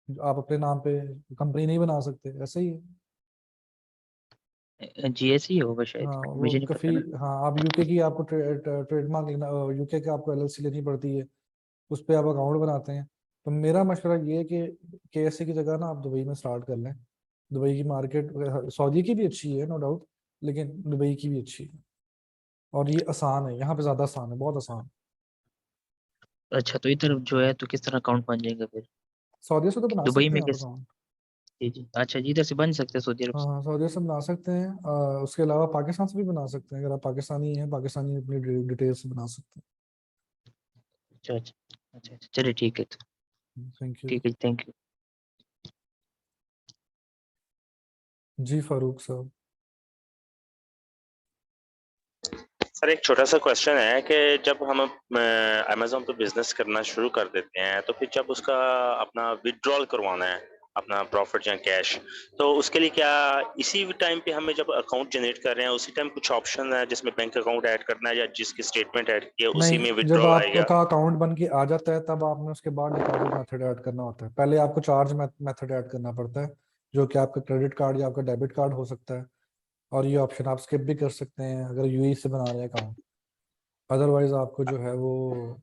आप अपने नाम पे कंपनी नहीं बना सकते, ऐसे ही है। GSE होगा शायद, हाँ वो मुझे नहीं पता ना। हाँ आप यूके की आपको ट्रेडमार्क लेना, यूके का आपको LLC लेनी पड़ती है, उस पर आप अकाउंट बनाते हैं। तो मेरा मशवरा ये है कि KSA की जगह ना आप दुबई में स्टार्ट कर लें। दुबई की मार्केट सऊदी की भी अच्छी है नो डाउट, लेकिन दुबई की भी अच्छी है और ये आसान है, यहाँ पे ज़्यादा आसान है, बहुत आसान। अच्छा, तो इधर जो है तो किस तरह अकाउंट बन जाएगा फिर? सऊदी से तो बना दुबई सकते में हैं आप किस? अकाउंट। जी जी, अच्छा जी, इधर से बन सकते हैं सऊदी अरब हाँ से? हाँ, सऊदी से बना सकते हैं। उसके अलावा पाकिस्तान से भी बना सकते हैं, अगर आप पाकिस्तानी हैं, पाकिस्तानी अपनी डिटेल्स से बना सकते अच्छा अच्छा अच्छा अच्छा, चलिए ठीक है, तो हैं। Thank you. ठीक है, थैंक यू। जी फारूक साहब। सर एक छोटा सा क्वेश्चन है कि जब हम अमेजोन पे बिजनेस करना शुरू कर देते हैं तो फिर जब उसका अपना विड्रॉल करवाना है अपना प्रॉफिट या कैश, तो उसके लिए क्या इसी टाइम पे हमें जब अकाउंट जनरेट कर रहे हैं उसी टाइम कुछ ऑप्शन है जिसमें बैंक अकाउंट ऐड करना है या जिसकी स्टेटमेंट ऐड की है उसी में नहीं, जब विड्रॉल आपका आएगा? अकाउंट बन के आ जाता है तब आपने उसके बाद डिपॉजिट मेथड ऐड करना होता है। पहले आपको चार्ज मेथड ऐड करना पड़ता है, जो कि आपका क्रेडिट कार्ड या आपका डेबिट कार्ड हो सकता है, और ये ऑप्शन आप स्किप भी कर सकते हैं अगर यूएई से बना रहे हैं अकाउंट। अदरवाइज आपको जो है वो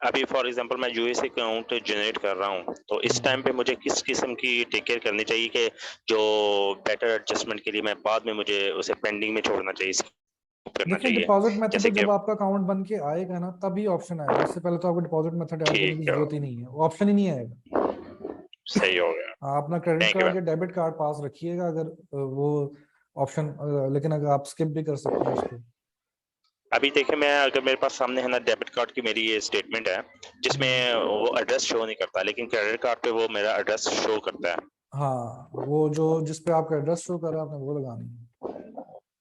अभी फॉर एग्जांपल मैं यूएस अकाउंट जनरेट कर रहा हूँ, तो इस टाइम पे मुझे किस किस्म की टेक केयर करनी चाहिए कि जो बेटर एडजस्टमेंट के लिए मैं बाद में मुझे उसे पेंडिंग में छोड़ना चाहिए, skip करना देखिए, चाहिए, डिपॉजिट मेथड जैसे तो कि जब आपका अकाउंट बन के आएगा ना तभी ऑप्शन आएगा। इससे पहले तो आपको डिपॉजिट मेथड ऐड करने की ठीक है, जरूरत ही नहीं है, वो ऑप्शन ही नहीं आएगा। सही हो गया, हाँ, अपना क्रेडिट थैंक यू। कार्ड या डेबिट कार्ड पास रखिएगा अगर वो ऑप्शन, लेकिन अगर आप स्किप भी कर सकते हैं उसको। अभी देखिए मैं अगर मेरे पास सामने है ना डेबिट कार्ड की मेरी ये स्टेटमेंट है जिसमें वो एड्रेस शो नहीं करता, लेकिन क्रेडिट कार्ड पे वो मेरा एड्रेस शो करता है, हाँ, वो जो जिस पे आपका एड्रेस शो कर रहा है आपने वो लगानी है।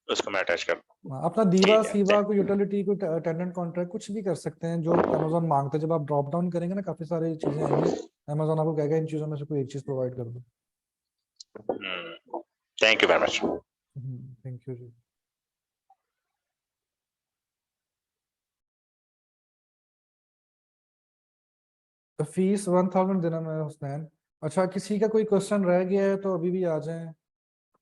उसको मैं अटैच कर। हाँ, अपना दीवा सीवा कोई यूटिलिटी कोई टेनेंट कॉन्ट्रैक्ट कुछ भी कर सकते हैं जो अमेजोन मांगता है। जब आप ड्रॉप डाउन करेंगे ना काफी सारी चीजें आएंगी, अमेजोन आपको कहेगा इन चीजों में से कोई एक चीज प्रोवाइड कर दो। Thank you very much. Thank you जी। तो फीस 1000 दिरहम है हुसनैन। अच्छा, किसी का कोई क्वेश्चन रह गया है तो अभी भी आ जाएं।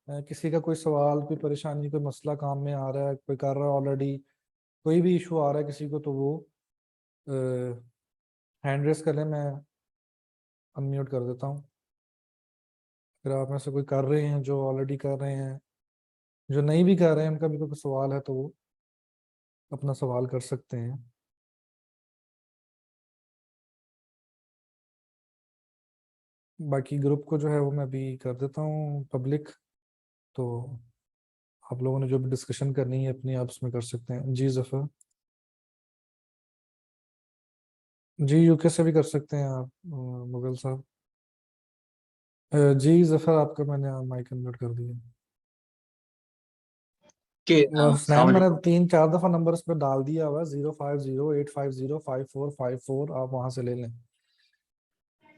किसी का कोई सवाल, कोई परेशानी, कोई मसला काम में आ रहा है, कोई कर रहा है ऑलरेडी, कोई भी इशू आ रहा है किसी को, तो वो हैंड रेस कर लें, मैं अनम्यूट कर देता हूँ। अगर आप में से कोई कर रहे हैं, जो ऑलरेडी कर रहे हैं, जो नहीं भी कर रहे हैं, उनका भी कोई सवाल है तो वो अपना सवाल कर सकते हैं। बाकी ग्रुप को जो है वो मैं अभी कर देता हूँ पब्लिक, तो आप लोगों ने जो भी डिस्कशन करनी है अपनी आपस में कर सकते हैं। जी जफर जी, यूके से भी कर सकते हैं आप मुगल साहब। जी जफर, आपका मैंने माइक अनम्यूट कर दिया। हुसनैन, मैंने 3-4 दफा नंबर उस पर डाल दिया हुआ, 0508505454, आप वहां से ले लें।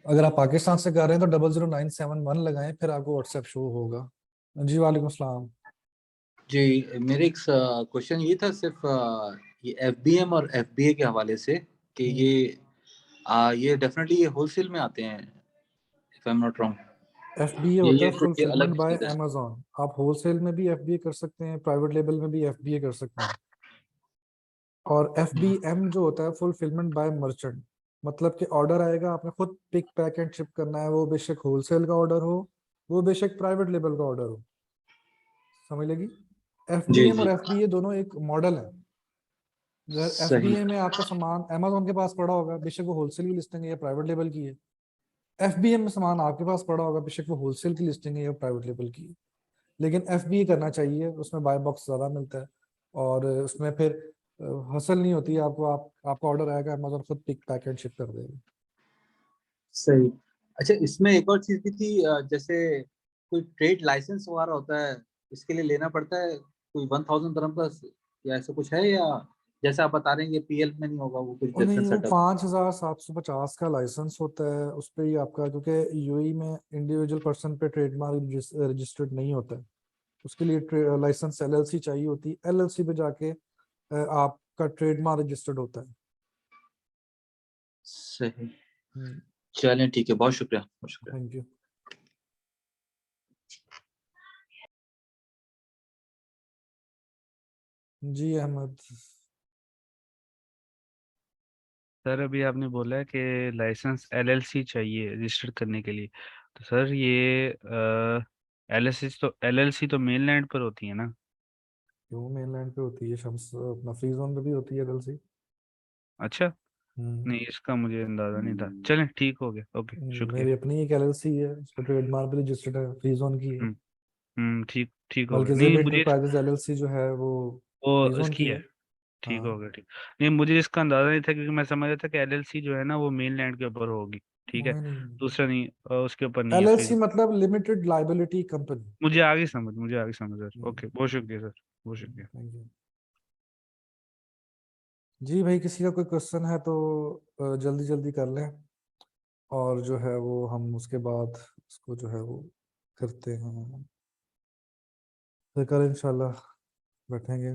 अगर आप पाकिस्तान से कर रहे हैं तो 00971 लगाएं, फिर आपको व्हाट्सएप शो होगा। जी वालेकुम सलाम। जी, मेरे एक क्वेश्चन ये था सिर्फ ये एफबीएम और एफबीए के हवाले से कि ये डेफिनेटली ये होलसेल में आते हैं, if I am not wrong. FBA होता है ये फुलफिलमेंट अलग बाय चीज़ है। अमेज़न। आप होलसेल में भी एफबीए कर सकते हैं, प्राइवेट लेबल में भी एफबीए कर सकते हैं। और एफबीएम जो होता है फुलफिलमेंट बाय मर्चेंट, मतलब कि ऑर्डर आएगा, आपने खुद पिक पैक एंड शिप करना है, वो बेशक होलसेल का ऑर्डर हो, वो बेशक प्राइवेट लेबल का ऑर्डर हो। समझ लगी? जी एफबीएम और जी एफबीए दोनों एक मॉडल है। सही। एफबीए में आपका सामान अमेज़न के पास पड़ा होगा, बेशक वो होलसेल की लिस्टिंग है या प्राइवेट लेबल की है। एफबीएम में सामान आपके पास पड़ा होगा, बेशक वो होलसेल की लिस्टिंग है या प्राइवेट लेबल की है। लेकिन एफबीए करना चाहिए, उसमें बाय बॉक्स ज़्यादा मिलता है और उसमें फिर हसल नहीं होती है आपको। आपका ऑर्डर आएगा, अमेज़न खुद पिक पैक एंड शिप कर देगा। सही। अच्छा, इसमें एक और चीज भी थी, जैसे कोई ट्रेड लाइसेंस वगैरह होता है, इसके लिए लेना पड़ता है कोई 1000 dirham का, या ऐसा कुछ है, या जैसे आप बता रहे हैं पीएल में नहीं होगा, वो कुछ और नहीं, डिफरेंट वो सेटअप? 5750 का लाइसेंस होता है, उस पर ही आपका, क्योंकि यूएई में इंडिविजुअल पर्सन पे ट्रेडमार्क रजिस्टर्ड नहीं होता है, उसके लिए लाइसेंस एलएलसी चाहिए होती है। एलएलसी पे जाके आपका ट्रेडमार्क रजिस्टर्ड होता है। सही। चलें, ठीक है, बहुत शुक्रिया, बहुत शुक्रिया। Thank you. जी अहमद सर, अभी आपने बोला है कि लाइसेंस एलएलसी चाहिए रजिस्टर करने के लिए, तो सर ये एलएलसी तो मेनलैंड पर होती है ना? क्यों मेनलैंड पे होती है, शम्स अपना फ्री जोन पे भी होती है एलएलसी। अच्छा, नहीं इसका मुझे अंदाजा नहीं था। चलें, ठीक हो गया, ओके, शुक्रिया। मेरी अपनी एक एलएलसी है, उस पर ट्रेडमार्क भी रजिस्टर्ड है, फ्री जोन की है। ठीक ठीक हो गया। मलकिज़ेब नहीं मुझे इंटरप्राइजेज एलएलसी जो है वो फ्री वो जोन इसकी की है। है। ठीक हो हाँ, गया, ठीक। नहीं, मुझे इसका अंदाजा नहीं था क्योंकि मैं समझ रहा था कि एलएलसी जो है ना वो मेनलैंड के ऊपर होगी। ठीक है, नहीं, दूसरा नहीं, उसके ऊपर नहीं है फ्री। एलएलसी मतलब लिमिटेड लाइबिलिटी कंपनी। मुझे आगे समझ सर। ओके, बहुत शुक्रिया सर, बहुत शुक्रिया। थैंक यू जी। भाई, किसी का कोई क्वेश्चन है तो जल्दी जल्दी कर लें, और जो है वो हम उसके बाद इसको जो है वो करते हैं, फिर कल इंशाल्लाह बैठेंगे।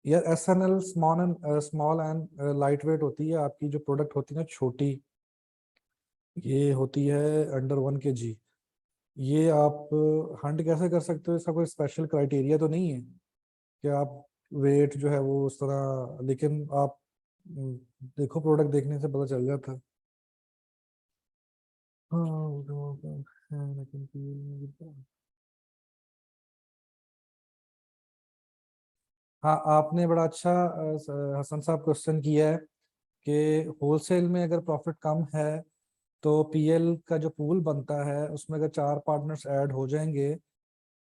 यार SNL small and light weight होती है, आपकी जो प्रोडक्ट होती है ना छोटी, ये होती है अंडर 1 kg। ये आप हंट कैसे कर सकते हो, इसका कोई स्पेशल क्राइटेरिया तो नहीं है कि आप वेट जो है वो उस तरह, लेकिन आप देखो प्रोडक्ट देखने से पता चल जाता है। हाँ, आपने बड़ा अच्छा हसन साहब क्वेश्चन किया है कि होलसेल में अगर प्रॉफिट कम है तो PL का जो पूल बनता है उसमें अगर 4 पार्टनर्स ऐड हो जाएंगे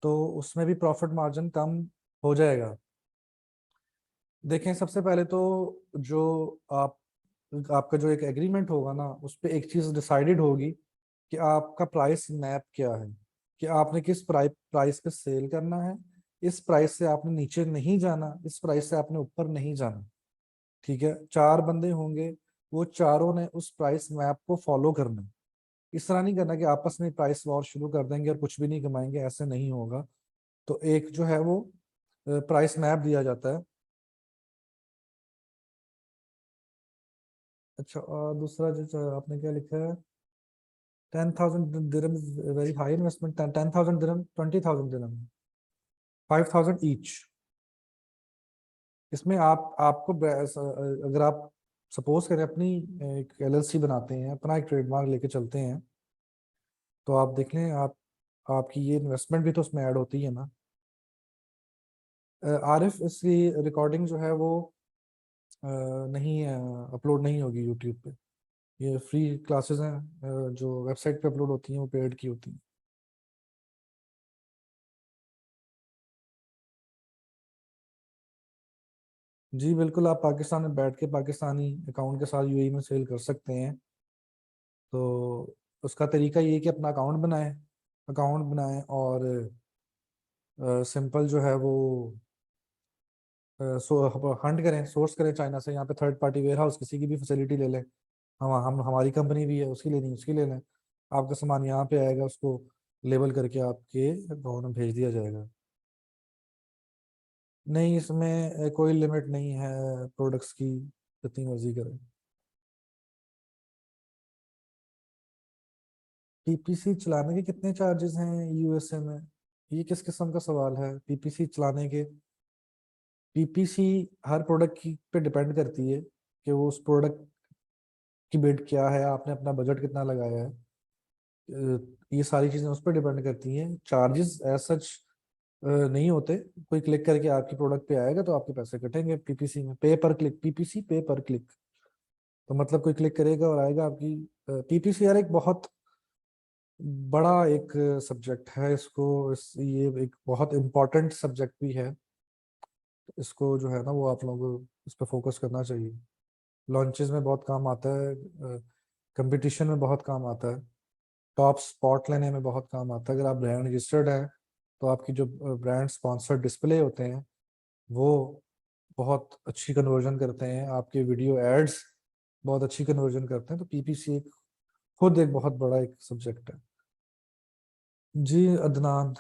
तो उसमें भी प्रॉफिट मार्जिन कम हो जाएगा। देखें, सबसे पहले तो जो आपका जो एक एग्रीमेंट होगा ना, उस पर एक चीज डिसाइडेड होगी कि आपका प्राइस मैप क्या है, कि आपने किस प्राइस पे सेल करना है। इस प्राइस से आपने नीचे नहीं जाना, इस प्राइस से आपने ऊपर नहीं जाना। ठीक है, 4 बंदे होंगे, वो चारों ने उस प्राइस मैप को फॉलो करना है। इस तरह नहीं करना कि आपस में प्राइस वॉर शुरू कर देंगे और कुछ भी नहीं कमाएंगे, ऐसे नहीं होगा। तो एक जो है वो प्राइस मैप दिया जाता है। अच्छा, और दूसरा जो आपने क्या लिखा है, 10,000 dirham is a very high investment। 10,000 dirham, 20,000 dirham, 5,000 each। इसमें आपको अगर आप सपोज करें अपनी एक LLC बनाते हैं, अपना एक ट्रेडमार्क लेके चलते हैं, तो आप देख लें, आपकी ये इन्वेस्टमेंट भी तो उसमें ऐड होती है ना। आरिफ, इसकी रिकॉर्डिंग जो है वो नहीं अपलोड नहीं होगी यूट्यूब पे। ये फ्री क्लासेस हैं, जो वेबसाइट पे अपलोड होती हैं वो पेड की होती हैं। जी बिल्कुल, आप पाकिस्तान में बैठ के पाकिस्तानी अकाउंट के साथ UAE में सेल कर सकते हैं। तो उसका तरीका ये है कि अपना अकाउंट बनाएं और सिंपल जो है वो हंट करें, सोर्स करें चाइना से। यहाँ पे थर्ड पार्टी वेयर हाउस किसी की भी फैसिलिटी ले लें, हम हमारी कंपनी भी है, उसकी लेनी उसकी ले लें। आपका सामान यहाँ पे आएगा, उसको लेबल करके आपके अकाउंट में भेज दिया जाएगा। नहीं, इसमें कोई लिमिट नहीं है प्रोडक्ट्स की, जितनी मर्जी करें। PPC चलाने के कितने चार्जेस हैं USA में? ये किस किस्म का सवाल है, PPC चलाने के? PPC हर प्रोडक्ट की पे डिपेंड करती है कि वो उस प्रोडक्ट की बिड क्या है, आपने अपना बजट कितना लगाया है। ये सारी चीज़ें उस पर डिपेंड करती हैं। चार्जेस एज सच नहीं होते, कोई क्लिक करके आपकी प्रोडक्ट पे आएगा तो आपके पैसे कटेंगे। PPC में पे पर क्लिक, PPC पे पर क्लिक, तो मतलब कोई क्लिक करेगा और आएगा आपकी। PPC यार एक बहुत बड़ा एक सब्जेक्ट है, ये एक बहुत इम्पोर्टेंट सब्जेक्ट भी है। इसको जो है ना वो आप लोगों को इस पर फोकस करना चाहिए। लॉन्चेस में बहुत काम आता है, कंपटीशन में बहुत काम आता है, टॉप स्पॉट लेने में बहुत काम आता है। अगर आप ब्रांड रजिस्टर्ड हैं तो आपकी जो ब्रांड स्पॉन्सर्ड डिस्प्ले होते हैं वो बहुत अच्छी कन्वर्जन करते हैं, आपके वीडियो एड्स बहुत अच्छी कन्वर्जन करते हैं। तो PPC खुद एक बहुत बड़ा एक सब्जेक्ट है। जी अदनान।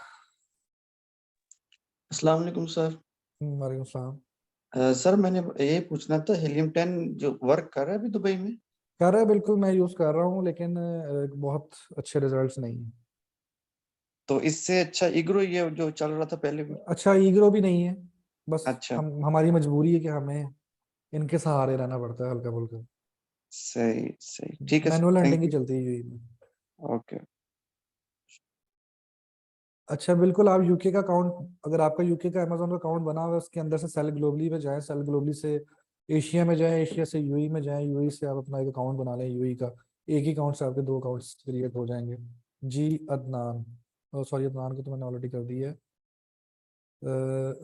अस्सलाम वालेकुम सर। वालेकुम सलाम। सर मैंने ये पूछना था, हीलियम 10 जो वर्क कर रहा है अभी दुबई में? कर रहा है, बिल्कुल मैं यूज कर रहा हूँ, लेकिन बहुत अच्छे रिजल्ट्स नहीं है। तो इससे अच्छा इग्रो ये जो चल रहा था पहले भी? अच्छा, ईग्रो भी नहीं है, बस अच्छा, हमारी मजबूरी है कि हमें इनके सहारे रहना पड़ता है हल्का फुल्का। सही सही, ठीक है sir, manual handling thank he you. चलती है UAE में। ओके। अच्छा बिल्कुल, आप यूके का अकाउंट, अगर आपका यूके का अमेजोन का अकाउंट बना हुआ है उसके अंदर से सेल ग्लोबली पे जाएं, सेल ग्लोबली से एशिया में जाएं, एशिया से UAE में जाएं, UAE से आप अपना एक अकाउंट बना लें UAE का। एक ही अकाउंट से आपके 2 अकाउंट्स क्रिएट हो जाएंगे। जी अदनान, सॉरी अदनान को तो मैंने ऑलरेडी कर दी है।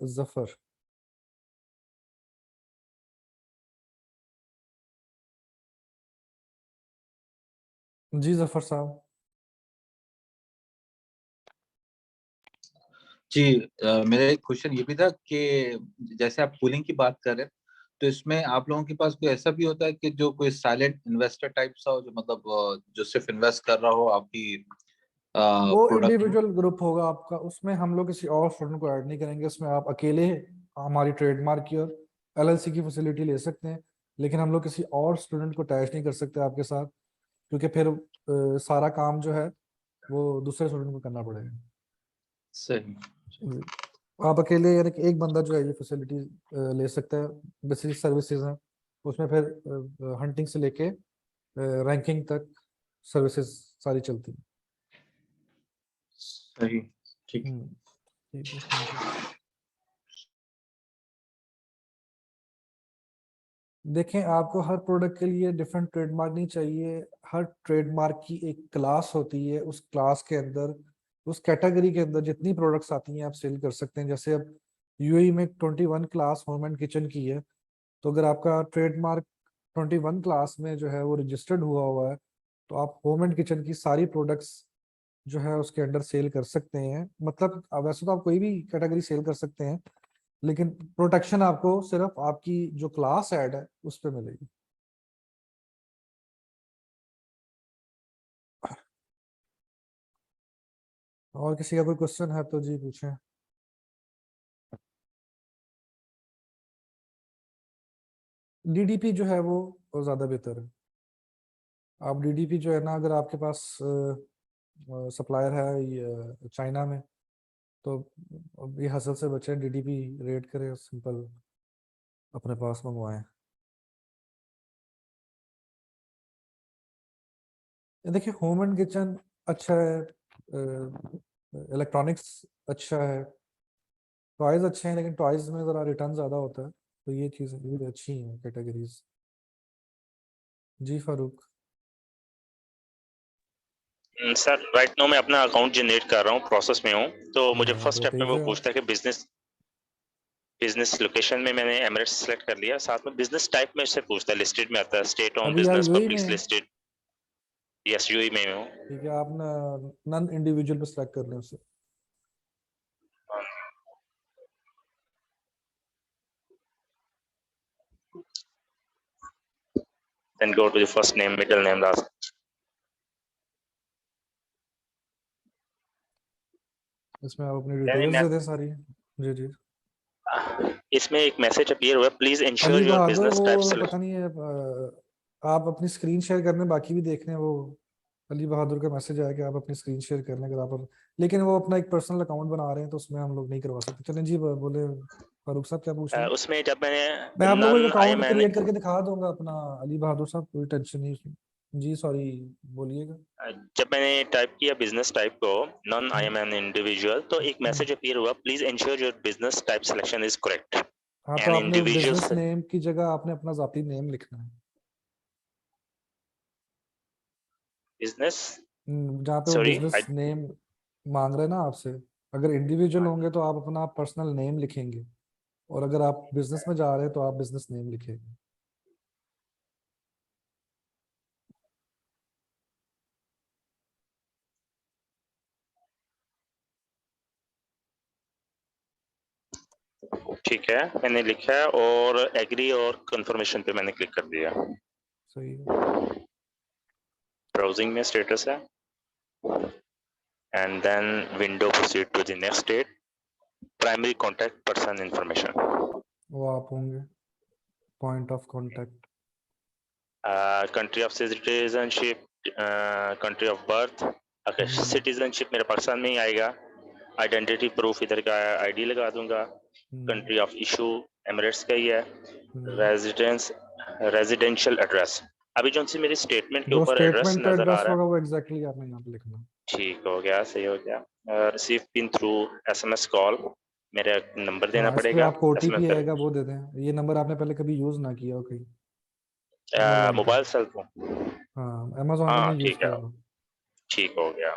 जफर। जी जफर साहब। जी मेरा एक क्वेश्चन ये भी था कि जैसे आप कूलिंग की बात कर रहे हैं, तो इसमें आप लोगों के पास कोई ऐसा भी होता है कि जो कोई साइलेंट इन्वेस्टर टाइप सा हो, जो मतलब जो सिर्फ इन्वेस्ट कर रहा हो आपकी वो प्रोडक्ट में? इंडिविजुअल ग्रुप होगा आपका, उसमें हम लोग किसी और स्टूडेंट को ऐड नहीं करेंगे। उसमें आप अकेले हमारी ट्रेडमार्क की और एलएलसी की फैसिलिटी ले सकते हैं, लेकिन हम लोग किसी और स्टूडेंट को अटैच नहीं कर सकते आपके साथ, क्योंकि फिर सारा काम जो है वो दूसरे स्टूडेंट को करना पड़ेगा। सही। जी। आप अकेले यानी कि एक बंदा जो है ये फैसिलिटी ले सकता है। बेसिक सर्विसेज हैं उसमें, फिर हंटिंग से लेके रैंकिंग तक सर्विसेज सारी चलती हैं। सही, ठीक। ठीक है, थैंक यू। देखें, आपको हर प्रोडक्ट के लिए डिफरेंट ट्रेडमार्क नहीं चाहिए। हर ट्रेडमार्क की एक क्लास होती है, उस क्लास के अंदर, उस कैटेगरी के अंदर जितनी प्रोडक्ट्स आती हैं आप सेल कर सकते हैं। जैसे अब यूएई में 21 क्लास होम एंड किचन की है, तो अगर आपका ट्रेडमार्क 21 क्लास में जो है वो रजिस्टर्ड हुआ है, तो आप होम एंड किचन की सारी प्रोडक्ट्स जो है उसके अंडर सेल कर सकते हैं। मतलब वैसे तो आप कोई भी कैटेगरी सेल कर सकते हैं, लेकिन प्रोटेक्शन आपको सिर्फ आपकी जो क्लास ऐड है उस पे मिलेगी। और किसी का कोई क्वेश्चन है तो जी पूछें। डीडीपी जो है वो ज्यादा बेहतर है। आप डीडीपी जो है ना, अगर आपके पास सप्लायर है चाइना में, तो ये हसल से बचे, डीडीपी रेट करें, सिंपल अपने पास मंगवाएं। देखिए, होम एंड किचन अच्छा है, इलेक्ट्रॉनिक्स अच्छा है, टॉयज अच्छे हैं, लेकिन टॉयज में ज़रा रिटर्न ज़्यादा होता है, तो ये चीज़ भी अच्छी हैं कैटेगरीज। जी फारूक। सर राइट नाउ मैं अपना अकाउंट जनरेट कर रहा हूँ, प्रोसेस में हूँ। तो मुझे फर्स्ट तो स्टेप में वो भेजे पूछता है कि बिजनेस लोकेशन में मैंने एमिरेट्स सेलेक्ट कर लिया, साथ में बिजनेस टाइप में इससे पूछता है, लिस्टेड में आता है स्टेट ऑन अभी आप बिजनेस, यूएई में पब्लिक हैं? लिस्टेड। यस, यूएई में हूँ। ठीक है, आप नॉन इंडिविजुअल पे सेलेक्ट कर लें उसे। Then go to the first name, middle name, last. इसमें आप अपनी डिटेल्स दे दें सारी। जी जी। इसमें एक मैसेज अपीयर हुआ, please Ali ensure your Bahadur, business type वो सेलेक्ट। पता नहीं है, आप अपनी स्क्रीन शेयर करने, बाकी भी देख रहे हैं। वो अली बहादुर का मैसेज आया कि आप अपनी स्क्रीन शेयर करने अगर आप, लेकिन वो अपना एक पर्सनल अकाउंट बना रहे हैं, तो उसमें हम लोग नहीं करवा सकते। चलें जी, बोले फारूक साहब क्या पूछ रहे हैं। उसमें जब मैं मैंने आप लोगों को एक नन आई अकाउंट एम क्रिएट करके दिखा दूंगा अपना, अली बहादुर साहब, कोई टेंशन नहीं उसमें। जी सॉरी, बोलिएगा। जब मैंने टाइप किया बिजनेस टाइप को, non I am an individual, तो एक मैसेज अपीयर हुआ, please ensure your business type selection is correct. हाँ, तो एन आपने बिजनेस इंडिविजुअल नेम की जगह आपने अपना जाती नेम लिखना है। बिजनेस, जहाँ पे वो सॉरी बिजनेस नेम मांग रहे हैं ना आपसे, अगर इंडिविजुअल होंगे तो आप अपना पर्सनल नेम लिखेंगे, और अगर आप बिजनेस में जा रहे हैं तो आप बिजनेस नेम लिखेंगे। ठीक है, मैंने लिखा है और एग्री और कंफर्मेशन पे मैंने क्लिक कर दिया। सही है। ब्राउजिंग में स्टेटस है, and then window proceed to the next state, primary contact person information. वो आप होंगे point of contact. Country of citizenship, country of birth, अगर सिटीजनशिप मेरे पाकिस्तान में ही आएगा, आइडेंटिटी प्रूफ इधर का आईडी लगा दूंगा। कंट्री ऑफ इशू एमिरेट्स का ही है। रेजिडेंशियल एड्रेस, अभी जो सी मेरी स्टेटमेंट के जो ऊपर एड्रेस स्टेटमेंट नजर आ एड्रेस रहा होगा है, वो एग्जैक्टली आपने यहाँ पे लिखना। ठीक हो गया, सही हो गया। Receive pin through SMS call, मेरा नंबर देना हाँ, इस पे पड़ेगा आपको ओटीपी एसएमएस आएगा, वो दे दें। ये नंबर आपने पहले कभी यूज ना किया हो कहीं। पर। मोबाइल सेल फोन, हाँ, अमेज़न पे हाँ नहीं यूज ठीक है, किया हो। ठीक हो गया।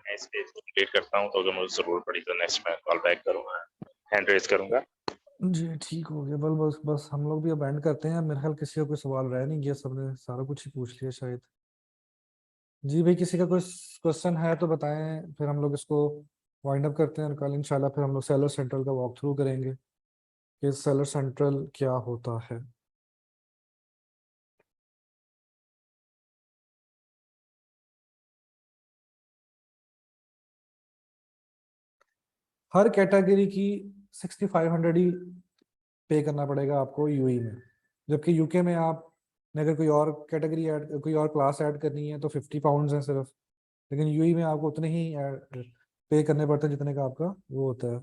मैं इस पेज को डिलीट करता हूँ, तो अगर मुझे जरूरत पड़ी तो नेक्स्ट में कॉल बैक करूंगा, हैंड रेज करूंगा। जी ठीक हो गया। बस हम लोग भी अब एंड करते हैं। मेरे ख्याल किसी का कोई सवाल रह नहीं गया, सबने सारा कुछ ही पूछ लिया शायद। जी भाई, किसी का कोई क्वेश्चन है तो बताएं, फिर हम लोग इसको वाइंड अप करते हैं, और कल इंशाल्लाह फिर हम लोग सेलर सेंट्रल का वॉक थ्रू करेंगे। कि सेलर सेंट्रल क्या होता है। हर कैटेगरी की 6500 ही पे करना पड़ेगा आपको यूएई में, जबकि यूके में आप ने अगर कोई और कैटेगरी ऐड, कोई और क्लास ऐड करनी है तो 50 पाउंड्स हैं सिर्फ, लेकिन यूएई में आपको उतने ही पे करने पड़ते हैं जितने का आपका वो होता है।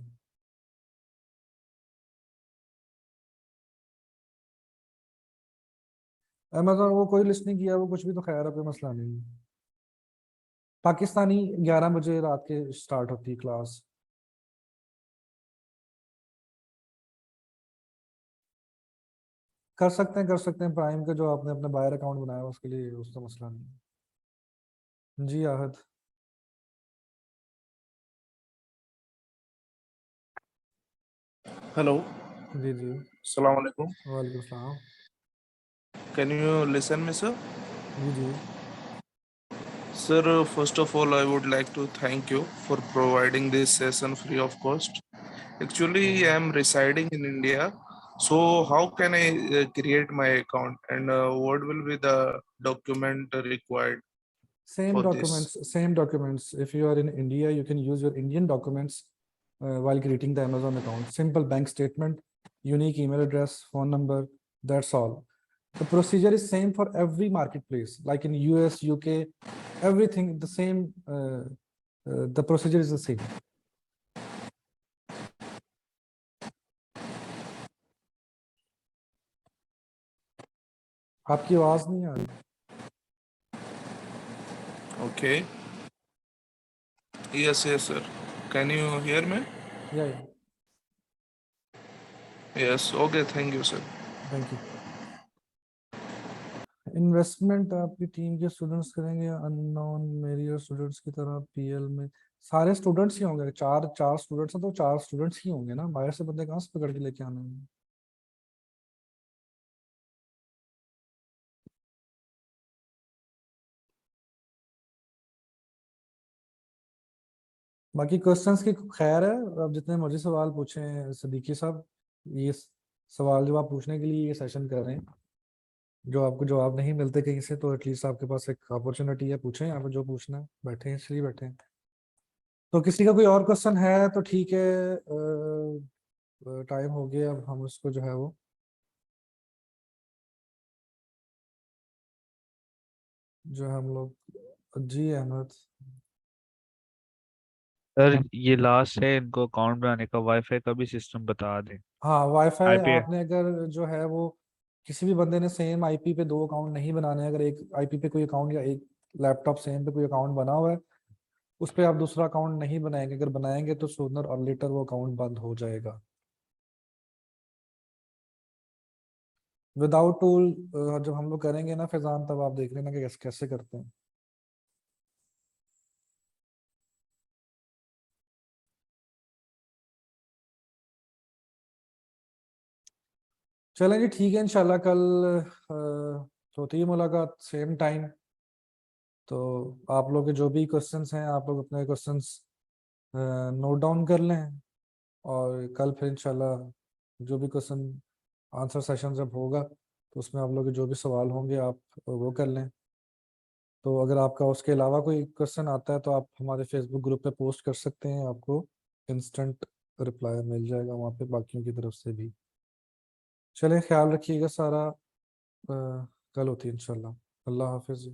अमेज़न वो कोई लिस्ट नहीं किया, वो कुछ भी तो खैर है, कोई मसला नहीं है। पाकिस्तानी 11 बजे रात के स्टार्ट होती है क्लास। कर सकते हैं प्राइम का जो आपने अपना बायर अकाउंट बनाया उसके लिए, उसका मसला नहीं है। जी आहद। Hello. जी जी। Assalamu alaikum. वालेकुम सलाम। Can you listen me, sir? Ji ji. Sir, first of all, I would like to thank you for providing this session free of cost. Actually, I am residing in India. So how can I create my account and what will be the document required Same for this? documents. If you are in India, you can use your Indian documents while creating the Amazon account. Simple bank statement, unique email address, phone number, that's all. The procedure is same for every marketplace, like in US, UK, everything the same. The procedure is the same. आपकी आवाज नहीं आ रही। Okay. Yes, sir. Can you hear me? Yeah. Yes. Okay. Thank you, sir. Thank you. Investment आपकी team के students करेंगे, unknown मेरी और students की तरह पीएल में सारे स्टूडेंट्स ही होंगे। चार स्टूडेंट्स हैं तो 4 स्टूडेंट्स ही होंगे ना, बाहर से बंदे कहाँ से पकड़ के लेके आने हैं। बाकी क्वेश्चंस की खैर है, आप जितने मर्जी सवाल पूछें सदीकी साहब, ये सवाल जवाब पूछने के लिए ये सेशन कर रहे हैं। जो आपको जवाब नहीं मिलते कहीं से तो एटलीस्ट आपके पास एक अपॉर्चुनिटी है, पूछें यहाँ पे जो पूछना है। बैठे हैं इसलिए बैठे हैं। तो किसी का कोई और क्वेश्चन है तो ठीक है, टाइम हो गया, अब हम उसको जो है वो जो हम लोग। जी अहमद। सर ये लास्ट है, इनको अकाउंट बनाने का वाईफाई का भी सिस्टम बता दें। हाँ वाईफाई आईपी आपने अगर जो है वो किसी भी बंदे ने सेम आईपी पे 2 अकाउंट नहीं बनाने, अगर एक आईपी पे कोई अकाउंट या एक लैपटॉप सेम पे कोई अकाउंट बना हुआ है, उस पे आप दूसरा अकाउंट नहीं बनाएंगे। अगर बनाएंगे तो सूनर और लेटर वो अकाउंट बंद हो जाएगा। विदाउट टूल जब हम लोग करेंगे ना फैजान, तब आप देख लेना कि कैसे करते हैं। चलें जी ठीक है, इंशाल्लाह कल होती है मुलाकात सेम टाइम। तो आप लोग के जो भी क्वेश्चंस हैं आप लोग अपने क्वेश्चंस नोट डाउन कर लें, और कल फिर इंशाल्लाह जो भी क्वेश्चन आंसर सेशन जब होगा तो उसमें आप लोग के जो भी सवाल होंगे आप वो कर लें। तो अगर आपका उसके अलावा कोई क्वेश्चन आता है तो आप हमारे फेसबुक ग्रुप पे पोस्ट कर सकते हैं, आपको इंस्टेंट रिप्लाई मिल जाएगा वहाँ पे बाकियों की तरफ से भी। चलें ख्याल रखिएगा सारा, कल होती है इंशाल्लाह। अल्लाह हाफिज़।